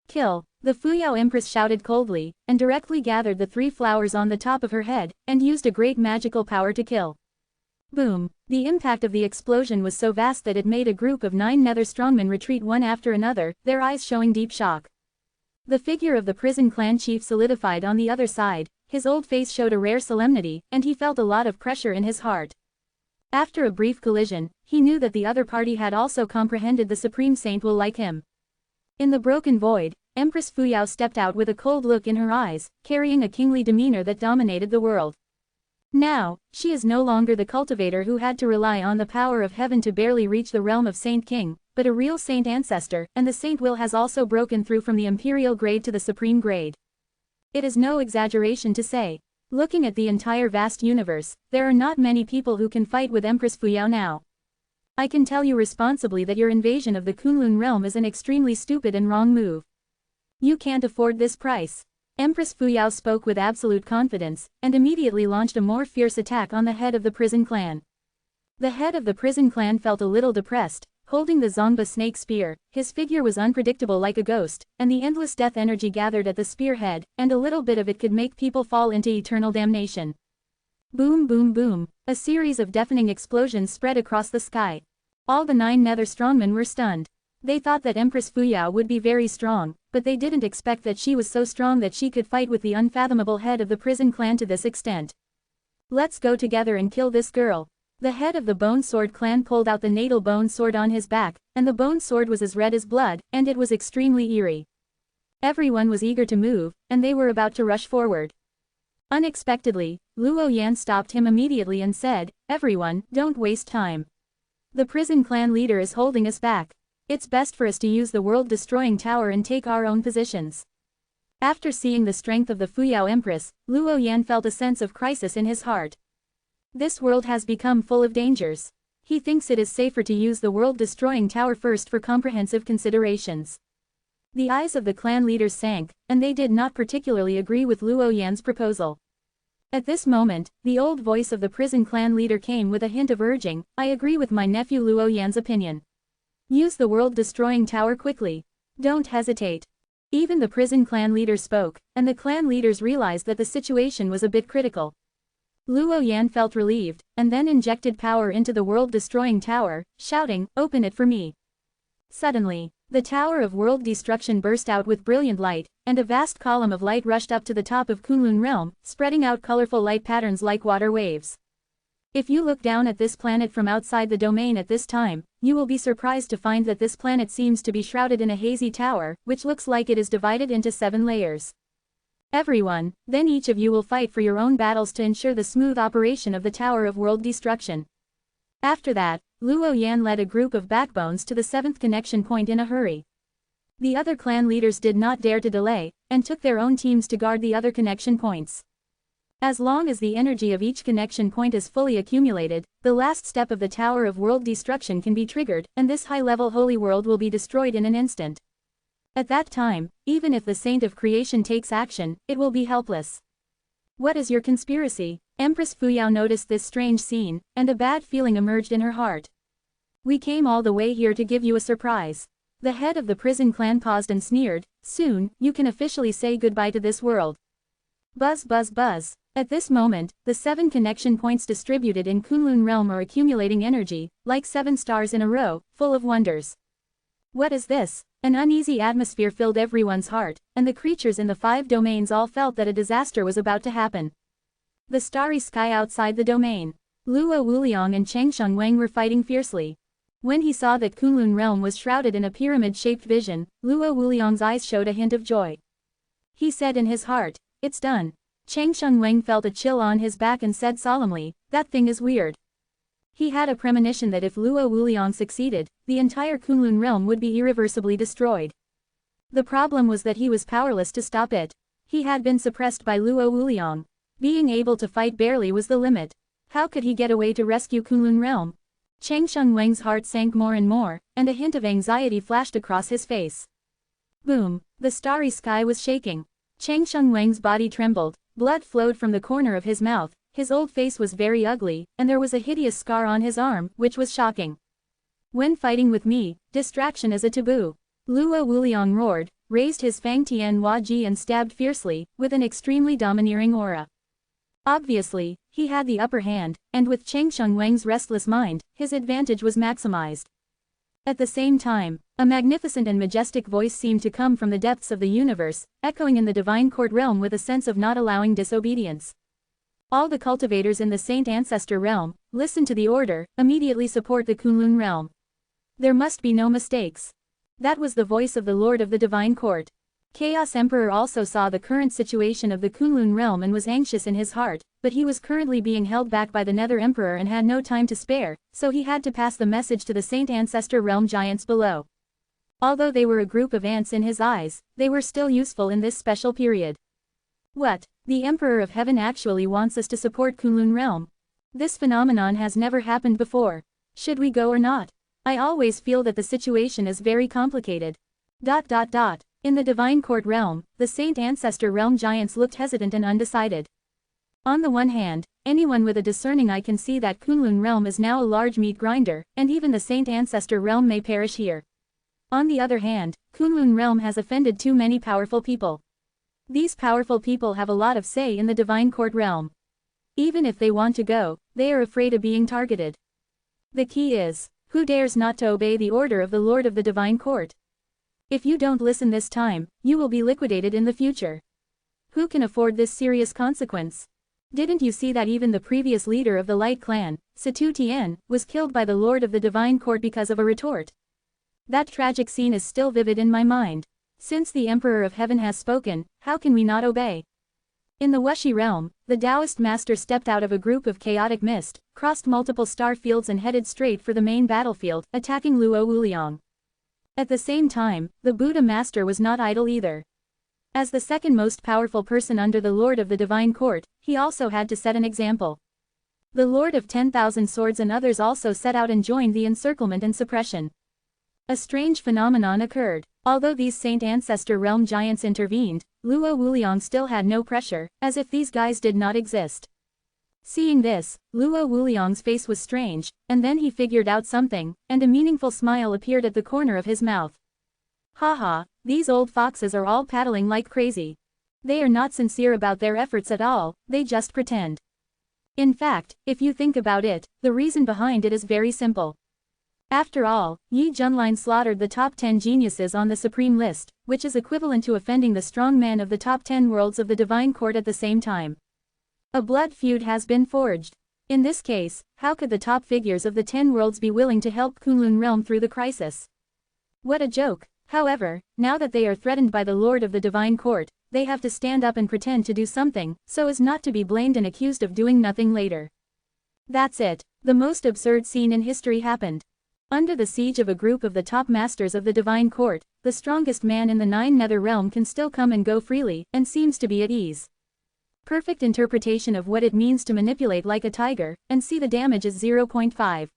Kill, the Fuyao Empress shouted coldly, and directly gathered the 3 flowers on the top of her head, and used a great magical power to kill. Boom, the impact of the explosion was so vast that it made a group of 9 Nether strongmen retreat one after another, their eyes showing deep shock. The figure of the prison clan chief solidified on the other side, his old face showed a rare solemnity, and he felt a lot of pressure in his heart. After a brief collision, he knew that the other party had also comprehended the Supreme Saint will like him. In the broken void, Empress Fuyao stepped out with a cold look in her eyes, carrying a kingly demeanor that dominated the world. Now, she is no longer the cultivator who had to rely on the power of heaven to barely reach the realm of Saint King, but a real Saint Ancestor, and the Saint will has also broken through from the Imperial grade to the Supreme grade. It is no exaggeration to say. Looking at the entire vast universe, there are not many people who can fight with Empress Fuyao now. I can tell you responsibly that your invasion of the Kunlun realm is an extremely stupid and wrong move. You can't afford this price. Empress Fuyao spoke with absolute confidence, and immediately launched a more fierce attack on the head of the prison clan. The head of the prison clan felt a little depressed, holding the Zongba snake spear. His figure was unpredictable like a ghost, and the endless death energy gathered at the spearhead, and a little bit of it could make people fall into eternal damnation. Boom boom boom, a series of deafening explosions spread across the sky. All the 9 Nether strongmen were stunned. They thought that Empress Fuyao would be very strong, but they didn't expect that she was so strong that she could fight with the unfathomable head of the prison clan to this extent. Let's go together and kill this girl. The head of the Bone Sword clan pulled out the natal bone sword on his back, and the bone sword was as red as blood, and it was extremely eerie. Everyone was eager to move, and they were about to rush forward. Unexpectedly, Luo Yan stopped him immediately and said, "Everyone, don't waste time. The prison clan leader is holding us back." It's best for us to use the world-destroying tower and take our own positions. After seeing the strength of the Fuyao Empress, Luo Yan felt a sense of crisis in his heart. This world has become full of dangers. He thinks it is safer to use the world-destroying tower first for comprehensive considerations. The eyes of the clan leaders sank, and they did not particularly agree with Luo Yan's proposal. At this moment, the old voice of the prison clan leader came with a hint of urging, "I agree with my nephew Luo Yan's opinion. Use the world-destroying tower quickly. Don't hesitate." Even the prison clan leader spoke, and the clan leaders realized that the situation was a bit critical. Luo Yan felt relieved, and then injected power into the world-destroying tower, shouting, "Open it for me." Suddenly, the tower of world destruction burst out with brilliant light, and a vast column of light rushed up to the top of Kunlun realm, spreading out colorful light patterns like water waves. If you look down at this planet from outside the domain at this time, you will be surprised to find that this planet seems to be shrouded in a hazy tower, which looks like it is divided into 7 layers. Everyone, then each of you will fight for your own battles to ensure the smooth operation of the Tower of World Destruction. After that, Luo Yan led a group of backbones to the 7th connection point in a hurry. The other clan leaders did not dare to delay, and took their own teams to guard the other connection points. As long as the energy of each connection point is fully accumulated, the last step of the Tower of World Destruction can be triggered, and this high-level holy world will be destroyed in an instant. At that time, even if the Saint of Creation takes action, it will be helpless. What is your conspiracy? Empress Fuyao noticed this strange scene, and a bad feeling emerged in her heart. We came all the way here to give you a surprise. The head of the prison clan paused and sneered, "Soon, you can officially say goodbye to this world." Buzz buzz buzz. At this moment, the 7 connection points distributed in Kunlun realm are accumulating energy, like 7 stars in a row, full of wonders. What is this? An uneasy atmosphere filled everyone's heart, and the creatures in the 5 domains all felt that a disaster was about to happen. The starry sky outside the domain. Luo Wuliang and Cheng Shengwang were fighting fiercely. When he saw that Kunlun realm was shrouded in a pyramid-shaped vision, Luo Wuliang's eyes showed a hint of joy. He said in his heart, "It's done." Cheng Shengwang felt a chill on his back and said solemnly, "That thing is weird." He had a premonition that if Luo Wuliang succeeded, the entire Kunlun realm would be irreversibly destroyed. The problem was that he was powerless to stop it. He had been suppressed by Luo Wuliang. Being able to fight barely was the limit. How could he get away to rescue Kunlun realm? Cheng Shengwang's heart sank more and more, and a hint of anxiety flashed across his face. Boom! The starry sky was shaking. Cheng Shengwang's body trembled, blood flowed from the corner of his mouth, his old face was very ugly, and there was a hideous scar on his arm, which was shocking. When fighting with me, distraction is a taboo. Luo Wuliang roared, raised his Fang Tian Hua Ji and stabbed fiercely, with an extremely domineering aura. Obviously, he had the upper hand, and with Cheng Shengwang's restless mind, his advantage was maximized. At the same time, a magnificent and majestic voice seemed to come from the depths of the universe, echoing in the divine court realm with a sense of not allowing disobedience. All the cultivators in the Saint Ancestor realm, listen to the order, immediately support the Kunlun realm. There must be no mistakes. That was the voice of the Lord of the Divine Court. Chaos Emperor also saw the current situation of the Kunlun realm and was anxious in his heart, but he was currently being held back by the Nether Emperor and had no time to spare, so he had to pass the message to the Saint Ancestor realm giants below. Although they were a group of ants in his eyes, they were still useful in this special period. What? The Emperor of Heaven actually wants us to support Kunlun realm? This phenomenon has never happened before. Should we go or not? I always feel that the situation is very complicated. In the Divine Court realm, the Saint Ancestor realm giants looked hesitant and undecided. On the one hand, anyone with a discerning eye can see that Kunlun realm is now a large meat grinder, and even the Saint Ancestor realm may perish here. On the other hand, Kunlun realm has offended too many powerful people. These powerful people have a lot of say in the Divine Court realm. Even if they want to go, they are afraid of being targeted. The key is, who dares not to obey the order of the Lord of the Divine Court? If you don't listen this time, you will be liquidated in the future. Who can afford this serious consequence? Didn't you see that even the previous leader of the Light Clan, Situ Tian, was killed by the Lord of the Divine Court because of a retort? That tragic scene is still vivid in my mind. Since the Emperor of Heaven has spoken, how can we not obey? In the Wuxi realm, the Taoist master stepped out of a group of chaotic mist, crossed multiple star fields and headed straight for the main battlefield, attacking Luo Wuliang. At the same time, the Buddha Master was not idle either. As the second most powerful person under the Lord of the Divine Court, he also had to set an example. The Lord of 10,000 Swords and others also set out and joined the encirclement and suppression. A strange phenomenon occurred. Although these Saint Ancestor Realm giants intervened, Luo Wuliang still had no pressure, as if these guys did not exist. Seeing this, Luo Wuliang's face was strange, and then he figured out something, and a meaningful smile appeared at the corner of his mouth. Haha, these old foxes are all paddling like crazy. They are not sincere about their efforts at all, they just pretend. In fact, if you think about it, the reason behind it is very simple. After all, Yi Junlin slaughtered the top 10 geniuses on the Supreme List, which is equivalent to offending the strong men of the top 10 worlds of the Divine Court at the same time. A blood feud has been forged. In this case, how could the top figures of the 10 worlds be willing to help Kunlun Realm through the crisis? What a joke. However, now that they are threatened by the Lord of the Divine Court, they have to stand up and pretend to do something, so as not to be blamed and accused of doing nothing later. That's it. The most absurd scene in history happened. Under the siege of a group of the top masters of the Divine Court, the strongest man in the 9 Nether Realm can still come and go freely, and seems to be at ease. Perfect interpretation of what it means to manipulate like a tiger, and see the damage is 0.5.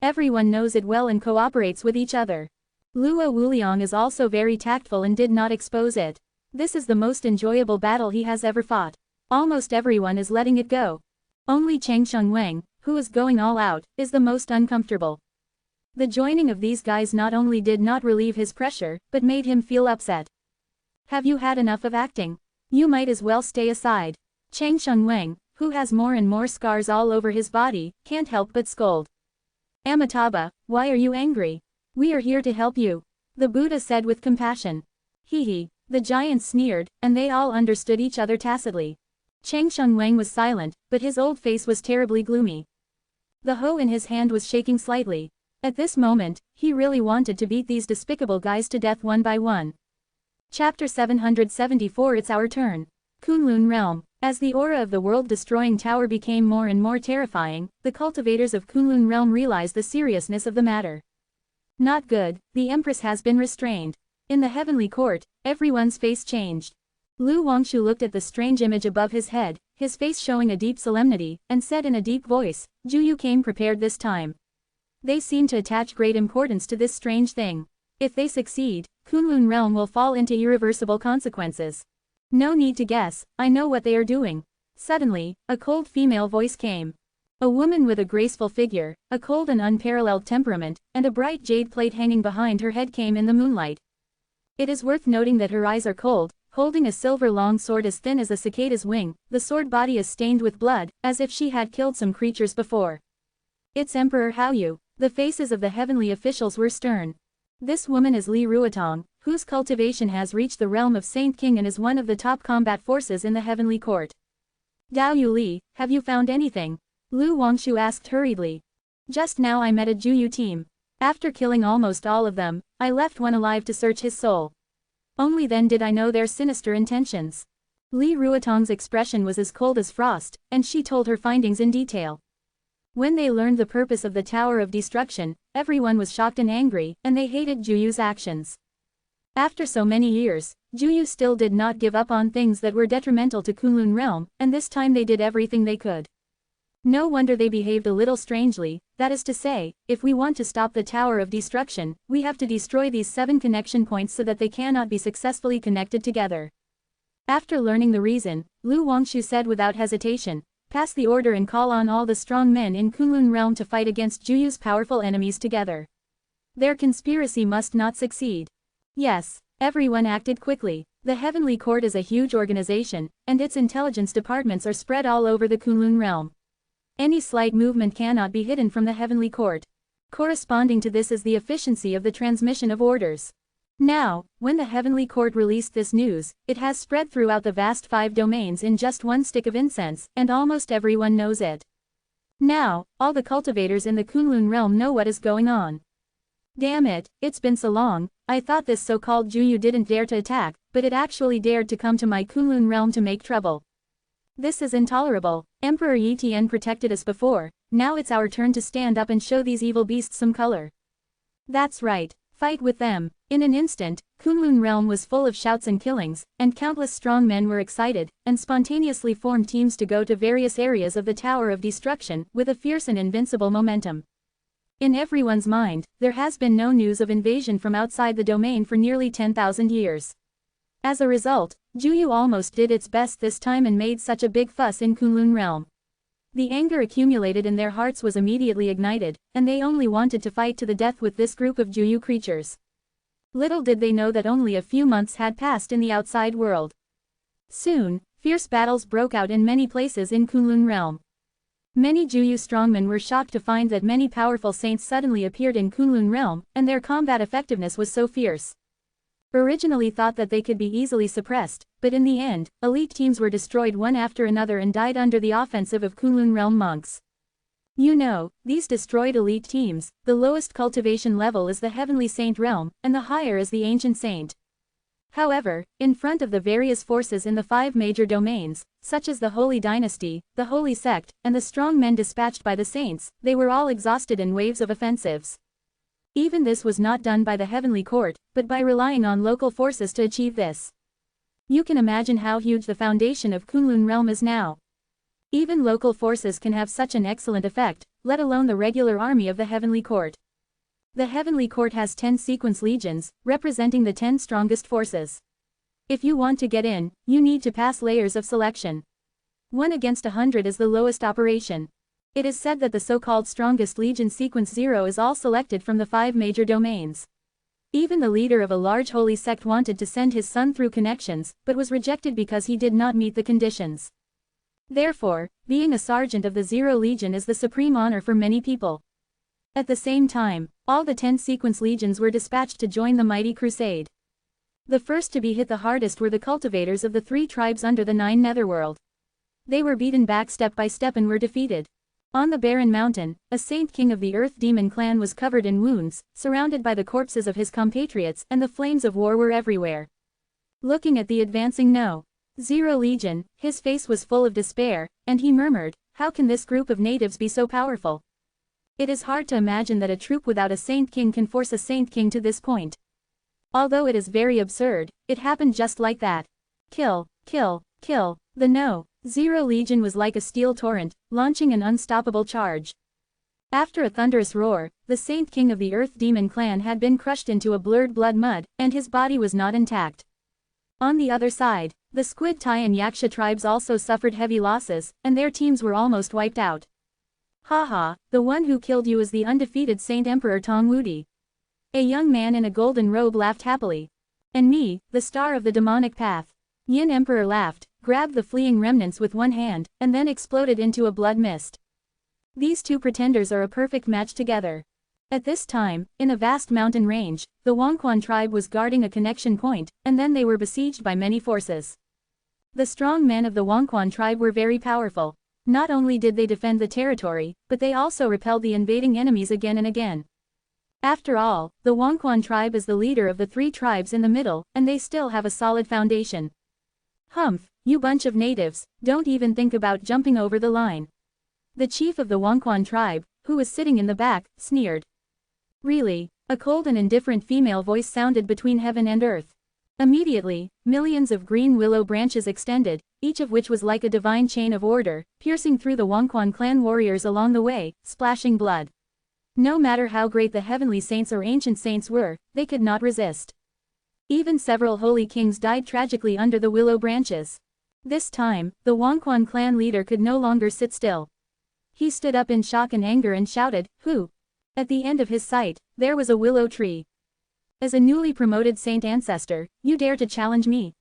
Everyone knows it well and cooperates with each other. Luo Wuliang is also very tactful and did not expose it. This is the most enjoyable battle he has ever fought. Almost everyone is letting it go. Only Cheng Shengwang, who is going all out, is the most uncomfortable. The joining of these guys not only did not relieve his pressure, but made him feel upset. Have you had enough of acting? You might as well stay aside. Cheng Shengwang, who has more and more scars all over his body, can't help but scold. Amitabha, why are you angry? We are here to help you. The Buddha said with compassion. Hee. The giants sneered, and they all understood each other tacitly. Cheng Shengwang was silent, but his old face was terribly gloomy. The hoe in his hand was shaking slightly. At this moment, he really wanted to beat these despicable guys to death one by one. Chapter 774. It's our turn. Kunlun Realm. As the aura of the world-destroying tower became more and more terrifying, the cultivators of Kunlun Realm realized the seriousness of the matter. Not good, the Empress has been restrained. In the heavenly court, everyone's face changed. Lu Wangshu looked at the strange image above his head, his face showing a deep solemnity, and said in a deep voice, Juyu came prepared this time. They seem to attach great importance to this strange thing. If they succeed, Kunlun Realm will fall into irreversible consequences. No need to guess, I know what they are doing. Suddenly, a cold female voice came. A woman with a graceful figure, a cold and unparalleled temperament, and a bright jade plate hanging behind her head came in the moonlight. It is worth noting that her eyes are cold, holding a silver long sword as thin as a cicada's wing, the sword body is stained with blood, as if she had killed some creatures before. It's Emperor Haoyu. The faces of the heavenly officials were stern. This woman is Li Ruotong, whose cultivation has reached the realm of Saint King and is one of the top combat forces in the heavenly court. Dao Yu Li, have you found anything? Lu Wangshu asked hurriedly. Just now I met a Juyu team. After killing almost all of them, I left one alive to search his soul. Only then did I know their sinister intentions. Li Ruotong's expression was as cold as frost, and she told her findings in detail. When they learned the purpose of the Tower of Destruction, everyone was shocked and angry, and they hated Juyu's actions. After so many years, Juyu still did not give up on things that were detrimental to Kunlun Realm, and this time they did everything they could. No wonder they behaved a little strangely, that is to say, if we want to stop the Tower of Destruction, we have to destroy these 7 connection points so that they cannot be successfully connected together. After learning the reason, Lu Wangshu said without hesitation, pass the order and call on all the strong men in Kunlun Realm to fight against Juyu's powerful enemies together. Their conspiracy must not succeed. Yes, everyone acted quickly. The Heavenly Court is a huge organization, and its intelligence departments are spread all over the Kunlun Realm. Any slight movement cannot be hidden from the Heavenly Court. Corresponding to this is the efficiency of the transmission of orders. Now, when the Heavenly Court released this news, it has spread throughout the vast 5 domains in just one stick of incense, and almost everyone knows it. Now, all the cultivators in the Kunlun Realm know what is going on. Damn it, it's been so long, I thought this so-called Juyu didn't dare to attack, but it actually dared to come to my Kunlun Realm to make trouble. This is intolerable. Emperor Yi Tian protected us before, now it's our turn to stand up and show these evil beasts some color. That's right. Fight with them. In an instant, Kunlun realm was full of shouts and killings, and countless strong men were excited, and spontaneously formed teams to go to various areas of the Tower of Destruction, with a fierce and invincible momentum. In everyone's mind, there has been no news of invasion from outside the domain for nearly 10,000 years. As a result, Juyu almost did its best this time and made such a big fuss in Kunlun realm. The anger accumulated in their hearts was immediately ignited, and they only wanted to fight to the death with this group of Juyu creatures. Little did they know that only a few months had passed in the outside world. Soon, fierce battles broke out in many places in Kunlun realm. Many Juyu strongmen were shocked to find that many powerful saints suddenly appeared in Kunlun realm, and their combat effectiveness was so fierce. Originally thought that they could be easily suppressed, but in the end, elite teams were destroyed one after another and died under the offensive of Kunlun realm monks. You know, these destroyed elite teams, the lowest cultivation level is the heavenly saint realm, and the higher is the ancient saint. However, in front of the various forces in the 5 major domains, such as the Holy Dynasty, the Holy Sect, and the strong men dispatched by the saints, they were all exhausted in waves of offensives. Even this was not done by the heavenly court, but by relying on local forces to achieve this. You can imagine how huge the foundation of Kunlun realm is now. Even local forces can have such an excellent effect, let alone the regular army of the heavenly court. The heavenly court has 10 sequence legions, representing the 10 strongest forces. If you want to get in, you need to pass layers of selection. 1 against 100 is the lowest operation. It is said that the so-called strongest legion sequence 0 is all selected from the 5 major domains. Even the leader of a large holy sect wanted to send his son through connections, but was rejected because he did not meet the conditions. Therefore, being a sergeant of the 0 legion is the supreme honor for many people. At the same time, all the 10 sequence legions were dispatched to join the mighty crusade. The first to be hit the hardest were the cultivators of the 3 tribes under the 9 netherworld. They were beaten back step by step and were defeated. On the barren mountain, a saint king of the Earth Demon clan was covered in wounds, surrounded by the corpses of his compatriots, and the flames of war were everywhere. Looking at the advancing No. 0 Legion, his face was full of despair, and he murmured, "How can this group of natives be so powerful? It is hard to imagine that a troop without a saint king can force a saint king to this point. Although it is very absurd, it happened just like that. Kill, kill, kill." The No. 0 Legion was like a steel torrent, launching an unstoppable charge. After a thunderous roar, the Saint King of the Earth Demon clan had been crushed into a blurred blood mud, and his body was not intact. On the other side, the Squid Tai and Yaksha tribes also suffered heavy losses, and their teams were almost wiped out. Haha, the one who killed you is the undefeated Saint Emperor Tong Wudi. A young man in a golden robe laughed happily. And me, the star of the demonic path. Yin Emperor laughed, grabbed the fleeing remnants with one hand, and then exploded into a blood mist. These 2 pretenders are a perfect match together. At this time, in a vast mountain range, the Wangquan tribe was guarding a connection point, and then they were besieged by many forces. The strong men of the Wangquan tribe were very powerful. Not only did they defend the territory, but they also repelled the invading enemies again and again. After all, the Wangquan tribe is the leader of the 3 tribes in the middle, and they still have a solid foundation. Humph, you bunch of natives, don't even think about jumping over the line. The chief of the Wangquan tribe, who was sitting in the back, sneered. Really? A cold and indifferent female voice sounded between heaven and earth. Immediately, millions of green willow branches extended, each of which was like a divine chain of order, piercing through the Wangquan clan warriors along the way, splashing blood. No matter how great the heavenly saints or ancient saints were, they could not resist. Even several holy kings died tragically under the willow branches. This time, the Wangquan clan leader could no longer sit still. He stood up in shock and anger and shouted, "Who?" At the end of his sight, there was a willow tree. "As a newly promoted saint ancestor, you dare to challenge me?"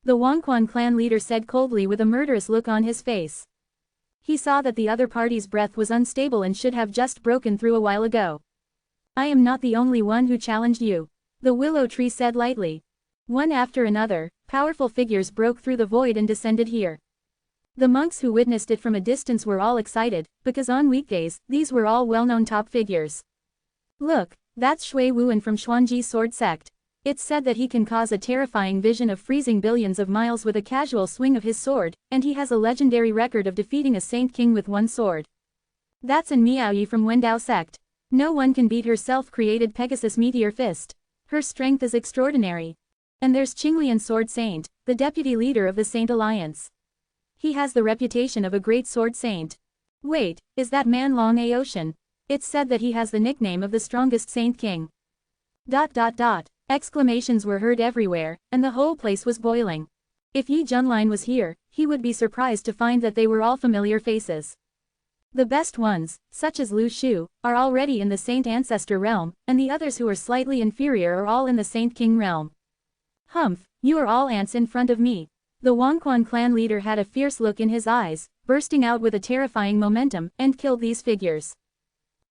The Wangquan clan leader said coldly with a murderous look on his face. He saw that the other party's breath was unstable and should have just broken through a while ago. "I am not the only one who challenged you," the willow tree said lightly. One after another, powerful figures broke through the void and descended here. The monks who witnessed it from a distance were all excited, because on weekdays, these were all well-known top figures. "Look, that's Shui Wuan from Xuanji Sword Sect. It's said that he can cause a terrifying vision of freezing billions of miles with a casual swing of his sword, and he has a legendary record of defeating a Saint King with one sword. That's An Miaoyi from Wendao Sect. No one can beat her self-created Pegasus Meteor Fist." Her strength is extraordinary. And there's Qinglian Sword Saint, the deputy leader of the Saint Alliance. He has the reputation of a great sword saint. Wait, is that man Long Aotian? It's said that he has the nickname of the strongest Saint King. ... Exclamations were heard everywhere, and the whole place was boiling. If Yi Junlin was here, he would be surprised to find that they were all familiar faces. The best ones, such as Lu Shu, are already in the Saint Ancestor realm, and the others who are slightly inferior are all in the Saint King realm. Humph, you are all ants in front of me. The Wangquan clan leader had a fierce look in his eyes, bursting out with a terrifying momentum, and killed these figures.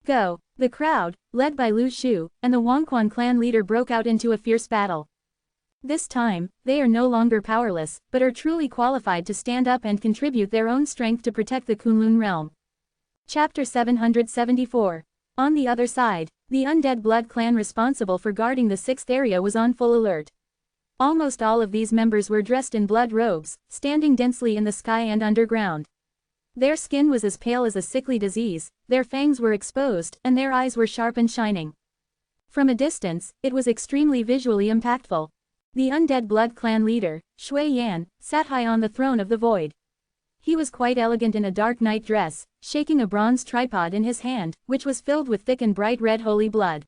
Go! The crowd, led by Lu Shu, and the Wangquan clan leader broke out into a fierce battle. This time, they are no longer powerless, but are truly qualified to stand up and contribute their own strength to protect the Kunlun realm. Chapter 774. On the other side, the Undead Blood clan responsible for guarding the 6th area was on full alert. Almost all of these members were dressed in blood robes, standing densely in the sky and underground. Their skin was as pale as a sickly disease, their fangs were exposed, and their eyes were sharp and shining. From a distance, it was extremely visually impactful. The Undead Blood clan leader, Shui Yan, sat high on the throne of the void. He was quite elegant in a dark night dress, shaking a bronze tripod in his hand, which was filled with thick and bright red holy blood.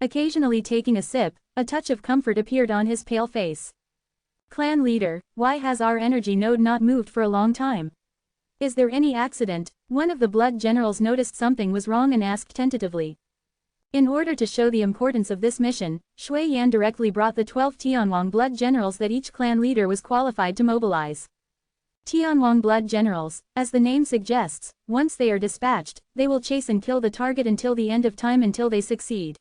Occasionally taking a sip, a touch of comfort appeared on his pale face. Clan leader, why has our energy node not moved for a long time? Is there any accident? One of the blood generals noticed something was wrong and asked tentatively. In order to show the importance of this mission, Shui Yan directly brought the 12 Tianwang blood generals that each clan leader was qualified to mobilize. Tianwang blood generals, as the name suggests, once they are dispatched, they will chase and kill the target until the end of time until they succeed.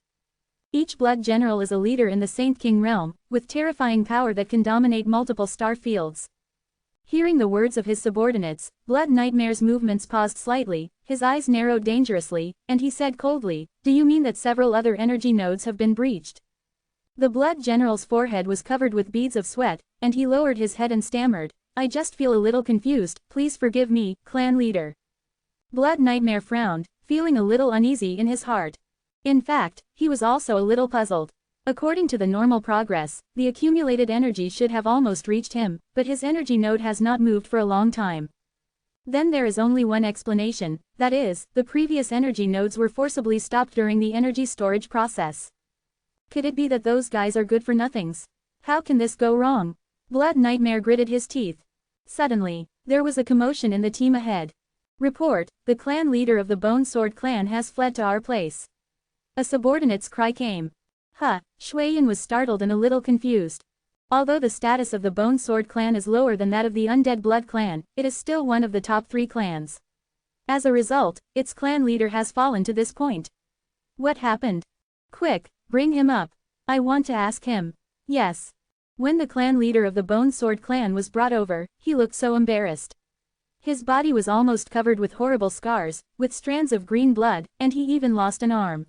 Each blood general is a leader in the Saint King realm, with terrifying power that can dominate multiple star fields. Hearing the words of his subordinates, Blood Nightmare's movements paused slightly, his eyes narrowed dangerously, and he said coldly, "Do you mean that several other energy nodes have been breached?" The blood general's forehead was covered with beads of sweat, and he lowered his head and stammered, "I just feel a little confused, please forgive me, clan leader." Blood Nightmare frowned, feeling a little uneasy in his heart. In fact, he was also a little puzzled. According to the normal progress, the accumulated energy should have almost reached him, but his energy node has not moved for a long time. Then there is only one explanation, that is, the previous energy nodes were forcibly stopped during the energy storage process. Could it be that those guys are good for nothings? How can this go wrong? Blood Nightmare gritted his teeth. Suddenly, there was a commotion in the team ahead. Report, the clan leader of the Bone Sword clan has fled to our place. A subordinate's cry came. Shui Yan was startled and a little confused. Although the status of the Bone Sword clan is lower than that of the Undead Blood clan, it is still one of the top 3 clans. As a result, its clan leader has fallen to this point. What happened? Quick, bring him up. I want to ask him. Yes. When the clan leader of the Bone Sword clan was brought over, he looked so embarrassed. His body was almost covered with horrible scars, with strands of green blood, and he even lost an arm.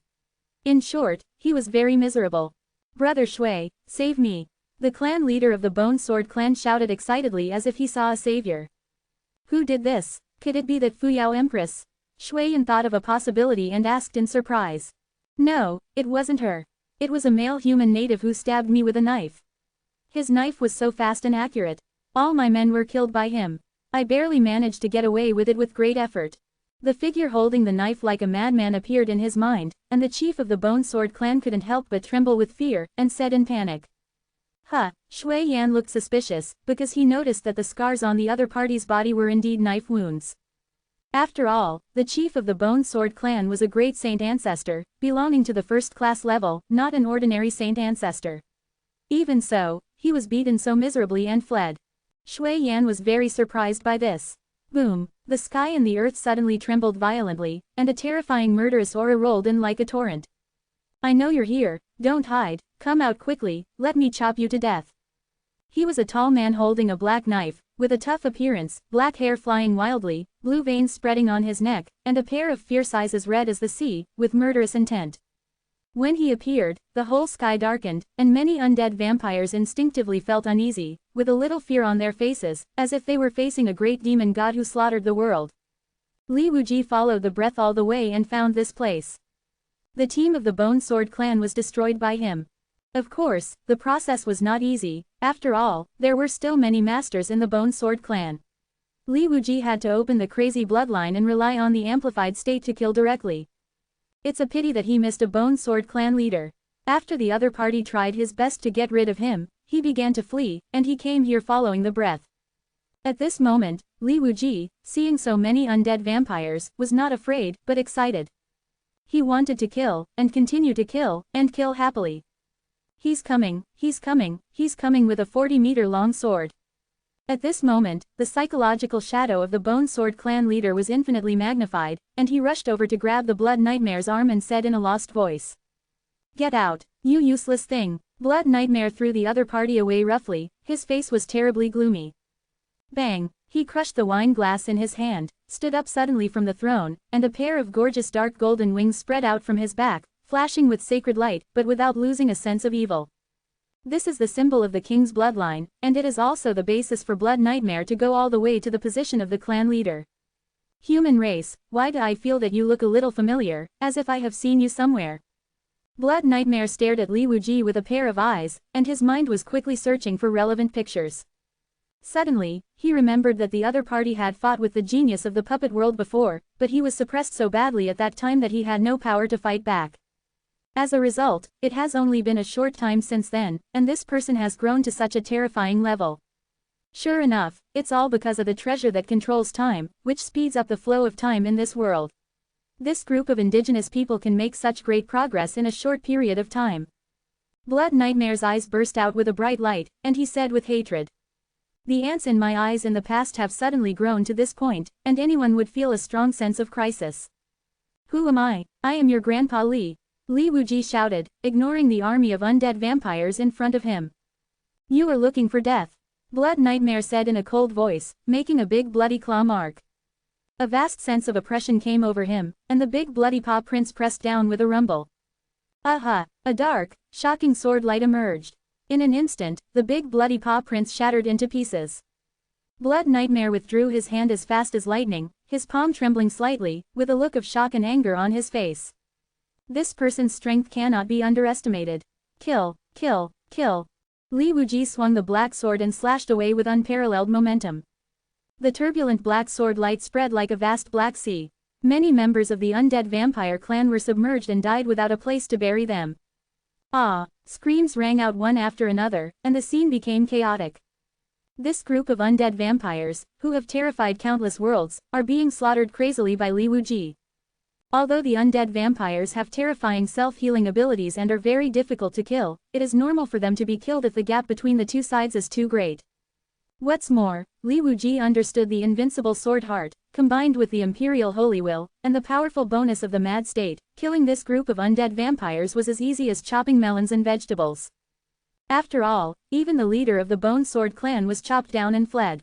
In short, he was very miserable. Brother Shui, save me. The clan leader of the Bone Sword clan shouted excitedly as if he saw a savior. Who did this? Could it be that Fuyao Empress? Shui Yan thought of a possibility and asked in surprise. No, it wasn't her. It was a male human native who stabbed me with a knife. His knife was so fast and accurate. All my men were killed by him. I barely managed to get away with it with great effort. The figure holding the knife like a madman appeared in his mind, and the chief of the Bone Sword clan couldn't help but tremble with fear, and said in panic. Shui Yan looked suspicious, because he noticed that the scars on the other party's body were indeed knife wounds. After all, the chief of the Bone Sword clan was a great saint ancestor, belonging to the first-class level, not an ordinary saint ancestor. Even so, he was beaten so miserably and fled. Shui Yan was very surprised by this. Boom! The sky and the earth suddenly trembled violently, and a terrifying murderous aura rolled in like a torrent. I know you're here, don't hide, come out quickly, let me chop you to death. He was a tall man holding a black knife, with a tough appearance, black hair flying wildly, blue veins spreading on his neck, and a pair of fierce eyes as red as the sea, with murderous intent. When he appeared, the whole sky darkened, and many undead vampires instinctively felt uneasy, with a little fear on their faces, as if they were facing a great demon god who slaughtered the world. Li Wuji followed the breath all the way and found this place. The team of the Bone Sword clan was destroyed by him. Of course, the process was not easy. After all, there were still many masters in the Bone Sword clan. Li Wuji had to open the crazy bloodline and rely on the amplified state to kill directly. It's a pity that he missed a Bone Sword clan leader. After the other party tried his best to get rid of him, he began to flee, and he came here following the breath. At this moment, Li Wuji, seeing so many undead vampires, was not afraid, but excited. He wanted to kill, and continue to kill, and kill happily. He's coming, he's coming, he's coming with a 40-meter-long sword. At this moment, the psychological shadow of the Bone Sword clan leader was infinitely magnified, and he rushed over to grab the Blood Nightmare's arm and said in a lost voice. "Get out, you useless thing." Blood Nightmare threw the other party away roughly, his face was terribly gloomy. Bang! He crushed the wine glass in his hand, stood up suddenly from the throne, and a pair of gorgeous dark golden wings spread out from his back, flashing with sacred light, but without losing a sense of evil. This is the symbol of the king's bloodline, and it is also the basis for Blood Nightmare to go all the way to the position of the clan leader. Human race, why do I feel that you look a little familiar, as if I have seen you somewhere? Blood Nightmare stared at Li Wuji with a pair of eyes, and his mind was quickly searching for relevant pictures. Suddenly, he remembered that the other party had fought with the genius of the puppet world before, but he was suppressed so badly at that time that he had no power to fight back. As a result, it has only been a short time since then, and this person has grown to such a terrifying level. Sure enough, it's all because of the treasure that controls time, which speeds up the flow of time in this world. This group of indigenous people can make such great progress in a short period of time. Blood Nightmare's eyes burst out with a bright light, and he said with hatred. The ants in my eyes in the past have suddenly grown to this point, and anyone would feel a strong sense of crisis. Who am I? I am your Grandpa Li. Li Wuji shouted, ignoring the army of undead vampires in front of him. You are looking for death. Blood Nightmare said in a cold voice, making a big bloody claw mark. A vast sense of oppression came over him, and the big bloody paw prints pressed down with a rumble. Aha! A dark, shocking sword light emerged. In an instant, the big bloody paw prints shattered into pieces. Blood Nightmare withdrew his hand as fast as lightning, his palm trembling slightly, with a look of shock and anger on his face. This person's strength cannot be underestimated. Kill, kill, kill. Li Wuji swung the black sword and slashed away with unparalleled momentum. The turbulent black sword light spread like a vast black sea. Many members of the undead vampire clan were submerged and died without a place to bury them. Ah! Screams rang out one after another, and the scene became chaotic. This group of undead vampires, who have terrified countless worlds, are being slaughtered crazily by Li Wuji. Although the undead vampires have terrifying self-healing abilities and are very difficult to kill, it is normal for them to be killed if the gap between the two sides is too great. What's more, Li Wuji understood the invincible sword heart, combined with the imperial holy will, and the powerful bonus of the mad state. Killing this group of undead vampires was as easy as chopping melons and vegetables. After all, even the leader of the Bone Sword clan was chopped down and fled.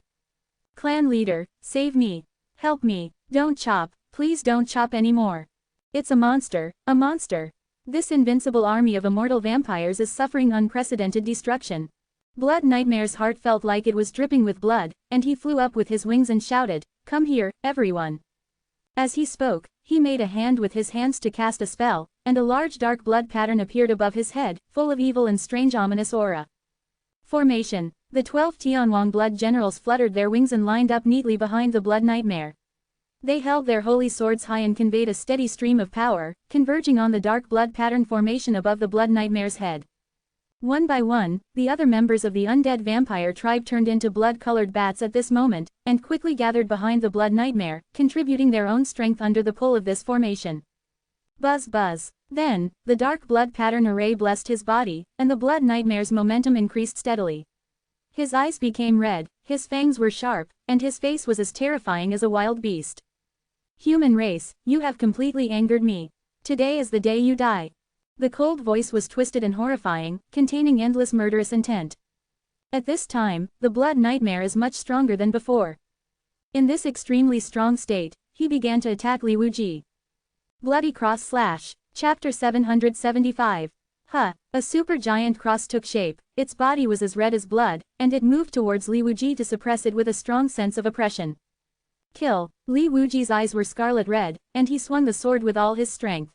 Clan leader, save me. Help me, don't chop. Please don't chop anymore. It's a monster, a monster. This invincible army of immortal vampires is suffering unprecedented destruction. Blood Nightmare's heart felt like it was dripping with blood, and he flew up with his wings and shouted, "Come here, everyone." As he spoke, he made a hand with his hands to cast a spell, and a large dark blood pattern appeared above his head, full of evil and strange ominous aura. Formation. The 12 Tianwang blood generals fluttered their wings and lined up neatly behind the Blood Nightmare. They held their holy swords high and conveyed a steady stream of power, converging on the dark blood pattern formation above the Blood Nightmare's head. One by one, the other members of the undead vampire tribe turned into blood-colored bats at this moment, and quickly gathered behind the Blood Nightmare, contributing their own strength under the pull of this formation. Buzz buzz. Then, the dark blood pattern array blessed his body, and the Blood Nightmare's momentum increased steadily. His eyes became red, his fangs were sharp, and his face was as terrifying as a wild beast. Human race, you have completely angered me. Today is the day you die. The cold voice was twisted and horrifying, containing endless murderous intent. At this time, the Blood Nightmare is much stronger than before. In this extremely strong state, he began to attack Li Wuji. Bloody Cross Slash. Chapter 775. A supergiant cross took shape, its body was as red as blood, and it moved towards Li Wuji to suppress it with a strong sense of oppression. Kill. Li Wuji's eyes were scarlet red, and he swung the sword with all his strength.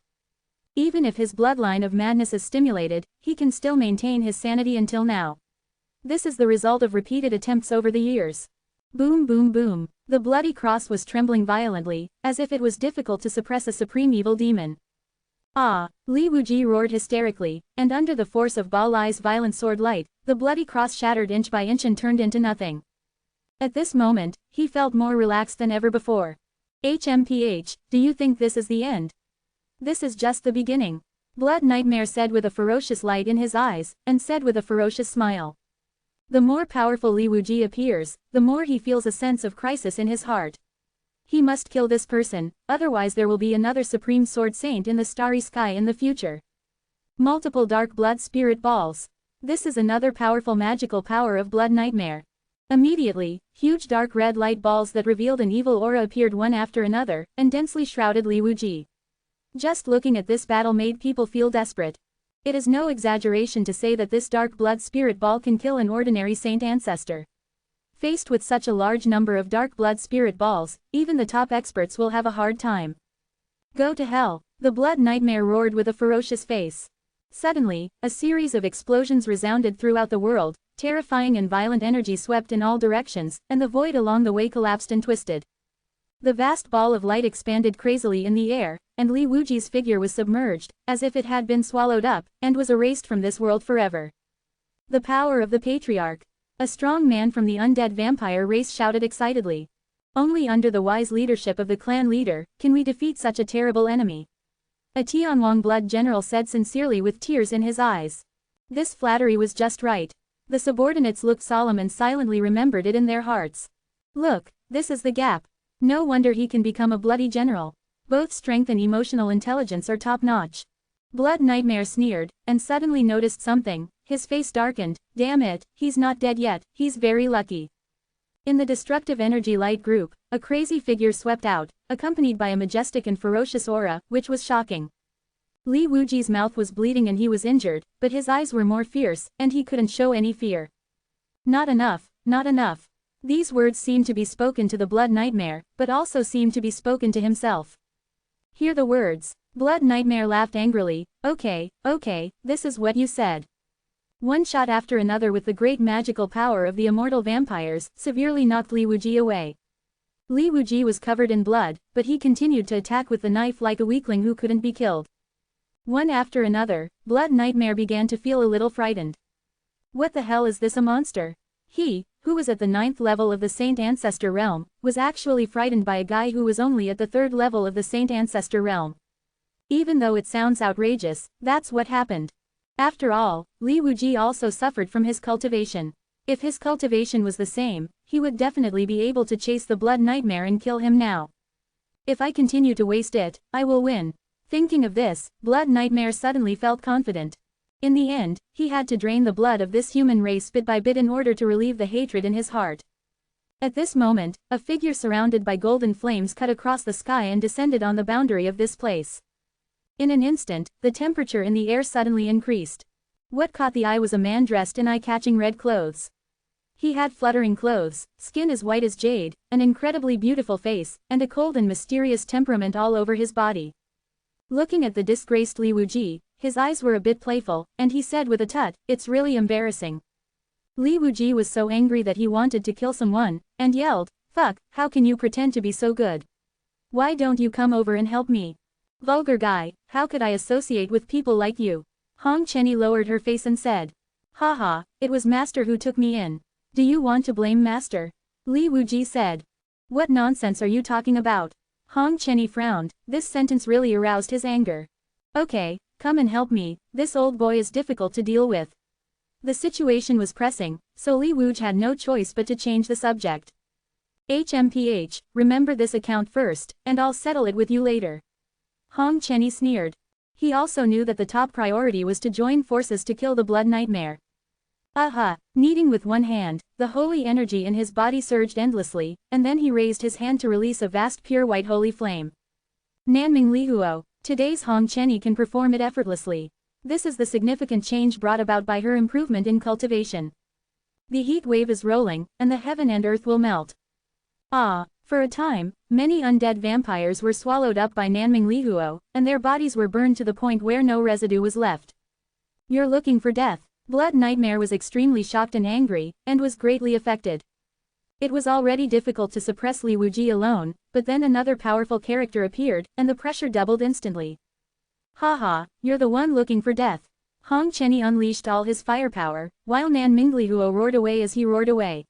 Even if his bloodline of madness is stimulated, he can still maintain his sanity until now. This is the result of repeated attempts over the years. Boom boom boom. The bloody cross was trembling violently, as if it was difficult to suppress a supreme evil demon. Ah! Li Wuji roared hysterically, and under the force of Ba Lai's violent sword light, the bloody cross shattered inch by inch and turned into nothing. At this moment, he felt more relaxed than ever before. HMPH, do you think this is the end? This is just the beginning. Blood Nightmare said with a ferocious light in his eyes, and said with a ferocious smile. The more powerful Li Wuji appears, the more he feels a sense of crisis in his heart. He must kill this person, otherwise there will be another Supreme Sword Saint in the starry sky in the future. Multiple dark blood spirit balls. This is another powerful magical power of Blood Nightmare. Immediately, huge dark red light balls that revealed an evil aura appeared one after another, and densely shrouded Li Wuji. Just looking at this battle made people feel desperate. It is no exaggeration to say that this dark blood spirit ball can kill an ordinary saint ancestor. Faced with such a large number of dark blood spirit balls, even the top experts will have a hard time. Go to hell, the Blood Nightmare roared with a ferocious face. Suddenly, a series of explosions resounded throughout the world, terrifying and violent energy swept in all directions, and the void along the way collapsed and twisted. The vast ball of light expanded crazily in the air, and Li Wuji's figure was submerged, as if it had been swallowed up, and was erased from this world forever. The power of the Patriarch. A strong man from the undead vampire race shouted excitedly. Only under the wise leadership of the clan leader, can we defeat such a terrible enemy. A Tianwang blood general said sincerely with tears in his eyes. This flattery was just right. The subordinates looked solemn and silently remembered it in their hearts. Look, this is the gap. No wonder he can become a bloody general. Both strength and emotional intelligence are top-notch. Blood Nightmare sneered, and suddenly noticed something. His face darkened. Damn it, he's not dead yet, he's very lucky. In the destructive energy light group, a crazy figure swept out, accompanied by a majestic and ferocious aura, which was shocking. Li Wuji's mouth was bleeding and he was injured, but his eyes were more fierce, and he couldn't show any fear. Not enough, not enough. These words seemed to be spoken to the Blood Nightmare, but also seemed to be spoken to himself. Hear the words. Blood Nightmare laughed angrily. Okay, this is what you said. One shot after another with the great magical power of the immortal vampires, severely knocked Li Wuji away. Li Wuji was covered in blood, but he continued to attack with the knife like a weakling who couldn't be killed. One after another, Blood Nightmare began to feel a little frightened. What the hell is this, a monster? He, who was at the 9th level of the Saint Ancestor realm, was actually frightened by a guy who was only at the 3rd level of the Saint Ancestor realm. Even though it sounds outrageous, that's what happened. After all, Li Wuji also suffered from his cultivation. If his cultivation was the same, he would definitely be able to chase the Blood Nightmare and kill him now. If I continue to waste it, I will win. Thinking of this, Blood Nightmare suddenly felt confident. In the end, he had to drain the blood of this human race bit by bit in order to relieve the hatred in his heart. At this moment, a figure surrounded by golden flames cut across the sky and descended on the boundary of this place. In an instant, the temperature in the air suddenly increased. What caught the eye was a man dressed in eye-catching red clothes. He had fluttering clothes, skin as white as jade, an incredibly beautiful face, and a cold and mysterious temperament all over his body. Looking at the disgraced Li Wuji, his eyes were a bit playful, and he said with a tut, "It's really embarrassing." Li Wuji was so angry that he wanted to kill someone, and yelled, "Fuck, how can you pretend to be so good? Why don't you come over and help me? Vulgar guy, how could I associate with people like you?" Hong Chenny lowered her face and said, "Haha, it was Master who took me in. Do you want to blame Master?" Li Wuji said. "What nonsense are you talking about?" Hong Chenny frowned. This sentence really aroused his anger. "Okay, come and help me, this old boy is difficult to deal with." The situation was pressing, so Li Wuji had no choice but to change the subject. HMPH, remember this account first, and I'll settle it with you later. Hong Chenny sneered. He also knew that the top priority was to join forces to kill the Blood Nightmare. Aha! Kneading with one hand, the holy energy in his body surged endlessly, and then he raised his hand to release a vast pure white holy flame. Nanming Lihuo, today's Hong Chenny can perform it effortlessly. This is the significant change brought about by her improvement in cultivation. The heat wave is rolling, and the heaven and earth will melt. Ah! For a time, Many undead vampires were swallowed up by Nanming Lihuo, and their bodies were burned to the point where no residue was left. You're looking for death. Blood Nightmare was extremely shocked and angry, and was greatly affected. It was already difficult to suppress Li Wuji alone, but then another powerful character appeared, and the pressure doubled instantly. Haha, you're the one looking for death. Hong Chenny unleashed all his firepower, while Nanming Lihuo roared away as he roared away.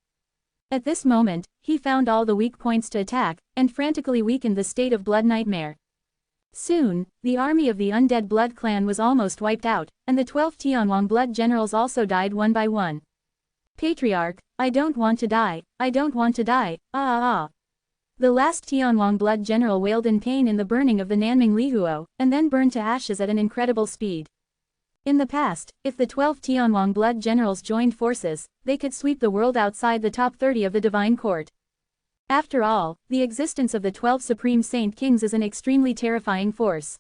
At this moment, he found all the weak points to attack, and frantically weakened the state of Blood Nightmare. Soon, the army of the undead Blood clan was almost wiped out, and the 12 Tianwang Blood generals also died one by one. Patriarch, I don't want to die, I don't want to die, The last Tianwang Blood general wailed in pain in the burning of the Nanming Lihuo, and then burned to ashes at an incredible speed. In the past, if the 12 Tianwang Blood generals joined forces, they could sweep the world outside the top 30 of the Divine Court. After all, the existence of the 12 Supreme Saint Kings is an extremely terrifying force.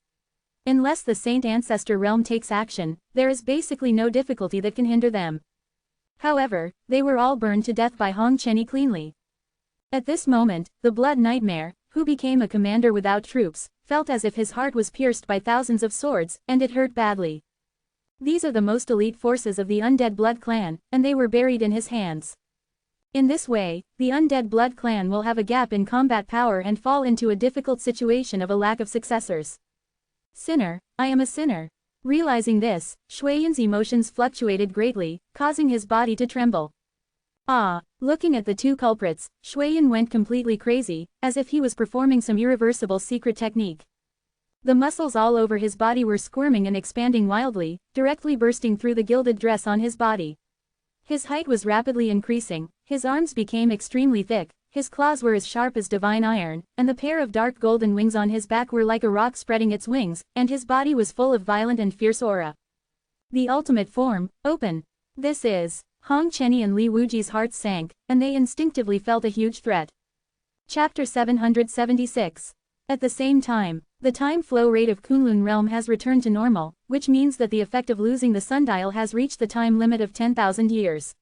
Unless the Saint Ancestor realm takes action, there is basically no difficulty that can hinder them. However, they were all burned to death by Hong Chenny cleanly. At this moment, the Blood Nightmare, who became a commander without troops, felt as if his heart was pierced by thousands of swords, and it hurt badly. These are the most elite forces of the Undead Blood clan, and they were buried in his hands. In this way, the Undead Blood clan will have a gap in combat power and fall into a difficult situation of a lack of successors. Sinner, I am a sinner. Realizing this, Shuiyan's emotions fluctuated greatly, causing his body to tremble. Looking at the two culprits, Shuiyan went completely crazy, as if he was performing some irreversible secret technique. The muscles all over his body were squirming and expanding wildly, directly bursting through the gilded dress on his body. His height was rapidly increasing, his arms became extremely thick, his claws were as sharp as divine iron, and the pair of dark golden wings on his back were like a rock spreading its wings, and his body was full of violent and fierce aura. The ultimate form, open. This is. Hong Chenny and Li Wuji's hearts sank, and they instinctively felt a huge threat. Chapter 776. At the same time, the time flow rate of Kunlun realm has returned to normal, which means that the effect of losing the sundial has reached the time limit of 10,000 years.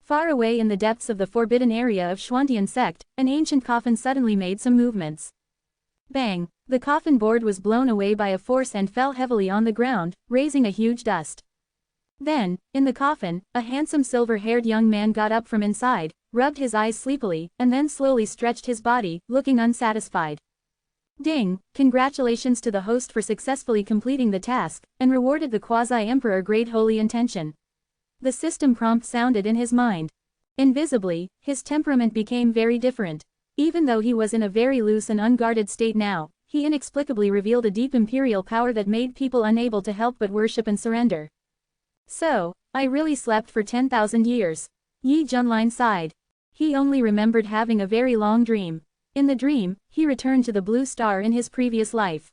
Far away in the depths of the forbidden area of Xuantian sect, an ancient coffin suddenly made some movements. Bang! The coffin board was blown away by a force and fell heavily on the ground, raising a huge dust. Then, in the coffin, a handsome silver-haired young man got up from inside, rubbed his eyes sleepily, and then slowly stretched his body, looking unsatisfied. Ding! Congratulations to the host for successfully completing the task, and rewarded the quasi-emperor great holy intention. The system prompt sounded in his mind. Invisibly, his temperament became very different. Even though he was in a very loose and unguarded state now, he inexplicably revealed a deep imperial power that made people unable to help but worship and surrender. So, I really slept for 10,000 years. Yi Junlin sighed. He only remembered having a very long dream. In the dream, he returned to the blue star in his previous life.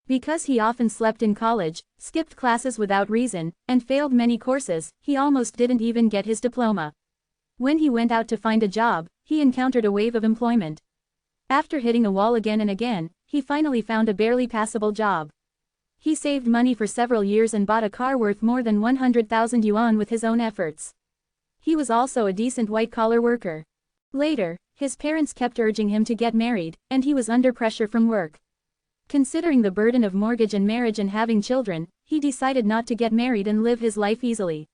Because he often slept in college, skipped classes without reason, and failed many courses, he almost didn't even get his diploma. When he went out to find a job, he encountered a wave of employment. After hitting a wall again and again, he finally found a barely passable job. He saved money for several years and bought a car worth more than 100,000 yuan with his own efforts. He was also a decent white-collar worker. Later, his parents kept urging him to get married, and he was under pressure from work. Considering the burden of mortgage and marriage and having children, he decided not to get married and live his life easily.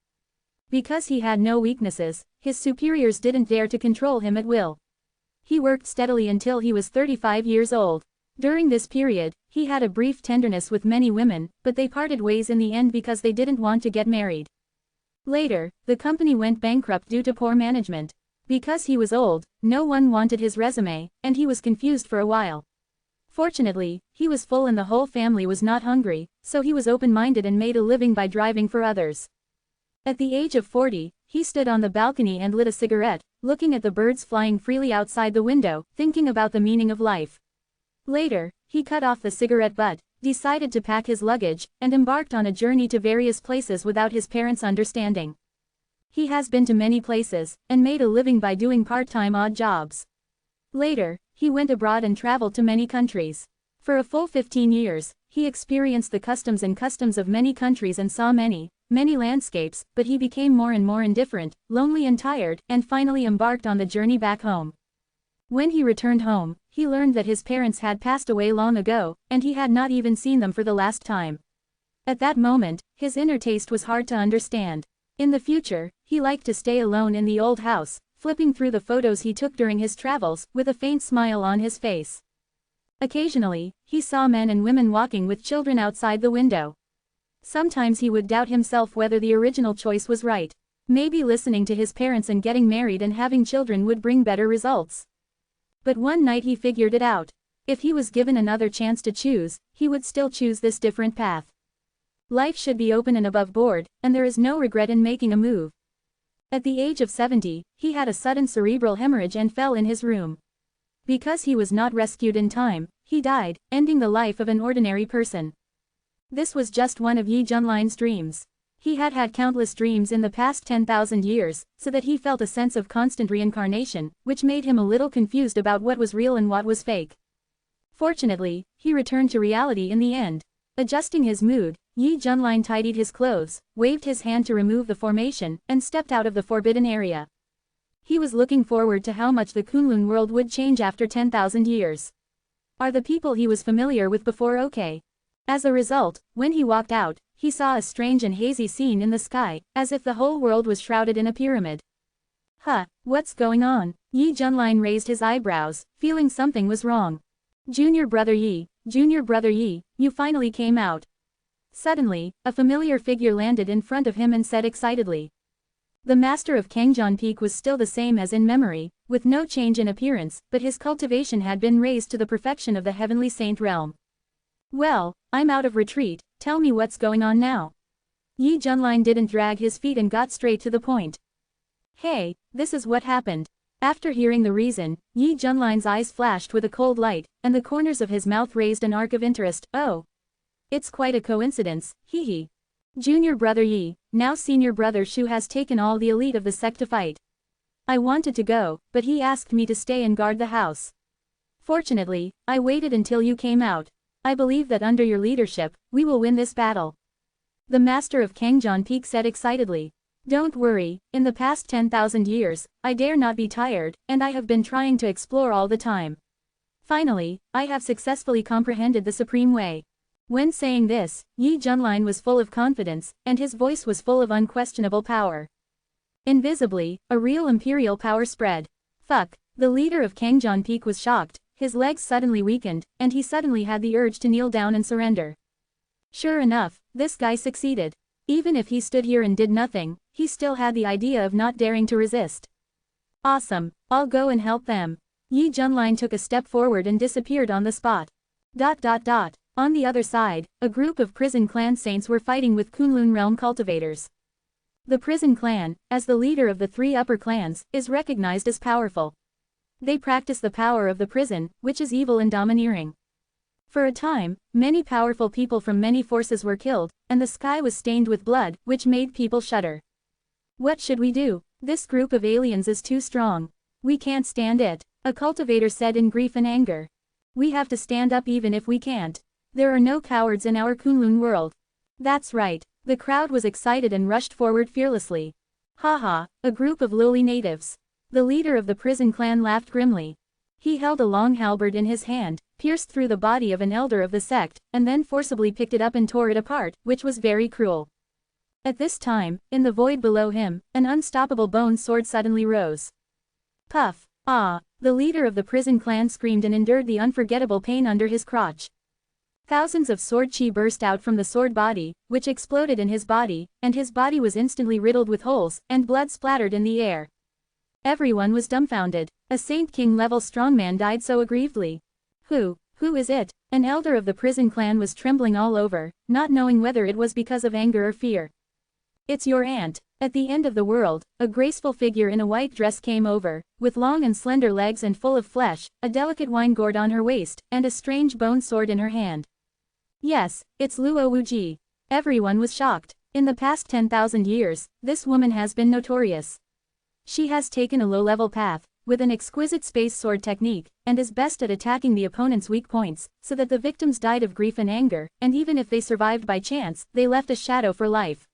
Because he had no weaknesses, his superiors didn't dare to control him at will. He worked steadily until he was 35 years old. During this period, he had a brief tenderness with many women, but they parted ways in the end because they didn't want to get married. Later, the company went bankrupt due to poor management. Because he was old, no one wanted his resume, and he was confused for a while. Fortunately, he was full and the whole family was not hungry, so he was open-minded and made a living by driving for others. At the age of 40, he stood on the balcony and lit a cigarette, looking at the birds flying freely outside the window, thinking about the meaning of life. Later, he cut off the cigarette butt, decided to pack his luggage, and embarked on a journey to various places without his parents' understanding. He has been to many places, and made a living by doing part-time odd jobs. Later, he went abroad and traveled to many countries. For a full 15 years, he experienced the customs of many countries and saw many landscapes, but he became more and more indifferent, lonely and tired, and finally embarked on the journey back home. When he returned home, he learned that his parents had passed away long ago, and he had not even seen them for the last time. At that moment, his inner taste was hard to understand. In the future, he liked to stay alone in the old house, flipping through the photos he took during his travels, with a faint smile on his face. Occasionally, he saw men and women walking with children outside the window. Sometimes he would doubt himself whether the original choice was right. Maybe listening to his parents and getting married and having children would bring better results. But one night he figured it out. If he was given another chance to choose, he would still choose this different path. Life should be open and above board, and there is no regret in making a move. At the age of 70, he had a sudden cerebral hemorrhage and fell in his room. Because he was not rescued in time, he died, ending the life of an ordinary person. This was just one of Yi Junline's dreams. He had had countless dreams in the past 10,000 years, so that he felt a sense of constant reincarnation, which made him a little confused about what was real and what was fake. Fortunately, he returned to reality in the end. Adjusting his mood, Yi Junline tidied his clothes, waved his hand to remove the formation, and stepped out of the forbidden area. He was looking forward to how much the Kunlun world would change after 10,000 years. Are the people he was familiar with before okay? As a result, when he walked out, he saw a strange and hazy scene in the sky, as if the whole world was shrouded in a pyramid. What's going on? Yi Junline raised his eyebrows, feeling something was wrong. Junior brother Yi, you finally came out. Suddenly, a familiar figure landed in front of him and said excitedly. The master of Kangjian Peak was still the same as in memory, with no change in appearance, but his cultivation had been raised to the perfection of the heavenly saint realm. Well, I'm out of retreat, tell me what's going on now. Yi Junline didn't drag his feet and got straight to the point. Hey, this is what happened. After hearing the reason, Yi Junline's eyes flashed with a cold light, and the corners of his mouth raised an arc of interest. Oh. It's quite a coincidence, hee hee. Junior brother Yi, now senior brother Shu has taken all the elite of the sect to fight. I wanted to go, but he asked me to stay and guard the house. Fortunately, I waited until you came out. I believe that under your leadership, we will win this battle. The master of Kangjian Peak said excitedly. Don't worry, in the past 10,000 years, I dare not be tired, and I have been trying to explore all the time. Finally, I have successfully comprehended the supreme way. When saying this, Yi Junline was full of confidence, and his voice was full of unquestionable power. Invisibly, a real imperial power spread. The leader of Kangjian Peak was shocked, his legs suddenly weakened, and he suddenly had the urge to kneel down and surrender. Sure enough, this guy succeeded. Even if he stood here and did nothing, he still had the idea of not daring to resist. Awesome, I'll go and help them. Yi Junline took a step forward and disappeared on the spot. On the other side, a group of prison clan saints were fighting with Kunlun realm cultivators. The prison clan, as the leader of the three upper clans, is recognized as powerful. They practice the power of the prison, which is evil and domineering. For a time, many powerful people from many forces were killed, and the sky was stained with blood, which made people shudder. What should we do? This group of aliens is too strong. We can't stand it, a cultivator said in grief and anger. We have to stand up even if we can't. There are no cowards in our Kunlun world. That's right, the crowd was excited and rushed forward fearlessly. Haha, a group of lowly natives. The leader of the prison clan laughed grimly. He held a long halberd in his hand, pierced through the body of an elder of the sect, and then forcibly picked it up and tore it apart, which was very cruel. At this time, in the void below him, an unstoppable bone sword suddenly rose. Puff! Ah! The leader of the prison clan screamed and endured the unforgettable pain under his crotch. Thousands of sword chi burst out from the sword body, which exploded in his body, and his body was instantly riddled with holes, and blood splattered in the air. Everyone was dumbfounded. A Saint King level strongman died so aggrievedly. Who is it? An elder of the prison clan was trembling all over, not knowing whether it was because of anger or fear. It's your aunt. At the end of the world, a graceful figure in a white dress came over, with long and slender legs and full of flesh, a delicate wine gourd on her waist, and a strange bone sword in her hand. Yes, it's Luo Wuji. Everyone was shocked. In the past 10,000 years, this woman has been notorious. She has taken a low-level path, with an exquisite space sword technique, and is best at attacking the opponent's weak points, so that the victims died of grief and anger, and even if they survived by chance, they left a shadow for life.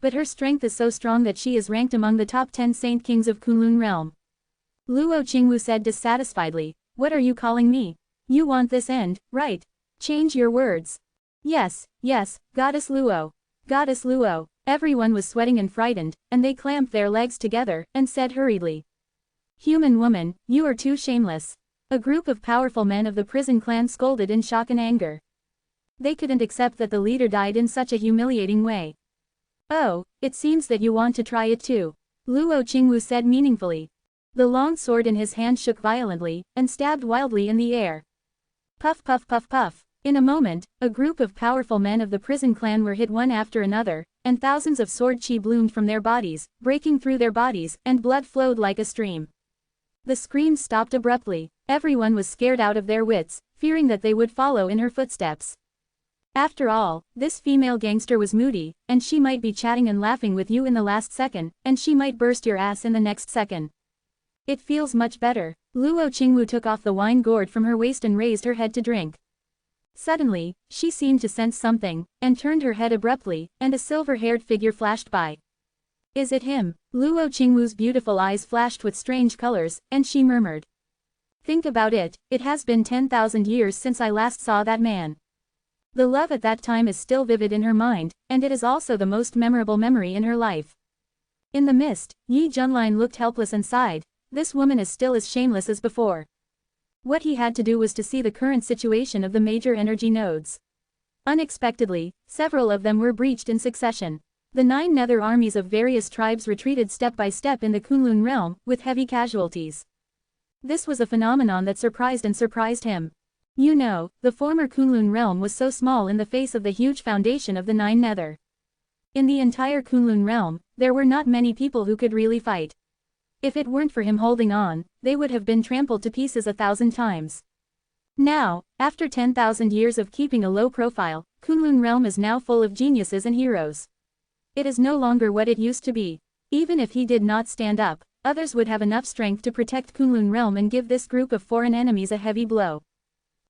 But her strength is so strong that she is ranked among the top 10 Saint Kings of Kunlun realm. Luo Qingwu said dissatisfiedly, What are you calling me? You want this end, right? Change your words. Yes, yes, Goddess Luo. Goddess Luo. Everyone was sweating and frightened, and they clamped their legs together, and said hurriedly. Human woman, you are too shameless. A group of powerful men of the prison clan scolded in shock and anger. They couldn't accept that the leader died in such a humiliating way. Oh, it seems that you want to try it too. Luo Qingwu said meaningfully. The long sword in his hand shook violently, and stabbed wildly in the air. Puff puff puff puff. In a moment, a group of powerful men of the prison clan were hit one after another, and thousands of sword chi bloomed from their bodies, breaking through their bodies, and blood flowed like a stream. The screams stopped abruptly. Everyone was scared out of their wits, fearing that they would follow in her footsteps. After all, this female gangster was moody, and she might be chatting and laughing with you in the last second, and she might burst your ass in the next second. It feels much better. Luo Qingwu took off the wine gourd from her waist and raised her head to drink. Suddenly, she seemed to sense something, and turned her head abruptly, and a silver-haired figure flashed by. Is it him? Luo Qingwu's beautiful eyes flashed with strange colors, and she murmured. Think about it, it has been 10,000 years since I last saw that man. The love at that time is still vivid in her mind, and it is also the most memorable memory in her life. In the mist, Yi Junlin looked helpless and sighed. This woman is still as shameless as before. What he had to do was to see the current situation of the major energy nodes. Unexpectedly, several of them were breached in succession. The 9 nether armies of various tribes retreated step by step in the Kunlun realm, with heavy casualties. This was a phenomenon that surprised him. You know, the former Kunlun realm was so small in the face of the huge foundation of the 9 nether. In the entire Kunlun realm, there were not many people who could really fight. If it weren't for him holding on, they would have been trampled to pieces 1,000 times. Now, after 10,000 years of keeping a low profile, Kunlun realm is now full of geniuses and heroes. It is no longer what it used to be. Even if he did not stand up, others would have enough strength to protect Kunlun realm and give this group of foreign enemies a heavy blow.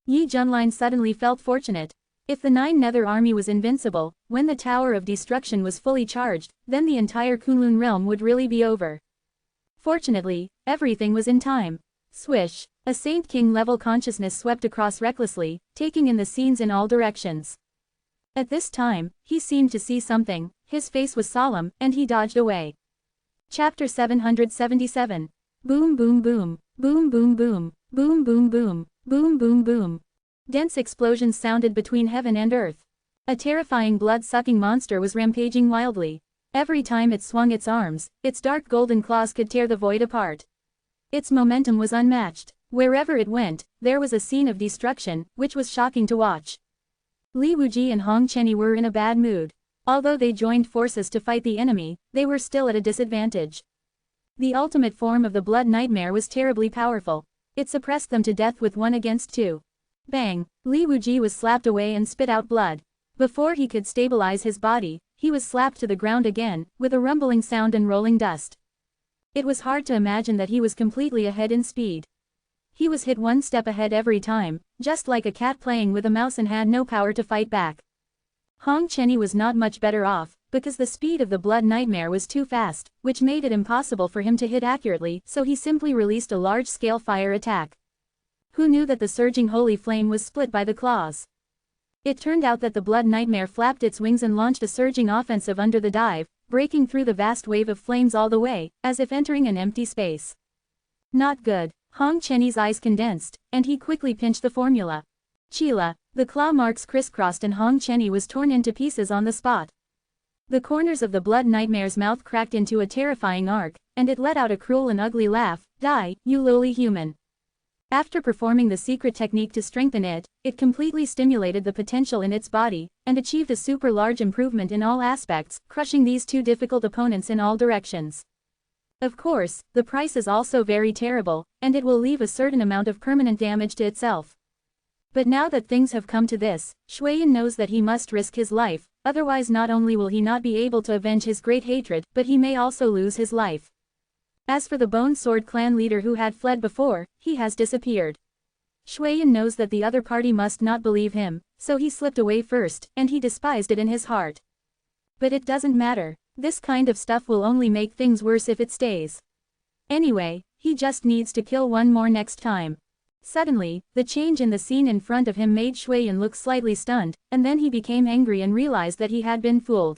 Yi Junlin suddenly felt fortunate. If the 9 nether army was invincible, when the Tower of Destruction was fully charged, then the entire Kunlun realm would really be over. Fortunately, everything was in time. Swish! A Saint King-level consciousness swept across recklessly, taking in the scenes in all directions. At this time, he seemed to see something, his face was solemn, and he dodged away. Chapter 777. Boom boom boom, boom boom boom, boom boom boom, boom boom boom. Dense explosions sounded between heaven and earth. A terrifying blood-sucking monster was rampaging wildly. Every time it swung its arms, its dark golden claws could tear the void apart. Its momentum was unmatched. Wherever it went, there was a scene of destruction, which was shocking to watch. Li Wuji and Hong Chenyi were in a bad mood. Although they joined forces to fight the enemy, they were still at a disadvantage. The ultimate form of the blood nightmare was terribly powerful. It suppressed them to death with 1 against 2. Bang! Li Wuji was slapped away and spit out blood. Before he could stabilize his body, he was slapped to the ground again, with a rumbling sound and rolling dust. It was hard to imagine that he was completely ahead in speed. He was hit 1 step ahead every time, just like a cat playing with a mouse and had no power to fight back. Hong Chenyi was not much better off, because the speed of the blood nightmare was too fast, which made it impossible for him to hit accurately, so he simply released a large-scale fire attack. Who knew that the surging holy flame was split by the claws? It turned out that the blood nightmare flapped its wings and launched a surging offensive under the dive, breaking through the vast wave of flames all the way, as if entering an empty space. Not good. Hong Chenyi's eyes condensed, and he quickly pinched the formula. Chila. The claw marks crisscrossed and Hong Chenyi was torn into pieces on the spot. The corners of the blood nightmare's mouth cracked into a terrifying arc, and it let out a cruel and ugly laugh. Die, you lowly human. After performing the secret technique to strengthen it, it completely stimulated the potential in its body, and achieved a super large improvement in all aspects, crushing these 2 difficult opponents in all directions. Of course, the price is also very terrible, and it will leave a certain amount of permanent damage to itself. But now that things have come to this, Shuiyin knows that he must risk his life, otherwise not only will he not be able to avenge his great hatred, but he may also lose his life. As for the Bone Sword clan leader who had fled before, he has disappeared. Shuiyin knows that the other party must not believe him, so he slipped away first, and he despised it in his heart. But it doesn't matter. This kind of stuff will only make things worse if it stays. Anyway, he just needs to kill 1 more next time. Suddenly, the change in the scene in front of him made Shui Yan look slightly stunned, and then he became angry and realized that he had been fooled.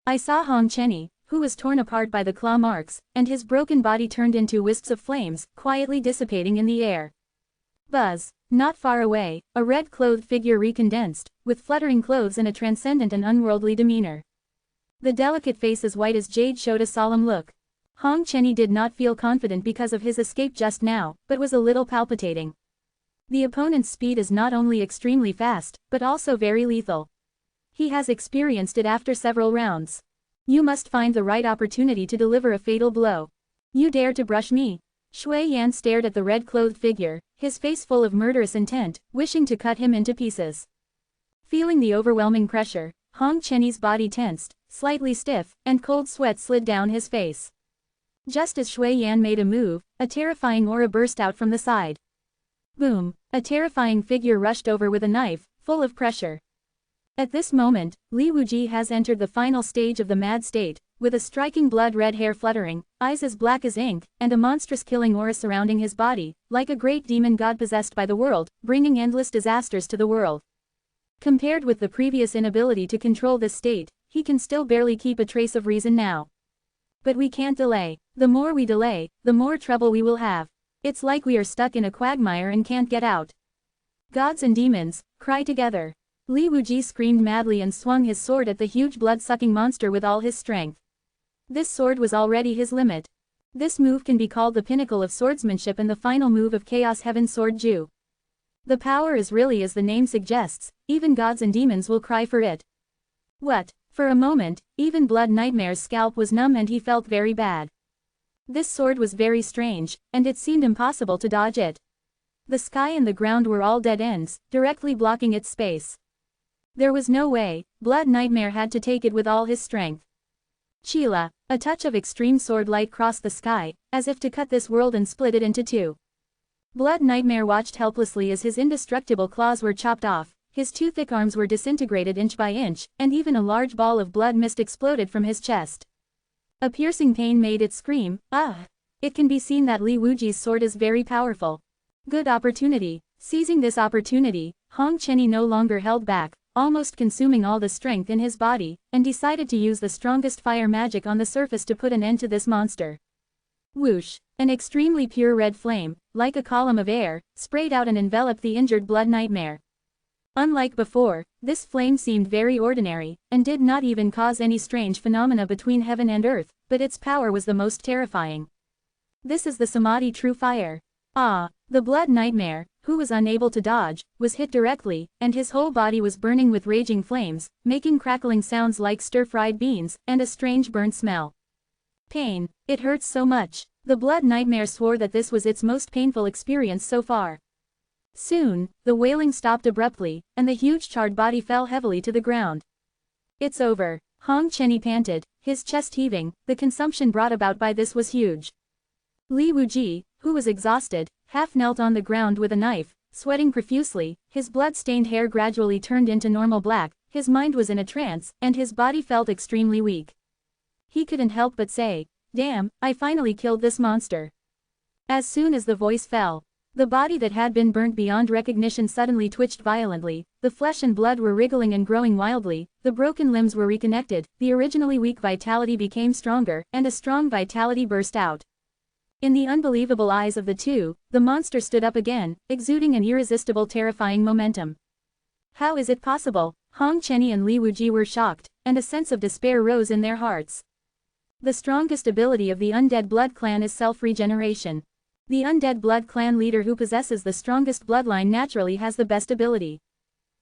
I saw Hong Chenny, who was torn apart by the claw marks, and his broken body turned into wisps of flames, quietly dissipating in the air. Buzz. Not far away, a red-clothed figure recondensed, with fluttering clothes and a transcendent and unworldly demeanor. The delicate face as white as jade showed a solemn look. Hong Chenny did not feel confident because of his escape just now, but was a little palpitating. The opponent's speed is not only extremely fast, but also very lethal. He has experienced it after several rounds. You must find the right opportunity to deliver a fatal blow. You dare to brush me? Shui Yan stared at the red-clothed figure, his face full of murderous intent, wishing to cut him into pieces. Feeling the overwhelming pressure, Hong Chenny's body tensed, slightly stiff, and cold sweat slid down his face. Just as Shui Yan made a move, a terrifying aura burst out from the side. Boom! A terrifying figure rushed over with a knife, full of pressure. At this moment, Li Wuji has entered the final stage of the mad state, with a striking blood-red hair fluttering, eyes as black as ink, and a monstrous killing aura surrounding his body, like a great demon god possessed by the world, bringing endless disasters to the world. Compared with the previous inability to control this state, he can still barely keep a trace of reason now. But we can't delay. The more we delay, the more trouble we will have. It's like we are stuck in a quagmire and can't get out. Gods and demons, cry together. Li Wuji screamed madly and swung his sword at the huge blood-sucking monster with all his strength. This sword was already his limit. This move can be called the pinnacle of swordsmanship and the final move of Chaos Heaven Sword Ju. The power is really as the name suggests, even gods and demons will cry for it. What? For a moment, even Blood Nightmare's scalp was numb and he felt very bad. This sword was very strange, and it seemed impossible to dodge it. The sky and the ground were all dead ends, directly blocking its space. There was no way. Blood Nightmare had to take it with all his strength. Chila, a touch of extreme sword light crossed the sky, as if to cut this world and split it into two. Blood Nightmare watched helplessly as his indestructible claws were chopped off, his two thick arms were disintegrated inch by inch, and even a large ball of blood mist exploded from his chest. A piercing pain made it scream, "Ah!" It can be seen that Li Wuji's sword is very powerful. Good opportunity. Seizing this opportunity, Hong Chenny no longer held back, almost consuming all the strength in his body, and decided to use the strongest fire magic on the surface to put an end to this monster. Whoosh! An extremely pure red flame, like a column of air, sprayed out and enveloped the injured Blood Nightmare. Unlike before, this flame seemed very ordinary, and did not even cause any strange phenomena between heaven and earth, but its power was the most terrifying. This is the Samadhi true fire. Ah! The Blood Nightmare, who was unable to dodge, was hit directly, and his whole body was burning with raging flames, making crackling sounds like stir-fried beans, and a strange burnt smell. Pain. It hurts so much. The Blood Nightmare swore that this was its most painful experience so far. Soon, the wailing stopped abruptly, and the huge charred body fell heavily to the ground. It's over. Hong Chenny panted, his chest heaving. The consumption brought about by this was huge. Li Wuji, who was exhausted, half knelt on the ground with a knife, sweating profusely, his blood-stained hair gradually turned into normal black, his mind was in a trance, and his body felt extremely weak. He couldn't help but say, "Damn, I finally killed this monster." As soon as the voice fell, the body that had been burnt beyond recognition suddenly twitched violently, the flesh and blood were wriggling and growing wildly, the broken limbs were reconnected, the originally weak vitality became stronger, and a strong vitality burst out. In the unbelievable eyes of the two, the monster stood up again, exuding an irresistible terrifying momentum. How is it possible? Hong Chenny and Li Wuji were shocked, and a sense of despair rose in their hearts. The strongest ability of the Undead Blood Clan is self-regeneration. The Undead Blood Clan leader who possesses the strongest bloodline naturally has the best ability.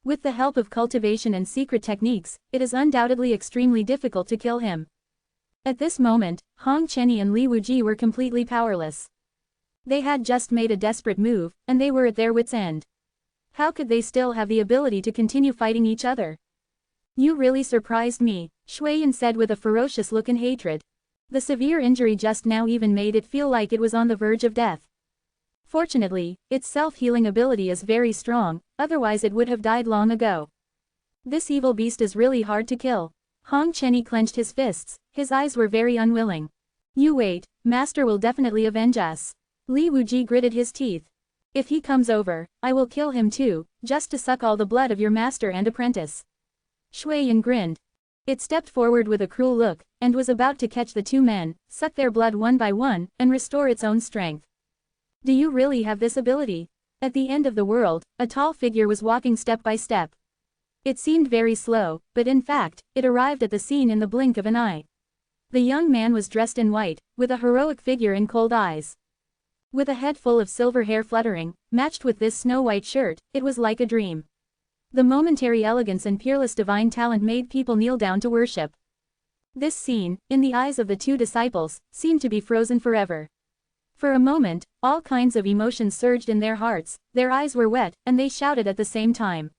With the help of cultivation and secret techniques, it is undoubtedly extremely difficult to kill him. At this moment, Hong Chenny and Li Wuji were completely powerless. They had just made a desperate move, and they were at their wits' end. How could they still have the ability to continue fighting each other? "You really surprised me," Shui Yan said with a ferocious look and hatred. The severe injury just now even made it feel like it was on the verge of death. Fortunately, its self-healing ability is very strong, otherwise it would have died long ago. This evil beast is really hard to kill. Hong Chenny clenched his fists, his eyes were very unwilling. "You wait, Master will definitely avenge us." Li Wuji gritted his teeth. If he comes over, I will kill him too, just to suck all the blood of your master and apprentice. Shui Yan grinned. It stepped forward with a cruel look, and was about to catch the two men, suck their blood one by one, and restore its own strength. Do you really have this ability? At the end of the world, a tall figure was walking step by step. It seemed very slow, but in fact, it arrived at the scene in the blink of an eye. The young man was dressed in white, with a heroic figure and cold eyes. With a head full of silver hair fluttering, matched with this snow-white shirt, it was like a dream. The momentary elegance and peerless divine talent made people kneel down to worship. This scene, in the eyes of the two disciples, seemed to be frozen forever. For a moment, all kinds of emotions surged in their hearts, their eyes were wet, and they shouted at the same time.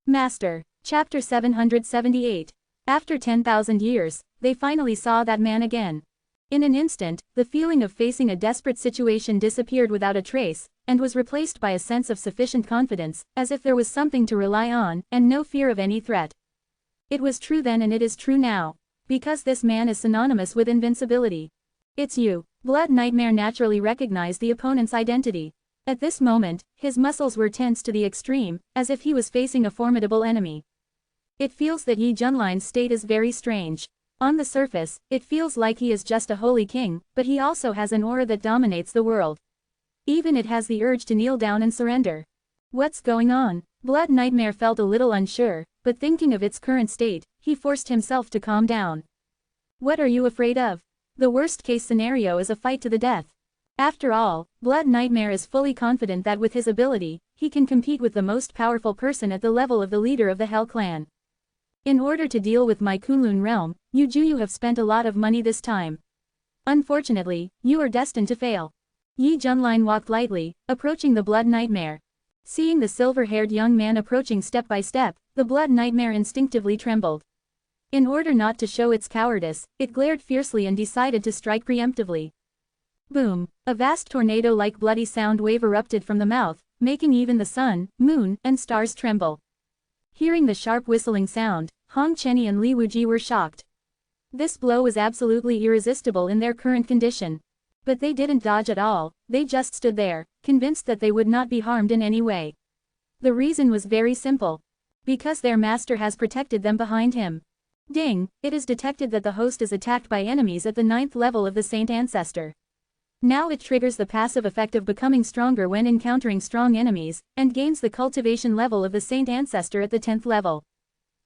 Master. Chapter 778. After 10,000 years, they finally saw that man again. In an instant, the feeling of facing a desperate situation disappeared without a trace, and was replaced by a sense of sufficient confidence, as if there was something to rely on, and no fear of any threat. It was true then and it is true now. Because this man is synonymous with invincibility. It's you. Blood Nightmare naturally recognized the opponent's identity. At this moment, his muscles were tense to the extreme, as if he was facing a formidable enemy. It feels that Yi Junline's state is very strange. On the surface, it feels like he is just a holy king, but he also has an aura that dominates the world. Even it has the urge to kneel down and surrender. What's going on? Blood Nightmare felt a little unsure, but thinking of its current state, he forced himself to calm down. What are you afraid of? The worst-case scenario is a fight to the death. After all, Blood Nightmare is fully confident that with his ability, he can compete with the most powerful person at the level of the leader of the Hell Clan. In order to deal with my Kunlun realm, you have spent a lot of money this time. Unfortunately, you are destined to fail. Yi Junline walked lightly, approaching the Blood Nightmare. Seeing the silver-haired young man approaching step by step, the Blood Nightmare instinctively trembled. In order not to show its cowardice, it glared fiercely and decided to strike preemptively. Boom! A vast tornado-like bloody sound wave erupted from the mouth, making even the sun, moon, and stars tremble. Hearing the sharp whistling sound, Hong Chenny and Li Wuji were shocked. This blow was absolutely irresistible in their current condition. But they didn't dodge at all, they just stood there, convinced that they would not be harmed in any way. The reason was very simple. Because their master has protected them behind him. Ding! It is detected that the host is attacked by enemies at the 9th level of the Saint Ancestor. Now it triggers the passive effect of becoming stronger when encountering strong enemies, and gains the cultivation level of the Saint Ancestor at the 10th level.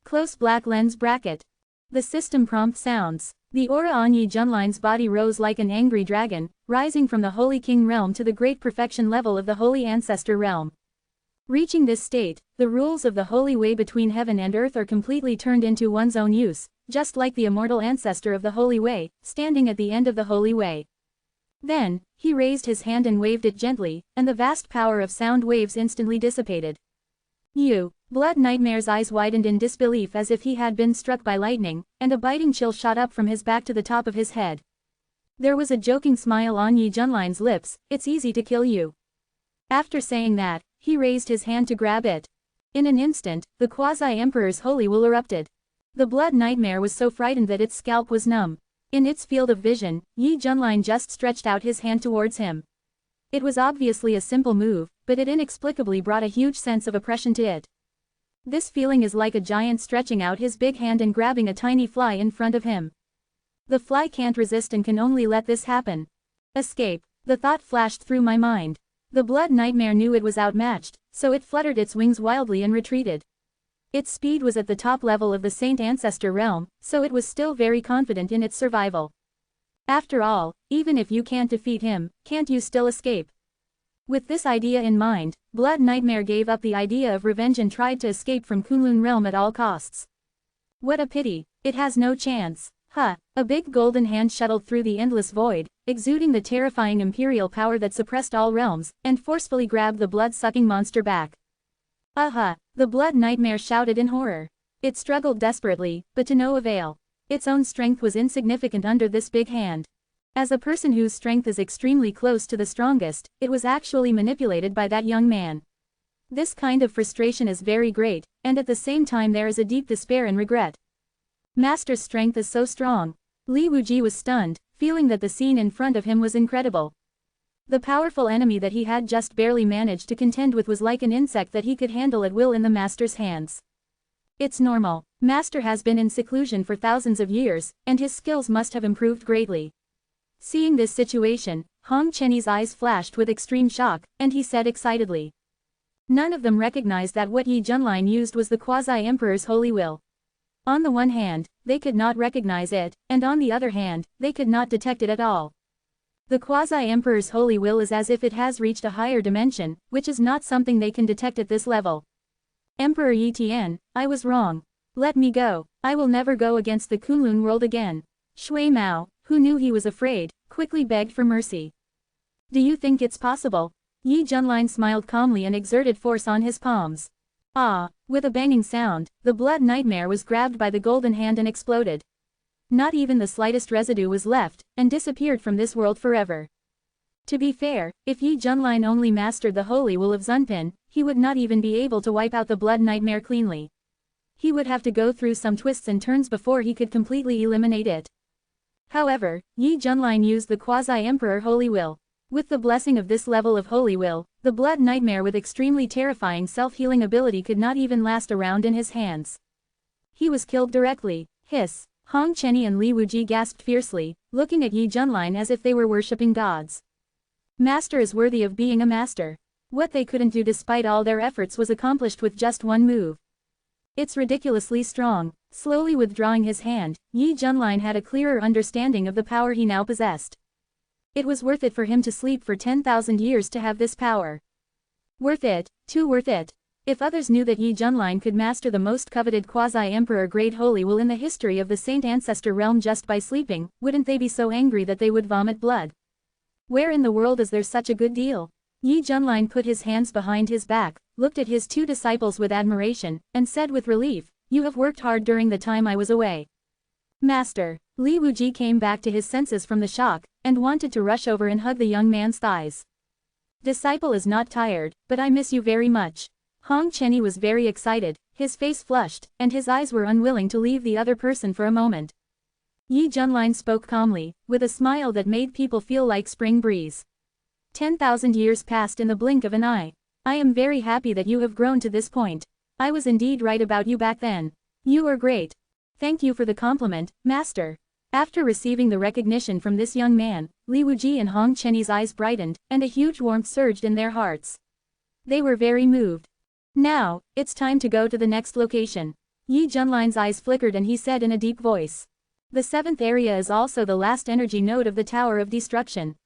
Close black lens bracket. The system prompt sounds. The aura on Yi Junline's body rose like an angry dragon, rising from the Holy King realm to the great perfection level of the Holy Ancestor realm. Reaching this state, the rules of the Holy Way between heaven and earth are completely turned into one's own use, just like the immortal ancestor of the Holy Way, standing at the end of the Holy Way. Then, he raised his hand and waved it gently, and the vast power of sound waves instantly dissipated. Blood Nightmare's eyes widened in disbelief as if he had been struck by lightning, and a biting chill shot up from his back to the top of his head. There was a joking smile on Yi Junline's lips. It's easy to kill you. After saying that, he raised his hand to grab it. In an instant, the Quasi-Emperor's holy will erupted. The Blood Nightmare was so frightened that its scalp was numb. In its field of vision, Yi Junline just stretched out his hand towards him. It was obviously a simple move, but it inexplicably brought a huge sense of oppression to it. This feeling is like a giant stretching out his big hand and grabbing a tiny fly in front of him. The fly can't resist and can only let this happen. Escape. The thought flashed through my mind. The Blood Nightmare knew it was outmatched, so it fluttered its wings wildly and retreated. Its speed was at the top level of the Saint Ancestor realm, so it was still very confident in its survival. After all, even if you can't defeat him, can't you still escape? With this idea in mind, Blood Nightmare gave up the idea of revenge and tried to escape from Kunlun realm at all costs. What a pity, it has no chance. A big golden hand shuttled through the endless void, exuding the terrifying imperial power that suppressed all realms, and forcefully grabbed the blood-sucking monster back. The Blood Nightmare shouted in horror. It struggled desperately, but to no avail. Its own strength was insignificant under this big hand. As a person whose strength is extremely close to the strongest, it was actually manipulated by that young man. This kind of frustration is very great, and at the same time there is a deep despair and regret. Master's strength is so strong. Li Wuji was stunned, feeling that the scene in front of him was incredible. The powerful enemy that he had just barely managed to contend with was like an insect that he could handle at will in the master's hands. It's normal. Master has been in seclusion for thousands of years, and his skills must have improved greatly. Seeing this situation, Hong Chenyi's eyes flashed with extreme shock, and he said excitedly. None of them recognized that what Yi Junlin used was the quasi-emperor's holy will. On the one hand, they could not recognize it, and on the other hand, they could not detect it at all. The quasi-emperor's holy will is as if it has reached a higher dimension, which is not something they can detect at this level. Emperor Yi Tian, I was wrong. Let me go. I will never go against the Kunlun world again. Shui Mao, who knew he was afraid, quickly begged for mercy. Do you think it's possible? Yi Junlin smiled calmly and exerted force on his palms. Ah! With a banging sound, the blood nightmare was grabbed by the golden hand and exploded. Not even the slightest residue was left, and disappeared from this world forever. To be fair, if Yi Junlin only mastered the holy will of Zunpin, he would not even be able to wipe out the blood nightmare cleanly. He would have to go through some twists and turns before he could completely eliminate it. However, Yi Junlin used the quasi-emperor holy will. With the blessing of this level of holy will, the blood nightmare with extremely terrifying self-healing ability could not even last a round in his hands. He was killed directly. Hiss! Hong Chenyi and Li Wuji gasped fiercely, looking at Yi Junlin as if they were worshipping gods. Master is worthy of being a master. What they couldn't do despite all their efforts was accomplished with just one move. It's ridiculously strong. Slowly withdrawing his hand, Yi Junlin had a clearer understanding of the power he now possessed. It was worth it for him to sleep for 10,000 years to have this power. Worth it, too worth it. If others knew that Yi Junlin could master the most coveted quasi-emperor grade holy will in the history of the Saint Ancestor realm just by sleeping, wouldn't they be so angry that they would vomit blood? Where in the world is there such a good deal? Yi Junlin put his hands behind his back, looked at his two disciples with admiration, and said with relief, "You have worked hard during the time I was away." Master. Li Wuji came back to his senses from the shock, and wanted to rush over and hug the young man's thighs. Disciple is not tired, but I miss you very much. Hong Chenyi was very excited, his face flushed, and his eyes were unwilling to leave the other person for a moment. Yi Junlin spoke calmly, with a smile that made people feel like spring breeze. 10,000 years passed in the blink of an eye. I am very happy that you have grown to this point. I was indeed right about you back then. You are great. Thank you for the compliment, Master. After receiving the recognition from this young man, Li Wuji and Hong Chenyi's eyes brightened, and a huge warmth surged in their hearts. They were very moved. Now, it's time to go to the next location. Yi Junlin's eyes flickered and he said in a deep voice. The 7th area is also the last energy node of the Tower of Destruction.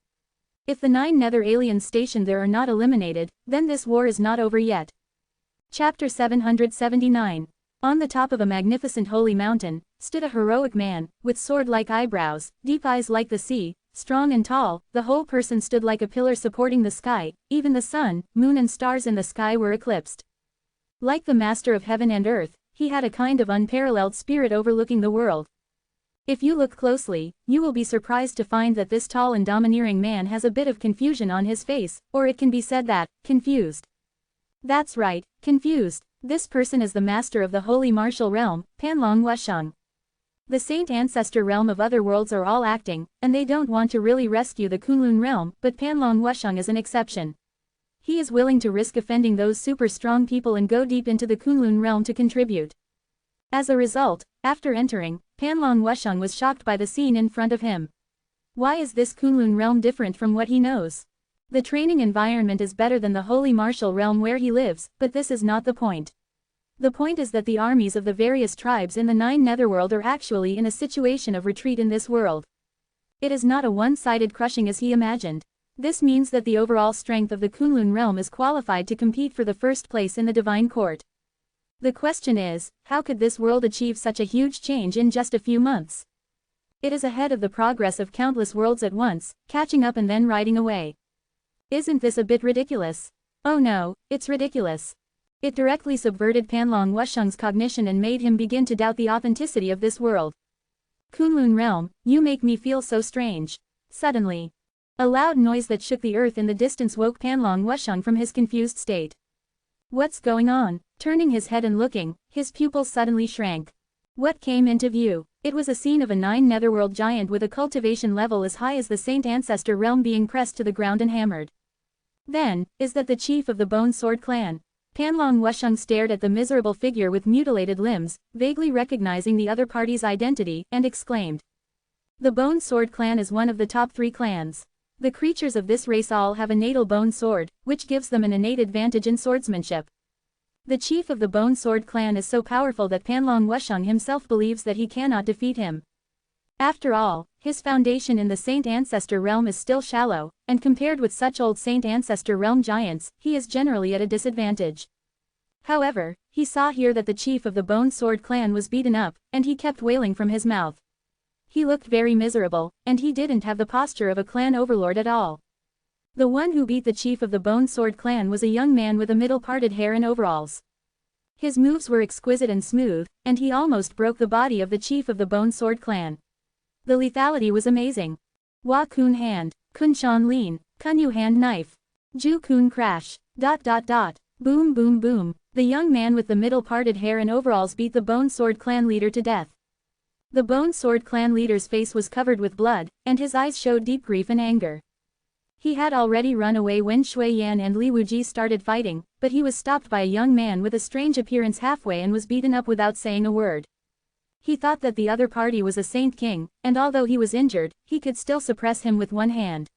If the 9 nether aliens stationed there are not eliminated, then this war is not over yet. Chapter 779. On the top of a magnificent holy mountain, stood a heroic man, with sword-like eyebrows, deep eyes like the sea, strong and tall. The whole person stood like a pillar supporting the sky, even the sun, moon and stars in the sky were eclipsed. Like the master of heaven and earth, he had a kind of unparalleled spirit overlooking the world. If you look closely, you will be surprised to find that this tall and domineering man has a bit of confusion on his face, or it can be said that, confused. That's right, confused. This person is the master of the holy martial realm, Panlong Wusheng. The Saint Ancestor realm of other worlds are all acting, and they don't want to really rescue the Kunlun realm, but Panlong Wusheng is an exception. He is willing to risk offending those super strong people and go deep into the Kunlun realm to contribute. As a result, after entering, Panlong Wusheng was shocked by the scene in front of him. Why is this Kunlun realm different from what he knows? The training environment is better than the holy martial realm where he lives, but this is not the point. The point is that the armies of the various tribes in the 9 netherworld are actually in a situation of retreat in this world. It is not a one-sided crushing as he imagined. This means that the overall strength of the Kunlun realm is qualified to compete for the first place in the Divine Court. The question is, how could this world achieve such a huge change in just a few months? It is ahead of the progress of countless worlds at once, catching up and then riding away. Isn't this a bit ridiculous? Oh no, it's ridiculous. It directly subverted Panlong Wusheng's cognition and made him begin to doubt the authenticity of this world. Kunlun realm, you make me feel so strange. Suddenly, a loud noise that shook the earth in the distance woke Panlong Wusheng from his confused state. What's going on? Turning his head and looking, his pupils suddenly shrank. What came into view? It was a scene of a 9 netherworld giant with a cultivation level as high as the Saint Ancestor realm being pressed to the ground and hammered. Then, is that the chief of the Bone Sword clan? Panlong Wusheng stared at the miserable figure with mutilated limbs, vaguely recognizing the other party's identity, and exclaimed. The Bone Sword clan is one of the top 3 clans. The creatures of this race all have a natal bone sword, which gives them an innate advantage in swordsmanship. The chief of the Bone Sword clan is so powerful that Panlong Wusheng himself believes that he cannot defeat him. After all, his foundation in the Saint Ancestor realm is still shallow, and compared with such old Saint Ancestor realm giants, he is generally at a disadvantage. However, he saw here that the chief of the Bone Sword clan was beaten up, and he kept wailing from his mouth. He looked very miserable, and he didn't have the posture of a clan overlord at all. The one who beat the chief of the Bone Sword clan was a young man with a middle-parted hair and overalls. His moves were exquisite and smooth, and he almost broke the body of the chief of the Bone Sword clan. The lethality was amazing. Wa Kun hand, Kun Shan lean, Kun Yu hand knife. Ju Kun crash. ... Boom boom boom. The young man with the middle-parted hair and overalls beat the Bone Sword clan leader to death. The Bone Sword clan leader's face was covered with blood, and his eyes showed deep grief and anger. He had already run away when Shui Yan and Li Wuji started fighting, but he was stopped by a young man with a strange appearance halfway and was beaten up without saying a word. He thought that the other party was a Saint King, and although he was injured, he could still suppress him with one hand.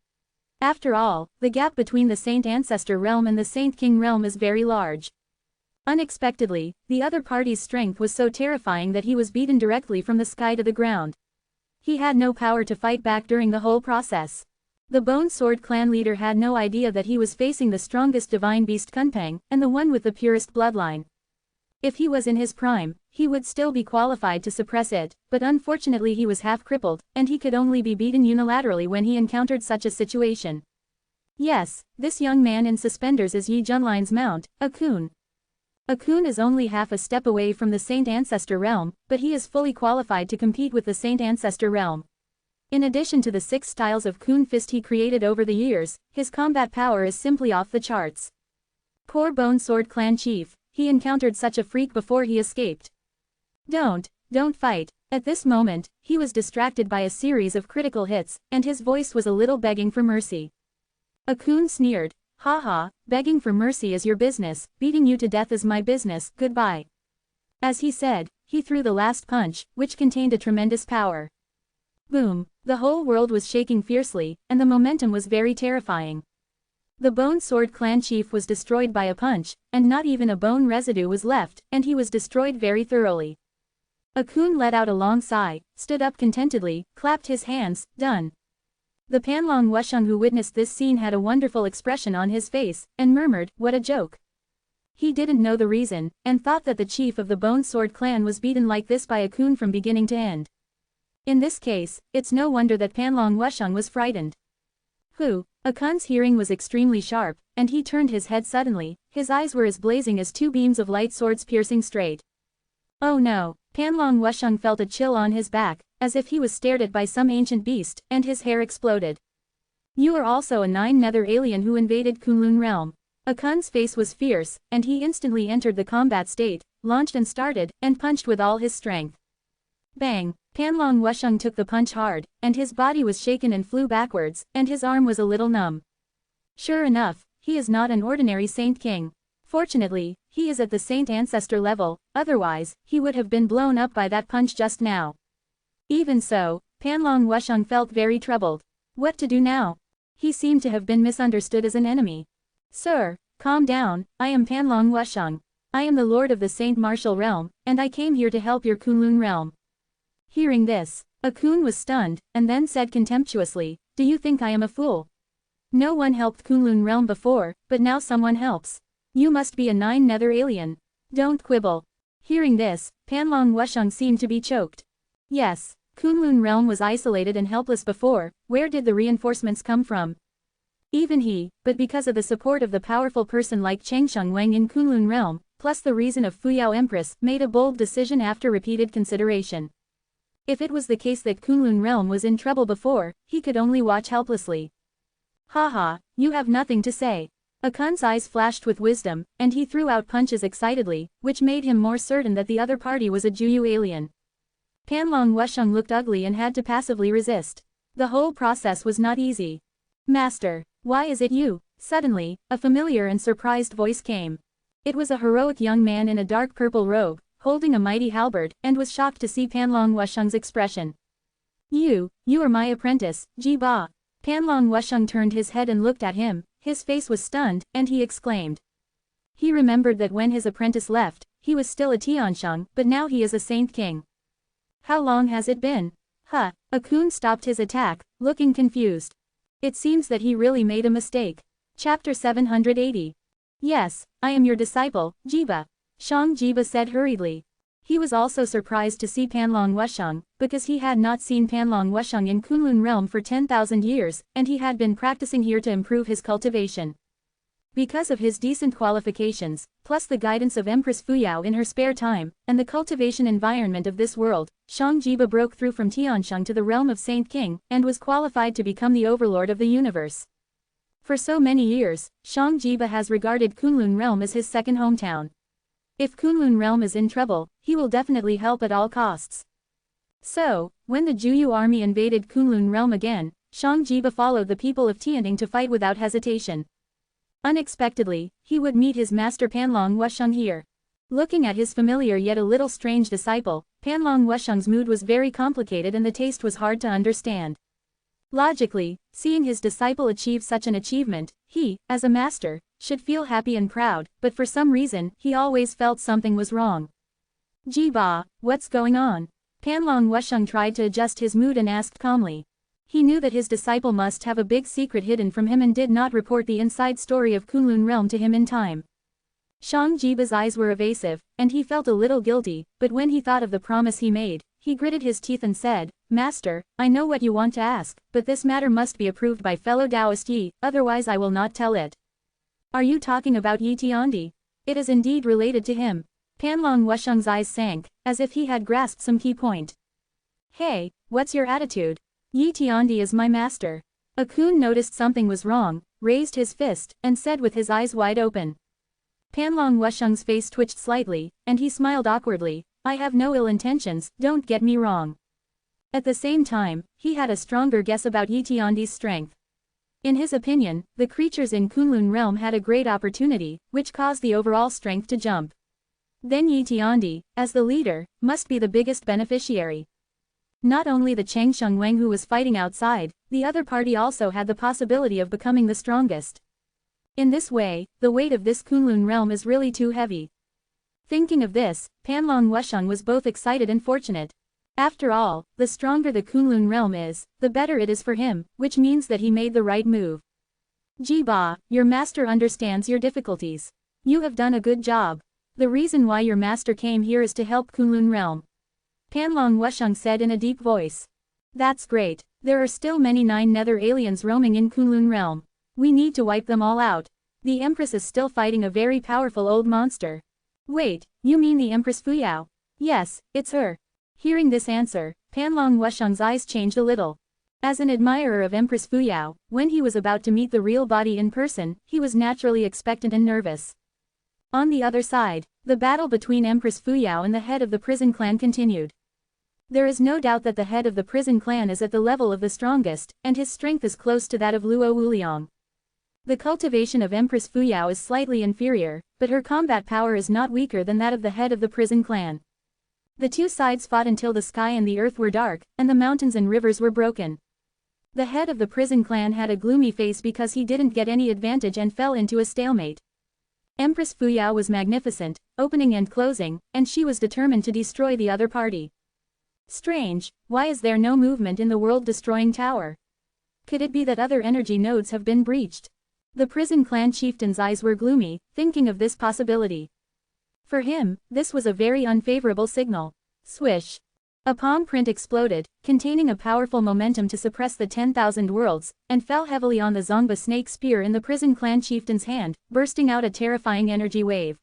After all, the gap between the Saint Ancestor realm and the Saint King realm is very large. Unexpectedly, the other party's strength was so terrifying that he was beaten directly from the sky to the ground. He had no power to fight back during the whole process. The Bone Sword clan leader had no idea that he was facing the strongest divine beast Kunpeng, and the one with the purest bloodline. If he was in his prime, he would still be qualified to suppress it, but unfortunately he was half crippled, and he could only be beaten unilaterally when he encountered such a situation. Yes, this young man in suspenders is Yi Junline's mount, a Kun. A Kun is only half a step away from the Saint Ancestor realm, but he is fully qualified to compete with the Saint Ancestor realm. In addition to the 6 styles of Kun fist he created over the years, his combat power is simply off the charts. Poor Bone Sword clan chief, he encountered such a freak before he escaped. Don't fight. At this moment, he was distracted by a series of critical hits, and his voice was a little begging for mercy. A Kun sneered. Haha, begging for mercy is your business, beating you to death is my business, goodbye. As he said, he threw the last punch, which contained a tremendous power. Boom, the whole world was shaking fiercely, and the momentum was very terrifying. The Bone Sword clan chief was destroyed by a punch, and not even a bone residue was left, and he was destroyed very thoroughly. A Kun let out a long sigh, stood up contentedly, clapped his hands, done. The Panlong Wusheng who witnessed this scene had a wonderful expression on his face, and murmured, what a joke. He didn't know the reason, and thought that the chief of the Bone Sword clan was beaten like this by a Kun from beginning to end. In this case, it's no wonder that Panlong Wusheng was frightened. A Kun's hearing was extremely sharp, and he turned his head suddenly, his eyes were as blazing as 2 beams of light swords piercing straight. Oh no, Panlong Wusheng felt a chill on his back, as if he was stared at by some ancient beast, and his hair exploded. You are also a 9 nether alien who invaded Kunlun realm. A Kun's face was fierce, and he instantly entered the combat state, launched and started, and punched with all his strength. Bang! Panlong Wusheng took the punch hard, and his body was shaken and flew backwards, and his arm was a little numb. Sure enough, he is not an ordinary Saint King. Fortunately, he is at the Saint Ancestor level, otherwise, he would have been blown up by that punch just now. Even so, Panlong Wusheng felt very troubled. What to do now? He seemed to have been misunderstood as an enemy. Sir, calm down, I am Panlong Wusheng. I am the lord of the Saint Martial realm, and I came here to help your Kunlun realm. Hearing this, a Kun was stunned, and then said contemptuously, do you think I am a fool? No one helped Kunlun realm before, but now someone helps. You must be a 9 nether alien. Don't quibble. Hearing this, Panlong Wusheng seemed to be choked. Yes, Kunlun realm was isolated and helpless before, where did the reinforcements come from? Even he, but because of the support of the powerful person like Changsheng Wang in Kunlun realm, plus the reason of Fuyao Empress, made a bold decision after repeated consideration. If it was the case that Kunlun realm was in trouble before, he could only watch helplessly. Haha, you have nothing to say. A Kun's eyes flashed with wisdom, and he threw out punches excitedly, which made him more certain that the other party was a Juyu alien. Panlong Wusheng looked ugly and had to passively resist. The whole process was not easy. Master, why is it you? Suddenly, a familiar and surprised voice came. It was a heroic young man in a dark purple robe, holding a mighty halberd, and was shocked to see Panlong Wusheng's expression. You are my apprentice, Ji Ba. Panlong Wusheng turned his head and looked at him, his face was stunned, and he exclaimed. He remembered that when his apprentice left, he was still a Tiansheng, but now he is a Saint King. How long has it been? Akun stopped his attack, looking confused. It seems that he really made a mistake. Chapter 780. Yes, I am your disciple, Jiba. Shang Jiba said hurriedly. He was also surprised to see Panlong Wusheng, because he had not seen Panlong Wusheng in Kunlun realm for 10,000 years, and he had been practicing here to improve his cultivation. Because of his decent qualifications, plus the guidance of Empress Fuyao in her spare time, and the cultivation environment of this world, Shang Jiba broke through from Tiansheng to the realm of Saint King, and was qualified to become the overlord of the universe. For so many years, Shang Jiba has regarded Kunlun realm as his second hometown. If Kunlun realm is in trouble, he will definitely help at all costs. So, when the Juyu army invaded Kunlun realm again, Shang Jiba followed the people of Tianting to fight without hesitation. Unexpectedly, he would meet his master Panlong Wusheng here. Looking at his familiar yet a little strange disciple, Panlong Wusheng's mood was very complicated and the taste was hard to understand. Logically, seeing his disciple achieve such an achievement, he, as a master, should feel happy and proud, but for some reason, he always felt something was wrong. Ji Ba, what's going on? Panlong Wusheng tried to adjust his mood and asked calmly. He knew that his disciple must have a big secret hidden from him and did not report the inside story of Kunlun realm to him in time. Shang Jiba's eyes were evasive, and he felt a little guilty, but when he thought of the promise he made, he gritted his teeth and said, Master, I know what you want to ask, but this matter must be approved by fellow Taoist Yi, otherwise I will not tell it. Are you talking about Yi Tiandi? It is indeed related to him. Panlong Wusheng's eyes sank, as if he had grasped some key point. Hey, what's your attitude? Yi Tiandi is my master. Akun noticed something was wrong, raised his fist, and said with his eyes wide open. Panlong Wusheng's face twitched slightly, and he smiled awkwardly. I have no ill intentions, don't get me wrong. At the same time, he had a stronger guess about Yi Tiandi's strength. In his opinion, the creatures in Kunlun realm had a great opportunity, which caused the overall strength to jump. Then Yi Tiandi, as the leader, must be the biggest beneficiary. Not only the Changsheng Wang who was fighting outside, the other party also had the possibility of becoming the strongest. In this way, the weight of this Kunlun realm is really too heavy. Thinking of this, Panlong Wusheng was both excited and fortunate. After all, the stronger the Kunlun realm is, the better it is for him, which means that he made the right move. Ji Ba, your master understands your difficulties. You have done a good job. The reason why your master came here is to help Kunlun realm. Panlong Wusheng said in a deep voice. That's great. There are still many 9 nether aliens roaming in Kunlun realm. We need to wipe them all out. The Empress is still fighting a very powerful old monster. Wait, you mean the Empress Fuyao? Yes, it's her. Hearing this answer, Panlong Wusheng's eyes changed a little. As an admirer of Empress Fuyao, when he was about to meet the real body in person, he was naturally expectant and nervous. On the other side, the battle between Empress Fuyao and the head of the prison clan continued. There is no doubt that the head of the prison clan is at the level of the strongest, and his strength is close to that of Luo Wuliang. The cultivation of Empress Fuyao is slightly inferior, but her combat power is not weaker than that of the head of the prison clan. The two sides fought until the sky and the earth were dark, and the mountains and rivers were broken. The head of the prison clan had a gloomy face because he didn't get any advantage and fell into a stalemate. Empress Fuyao was magnificent, opening and closing, and she was determined to destroy the other party. Strange, why is there no movement in the world-destroying tower? Could it be that other energy nodes have been breached? The prison clan chieftain's eyes were gloomy, thinking of this possibility. For him, this was a very unfavorable signal. Swish! A palm print exploded, containing a powerful momentum to suppress the 10,000 worlds, and fell heavily on the Zongba snake spear in the prison clan chieftain's hand, bursting out a terrifying energy wave.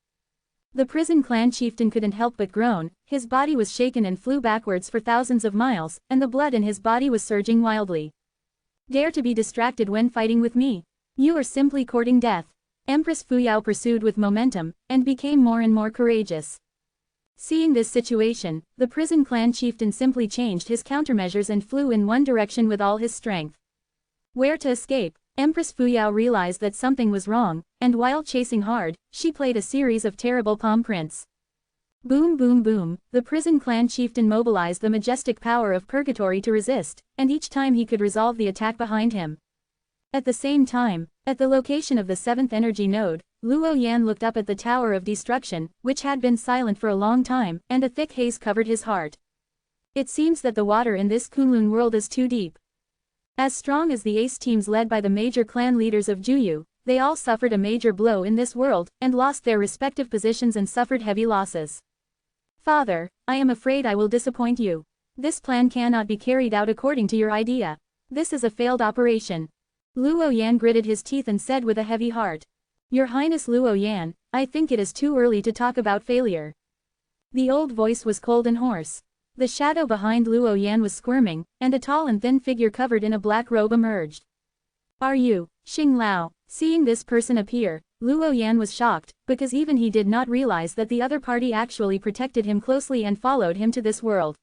The prison clan chieftain couldn't help but groan, his body was shaken and flew backwards for thousands of miles, and the blood in his body was surging wildly. Dare to be distracted when fighting with me? You are simply courting death. Empress Fuyao pursued with momentum, and became more and more courageous. Seeing this situation, the prison clan chieftain simply changed his countermeasures and flew in one direction with all his strength. Where to escape? Empress Fuyao realized that something was wrong, and while chasing hard, she played a series of terrible palm prints. Boom boom boom, the prison clan chieftain mobilized the majestic power of purgatory to resist, and each time he could resolve the attack behind him. At the same time, at the location of the 7th energy node, Luo Yan looked up at the Tower of Destruction, which had been silent for a long time, and a thick haze covered his heart. It seems that the water in this Kunlun world is too deep. As strong as the ace teams led by the major clan leaders of Juyu, they all suffered a major blow in this world, and lost their respective positions and suffered heavy losses. Father, I am afraid I will disappoint you. This plan cannot be carried out according to your idea. This is a failed operation. Luo Yan gritted his teeth and said with a heavy heart. Your Highness Luo Yan, I think it is too early to talk about failure. The old voice was cold and hoarse. The shadow behind Luo Yan was squirming, and a tall and thin figure covered in a black robe emerged. Are you, Xing Lao? Seeing this person appear, Luo Yan was shocked, because even he did not realize that the other party actually protected him closely and followed him to this world.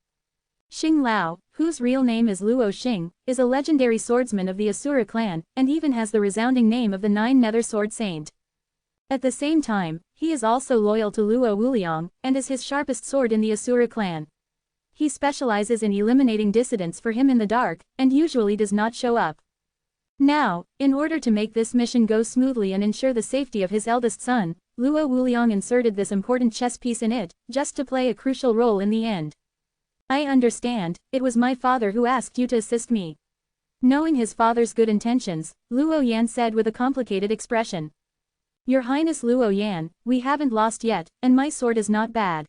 Xing Lao, whose real name is Luo Xing, is a legendary swordsman of the Asura clan, and even has the resounding name of the 9 Nether Sword Saint. At the same time, he is also loyal to Luo Wuliang, and is his sharpest sword in the Asura clan. He specializes in eliminating dissidents for him in the dark, and usually does not show up. Now, in order to make this mission go smoothly and ensure the safety of his eldest son, Luo Wuliang inserted this important chess piece in it, just to play a crucial role in the end. I understand, it was my father who asked you to assist me. Knowing his father's good intentions, Luo Yan said with a complicated expression. Your Highness Luo Yan, we haven't lost yet, and my sword is not bad.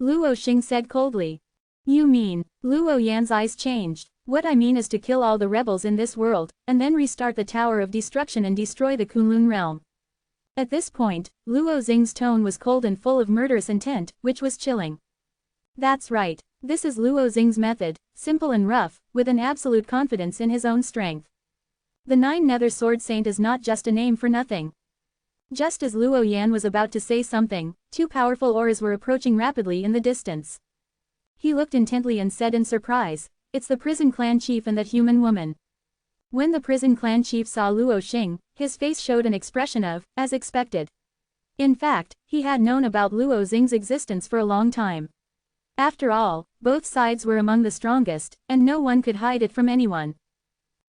Luo Xing said coldly. You mean? Luo Yan's eyes changed. What I mean is to kill all the rebels in this world, and then restart the Tower of Destruction and destroy the Kunlun realm. At this point, Luo Xing's tone was cold and full of murderous intent, which was chilling. That's right. This is Luo Xing's method, simple and rough, with an absolute confidence in his own strength. The 9 Nether Sword Saint is not just a name for nothing. Just as Luo Yan was about to say something, 2 powerful auras were approaching rapidly in the distance. He looked intently and said in surprise, it's the prison clan chief and that human woman. When the prison clan chief saw Luo Xing, his face showed an expression of, as expected. In fact, he had known about Luo Xing's existence for a long time. After all, both sides were among the strongest, and no one could hide it from anyone.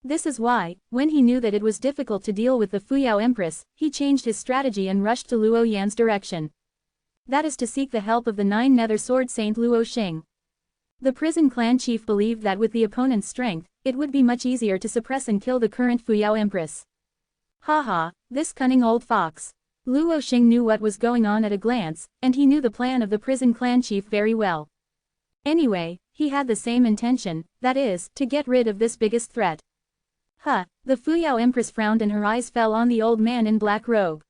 This is why, when he knew that it was difficult to deal with the Fuyao Empress, he changed his strategy and rushed to Luo Yan's direction. That is to seek the help of the 9 Nether Sword Saint Luo Xing. The prison clan chief believed that with the opponent's strength, it would be much easier to suppress and kill the current Fuyao Empress. Haha, this cunning old fox. Luo Xing knew what was going on at a glance, and he knew the plan of the prison clan chief very well. Anyway, he had the same intention, that is, to get rid of this biggest threat. The Fuyao Empress frowned and her eyes fell on the old man in black robe.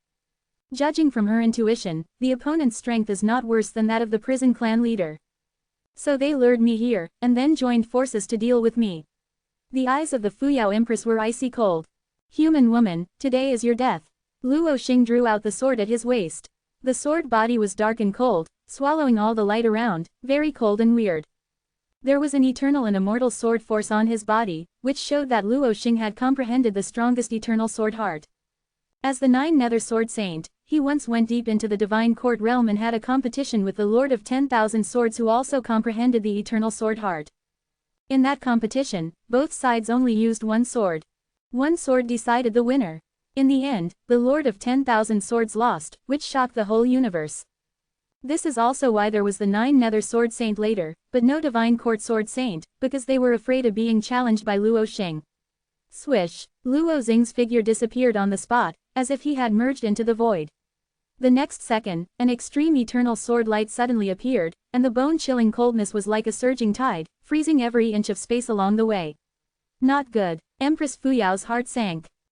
Judging from her intuition, the opponent's strength is not worse than that of the prison clan leader. So they lured me here, and then joined forces to deal with me. The eyes of the Fuyao Empress were icy cold. Human woman, today is your death. Luo Xing drew out the sword at his waist. The sword body was dark and cold, swallowing all the light around, very cold and weird. There was an eternal and immortal sword force on his body, which showed that Luo Xing had comprehended the strongest eternal sword heart. As the 9 Nether Sword Saint, he once went deep into the divine court realm and had a competition with the Lord of 10,000 Swords who also comprehended the eternal sword heart. In that competition, both sides only used one sword. One sword decided the winner. In the end, the Lord of 10,000 Swords lost, which shocked the whole universe. This is also why there was the 9 Nether Sword Saint later, but no Divine Court Sword Saint, because they were afraid of being challenged by Luo Xing. Swish! Luo Xing's figure disappeared on the spot, as if he had merged into the void. The next second, an extreme eternal sword light suddenly appeared, and the bone-chilling coldness was like a surging tide, freezing every inch of space along the way. Not good. Empress Fuyao's heart sank.